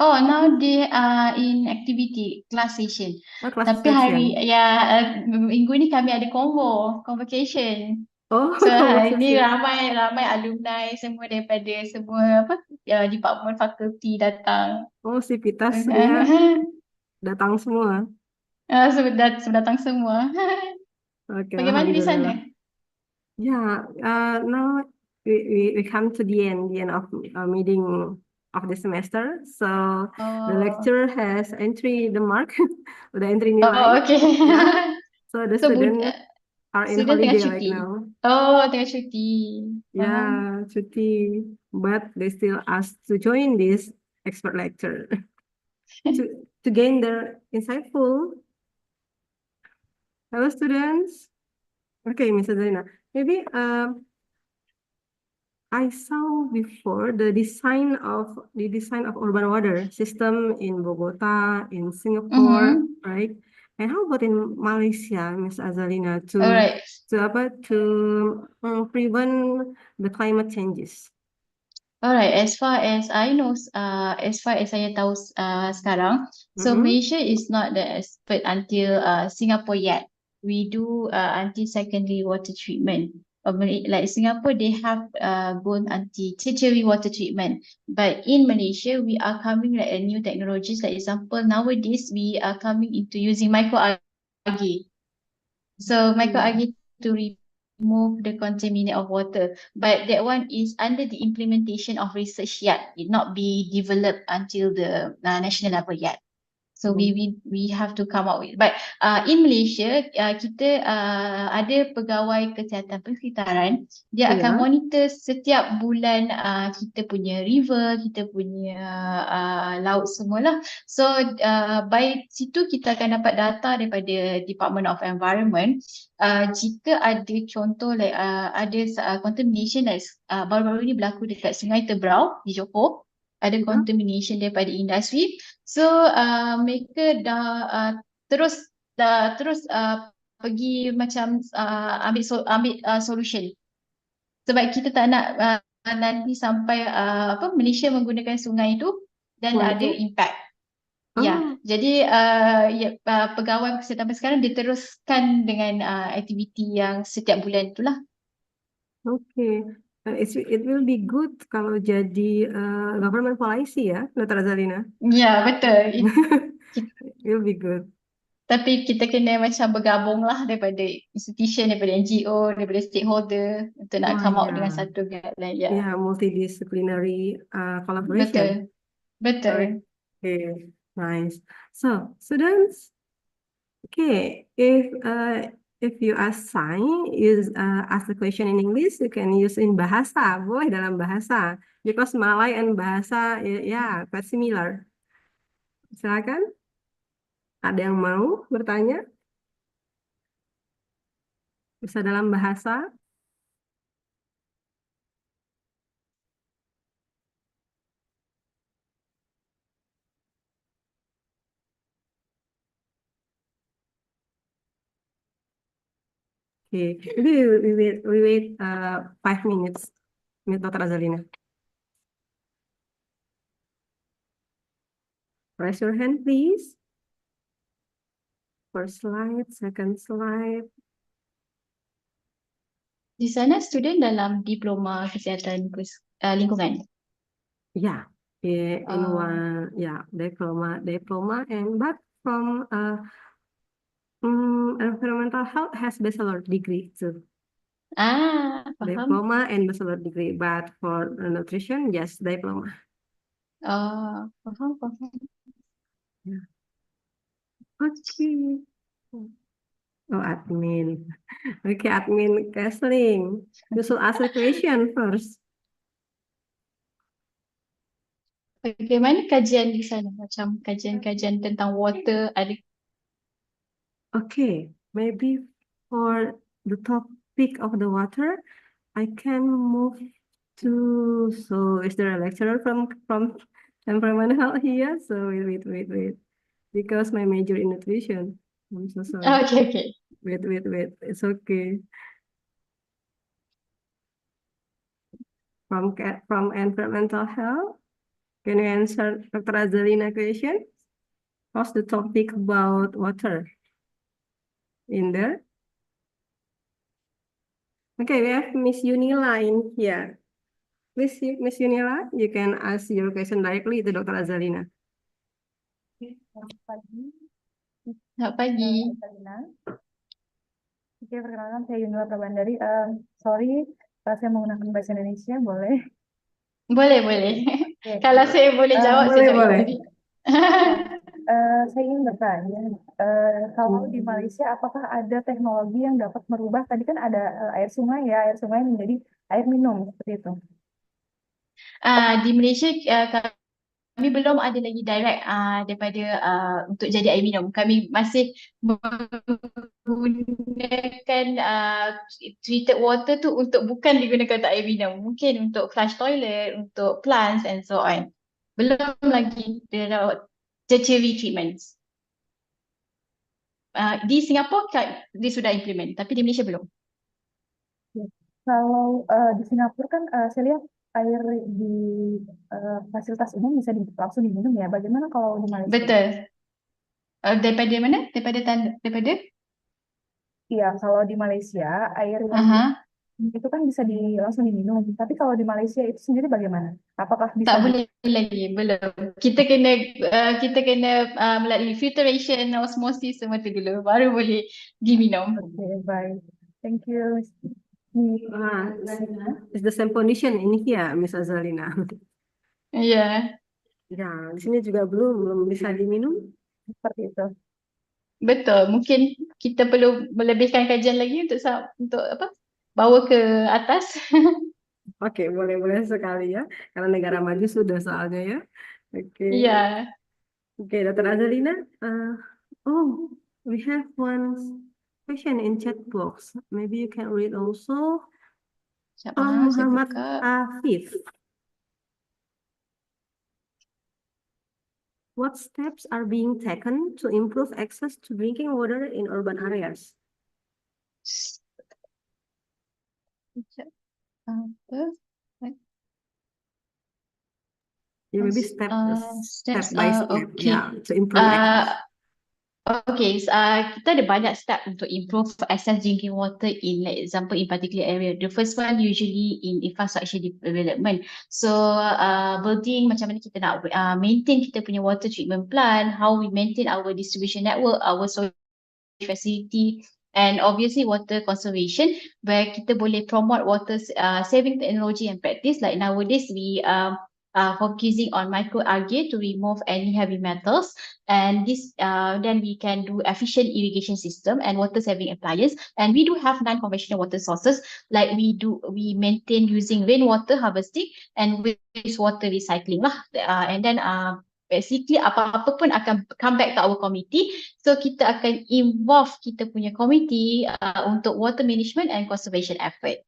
Oh, now they are in activity class session. Oh, class Tapi hari session. minggu ni kami ada convocation. Oh, So hari ni convocation. ramai alumni semua daripada semua department fakulti datang. Oh, sivitas ya datang semua. Sudah datang semua. Okay, Bagaimana di sana? alhamdulillah. Yeah, now we come to the end of meeting of the semester. So the Oh, lecturer has entry the mark, the entry oh nilai. okay. Yeah. So the So student are in student tengah holiday right cuti. now. Oh, tengah cuti. Yeah, cuti, but they still ask to join this expert lecture to gain their insightful. Hello, students. Okay, Mr. Zaina. Maybe I saw before the design of urban water system in Bogota, in Singapore, right? And how about in Malaysia, Ms. Azalina, Alright. to prevent the climate changes? Alright, as far as I know, as far as saya tahu sekarang, so Malaysia is not the expert until Singapore yet. We do until secondary water treatment. Like Singapore, they have gone until tertiary water treatment. But in Malaysia, we are coming like a new technologies. Like example, nowadays we are coming into using microalgae. So microalgae to remove the contaminant of water, but that one is under the implementation of research yet. It not be developed until the national level yet. So we have to come up with. But in Malaysia, kita ada pegawai kesihatan persekitaran. Dia akan monitor setiap bulan kita punya river, kita punya laut semualah. So by situ kita akan dapat data daripada Department of Environment. Jika ada contoh like ada contamination like baru-baru ni berlaku dekat Sungai Tebrau di Johor. Ada contamination daripada industri. So mereka dah terus pergi macam ambil solution. Sebab kita tak nak nanti sampai Malaysia menggunakan sungai itu dan Sungai ada itu? impact. Ya, Oh, jadi pegawai kesihatan sampai sekarang diteruskan dengan aktiviti yang setiap bulan itulah. okay. It will be good kalau jadi government policy ya, Dr. Azalina. Ya, betul. It will be good. Tapi kita kena macam bergabung lah daripada institution, daripada NGO, daripada stakeholder untuk nak Oh come out dengan yeah, satu guideline. Ya, yeah, multidisciplinary collaboration. betul. Okay, nice. So, students, okay, if you ask the question in English, you can use in bahasa, boleh dalam bahasa, because Malay and bahasa, yeah, quite similar. Silakan, ada yang mau bertanya? Bisa dalam bahasa. Okay, we wait 5 minutes, Dr. Azalina. Raise your hand, please. First slide, second slide. Di sana student dalam diploma kesihatan lingkungan. Yeah, in Oh. one, yeah, diploma, and but from environmental health has bachelor degree too. Faham. Diploma and bachelor degree, but for nutrition, yes, diploma. Faham. Okay. Oh, admin. Okay, admin Kesling. You should ask a question first. Bagaimana kajian di sana? Macam kajian-kajian tentang water ada. Okay, maybe for the topic of the water, I can move to. So, is there a lecturer from environmental health here? So wait, because my major in nutrition. I'm so sorry. Okay. Wait. It's okay. From environmental health, can you answer Dr. Azalina question? What's the topic about water in there? Okay, we have Miss Yunila in here. Please, Miss Yunila, you can ask your question directly to Dr. Azalina. Selamat pagi. Oke, perkenalkan saya Yunila Prabandari. Sorry, saya menggunakan bahasa Indonesia, boleh? Boleh. Oke. Kalau saya boleh jawab, saya jawab. boleh. Saya ingin bertanya, kalau di Malaysia apakah ada teknologi yang dapat merubah, tadi kan ada air sungai menjadi air minum, seperti itu. Di Malaysia kami belum ada lagi direct daripada untuk jadi air minum. Kami masih menggunakan treated water tu bukan digunakan untuk air minum. Mungkin untuk flush toilet, untuk plants and so on. Belum lagi tertiary treatments. Di Singapura dia sudah implement, tapi di Malaysia belum. Kalau di Singapura kan saya lihat air di fasilitas umum bisa langsung diminum ya. Bagaimana kalau di Malaysia? Betul. Daripada mana? Daripada? Iya, kalau di Malaysia air itu kan bisa langsung diminum. Tapi kalau di Malaysia itu sendiri bagaimana? Apakah bisa? Tak boleh lagi, belum. Kita kena melalui filtration, osmosis semua tu dulu, baru boleh diminum. Okay, baik. Thank you. It's the same condition in here, Miss Azalina. Ya, Ya, di sini juga belum bisa diminum. Seperti itu. betul. Mungkin kita perlu melebihkan kajian lagi untuk bawa ke atas. Oke, boleh sekali ya. Karena negara maju sudah soalnya ya. Oke. Ya. Oke, Dr. Azalina. We have one question in chat box. Maybe you can read also from Saya Muhammad buka. Afif. What steps are being taken to improve access to drinking water in urban areas? Apa? Yeah, maybe step Steps. by step, Okay. yeah, to improve access. Okay, kita ada banyak step untuk improve access drinking water in, like example, in particular area. The first one usually in infrastructure development. So, building macam mana kita nak maintain kita punya water treatment plant, how we maintain our distribution network, our storage facility, and obviously water conservation, where kita boleh promote water saving technology and practice. Like nowadays, we focusing on microalgae to remove any heavy metals, and this then we can do efficient irrigation system and water saving appliance. And we do have non-conventional water sources, like we maintain using rainwater harvesting and wastewater recycling lah. And then basically apa-apa pun akan come back to our committee. So kita akan involve kita punya committee untuk water management and conservation effort.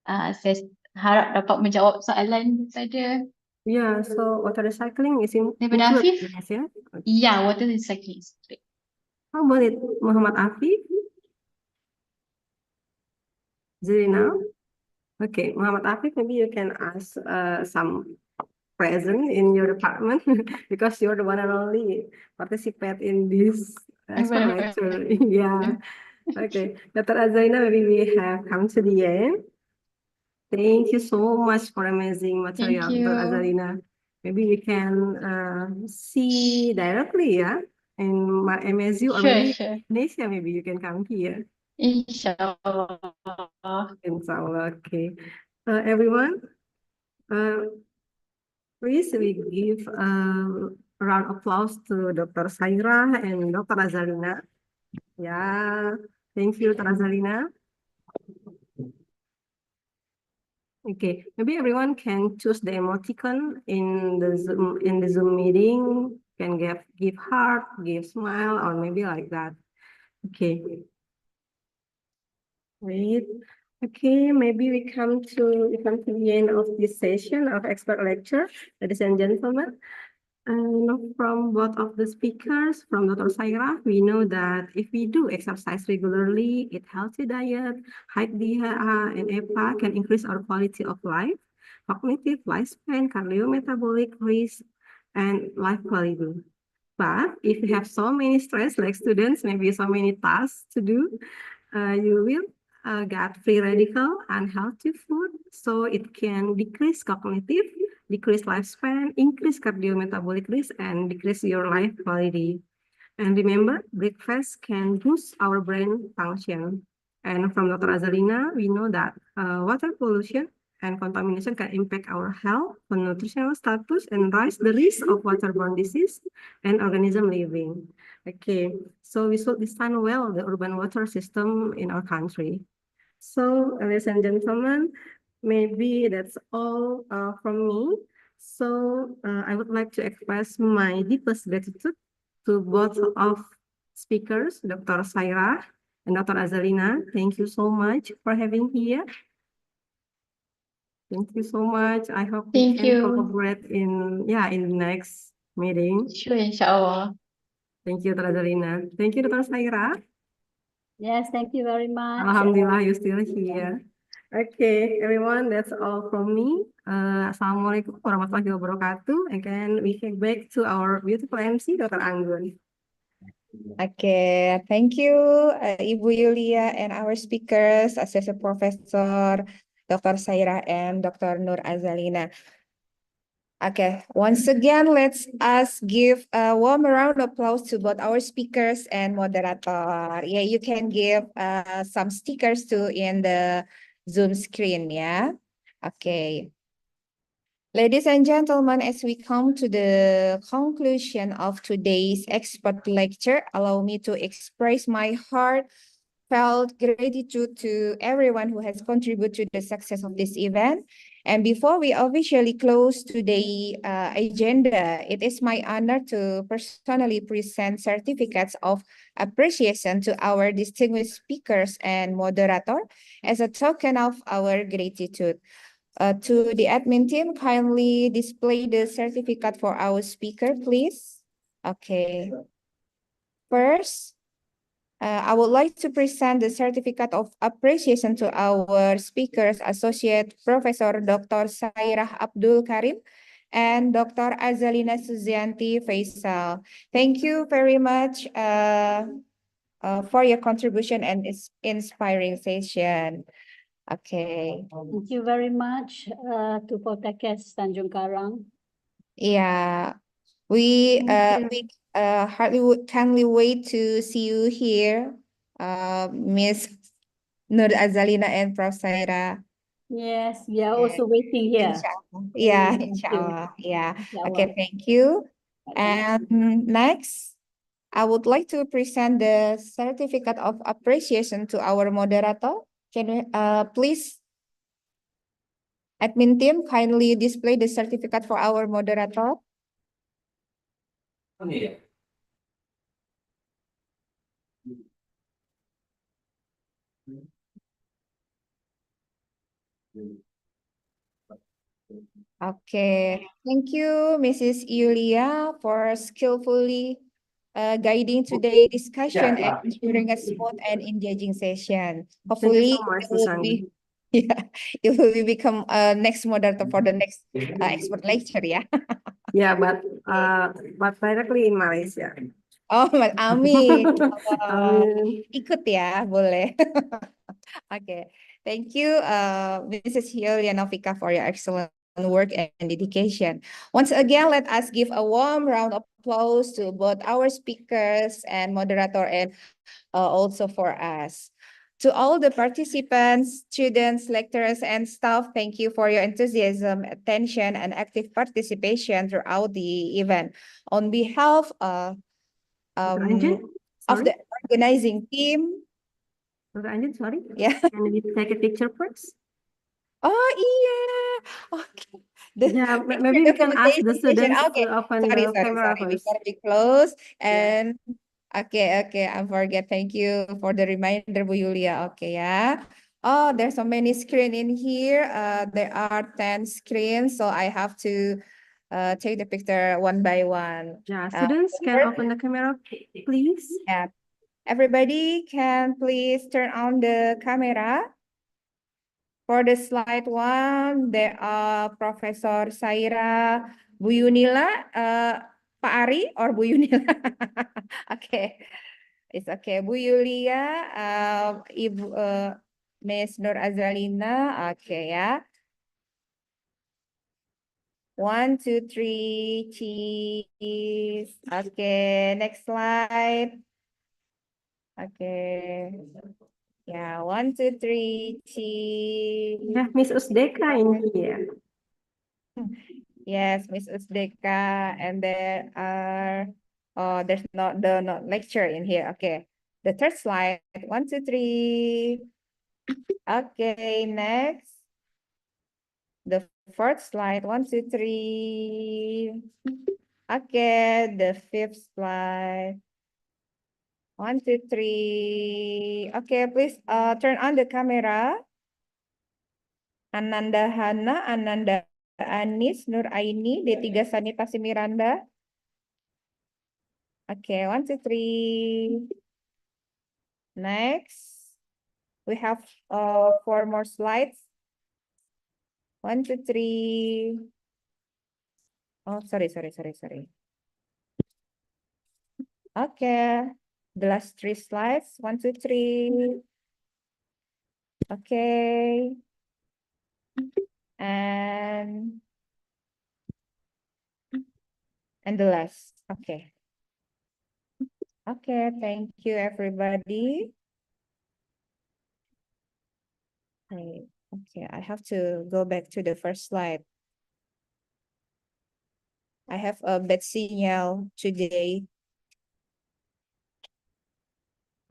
Saya harap dapat menjawab soalan daripada Yeah, so water recycling is daripada included Afif. in this, yeah? Yeah, water recycling is great. How about it, Muhammad Afif? Zirina? Okay, Muhammad Afif, maybe you can ask some present in your department because you're the one and only participate in this expert lecture. Yeah. Okay, Dr. Azalina, maybe we have come to the end. Thank you so much for amazing material, Thank Dr. you. Azalina. Maybe we can see directly, yeah, in my MSU or maybe Sure. Indonesia, maybe you can come here. Inshallah. Inshallah, okay. Everyone, please we give a round of applause to Dr. Saira and Dr. Azalina. Yeah, thank you, Dr. Azalina. Okay, maybe everyone can choose the emoticon in the Zoom meeting. Can give heart, give smile, or maybe like that. Okay. Wait. Okay, maybe we come to the end of this session of expert lecture, ladies and gentlemen. From both of the speakers, from Dr. Saira, we know that if we do exercise regularly, eat healthy diet, hike DHA and EPA can increase our quality of life, cognitive lifespan, cardiometabolic risk, and life quality. But if you have so many stress, like students, maybe so many tasks to do, you will get free radical, unhealthy food, so it can decrease cognitive, decrease lifespan, increase cardiometabolic risk, and decrease your life quality. And remember, breakfast can boost our brain function. And from Dr. Azalina, we know that water pollution and contamination can impact our health, nutritional status, and raise the risk of waterborne disease and organism living. Okay, so we should design well the urban water system in our country. So, ladies and gentlemen, maybe that's all from me. So, I would like to express my deepest gratitude to both of speakers, Dr. Saira and Dr. Azalina. Thank you so much for having here. Thank you so much. I hope we Thank can you. collaborate in the next meeting. Sure, inshallah. Thank you, Dr. Azalina. Thank you, Dr. Saira. Yes, thank you very much. Alhamdulillah, you're still here. Okay, everyone, that's all from me. Assalamualaikum warahmatullahi wabarakatuh. And then we get back to our beautiful MC, Dr. Anggun. Okay, thank you, Ibu Yulia and our speakers, Associate Professor Dr. Saira and Dr. Nur Azalina. Okay, once again, let's give a warm round of applause to both our speakers and moderator. Yeah, you can give some stickers too in the Zoom screen, yeah? Okay. Ladies and gentlemen, as we come to the conclusion of today's expert lecture, allow me to express my heartfelt gratitude to everyone who has contributed to the success of this event. And before we officially close today's agenda, it is my honor to personally present certificates of appreciation to our distinguished speakers and moderator as a token of our gratitude. To the admin team, kindly display the certificate for our speaker, please. Okay. First, I would like to present the certificate of appreciation to our speakers, Associate Professor Dr. Sairah Abdul Karim and Dr. Azalina Suzianti Faisal. Thank you very much for your contribution and inspiring session. Okay. Thank you very much to Poltekkes Tanjung Karang. Yeah, we hardly kindly wait to see you here, Miss Nur Azalina and Prof. Saira. Yes, we are also waiting here. Inshallah. Yeah, Thank you. inshallah. Yeah. Inshallah. Okay, thank you. And next, I would like to present the certificate of appreciation to our moderator. Can we please, admin team, kindly display the certificate for our moderator? Okay, thank you, Mrs. Yulia, for skillfully guiding today's discussion and ensuring a smooth and engaging session. Hopefully, so much, it will be, yeah, it will become next moderator for the next expert lecture, yeah. Yeah, but directly in Malaysia. Oh, amin. Amin. Ikut ya, boleh. Okay, thank you, Mrs. Yulia Novika, for your excellent work and dedication. Once again, let us give a warm round of applause to both our speakers and moderator, and also for us. To all the participants, students, lecturers, and staff, thank you for your enthusiasm, attention, and active participation throughout the event. On behalf of Sorry, the organizing team, Dr. Anjun, sorry. yeah. Can we take a picture first? Oh, yeah. Okay. Yeah, maybe we can ask the documentation. students Okay. to open Sorry, the sorry, camera sorry. first. Before we close. And okay, I forget. Thank you for the reminder, Bu Yulia. Okay, yeah. Oh, there's so many screen in here. There are 10 screens, so I have to take the picture one by one. Yeah, students can open the camera, please. Yeah. Everybody can please turn on the camera. For the slide one, there are Professor Saira, Bu Yunila, Pak Ari, or Bu Yunila. Okay, it's okay. Bu Yulia, Ibu Miss Nur Azalina. Okay, ya. 1, 2, 3, cheese. Okay, next slide. Okay. Yeah, 1, 2, 3, cheese. Yeah, Miss Usdeka in here. Yes, Miss Usdeka, and there are, oh, there's not the not lecture in here. Okay, the third slide, 1, 2, 3. Okay, next. The fourth slide, 1, 2, 3. Okay, the fifth slide. 1, 2, 3. Okay, please turn on the camera. Ananda Hana, Ananda Anis, Nur Aini, D3 Sanitasi Miranda. Okay, 1, 2, 3. Next, we have 4 more slides. 1, 2, 3. Oh, sorry. Okay, the last 3 slides. 1, 2, 3. Okay. And the last. Okay. Okay, thank you, everybody. Okay, I have to go back to the first slide. I have a bad signal today.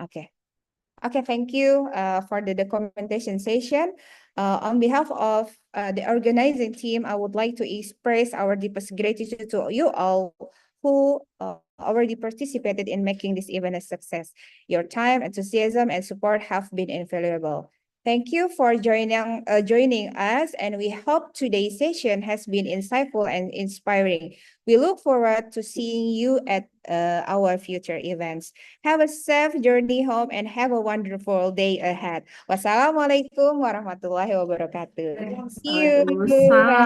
Okay. Okay, thank you for the documentation session. On behalf of the organizing team, I would like to express our deepest gratitude to you all who already participated in making this event a success. Your time, enthusiasm, and support have been invaluable. Thank you for joining us, and we hope today's session has been insightful and inspiring. We look forward to seeing you at our future events. Have a safe journey home and have a wonderful day ahead. Wassalamualaikum warahmatullahi wabarakatuh. See you. Waalaikumsalam.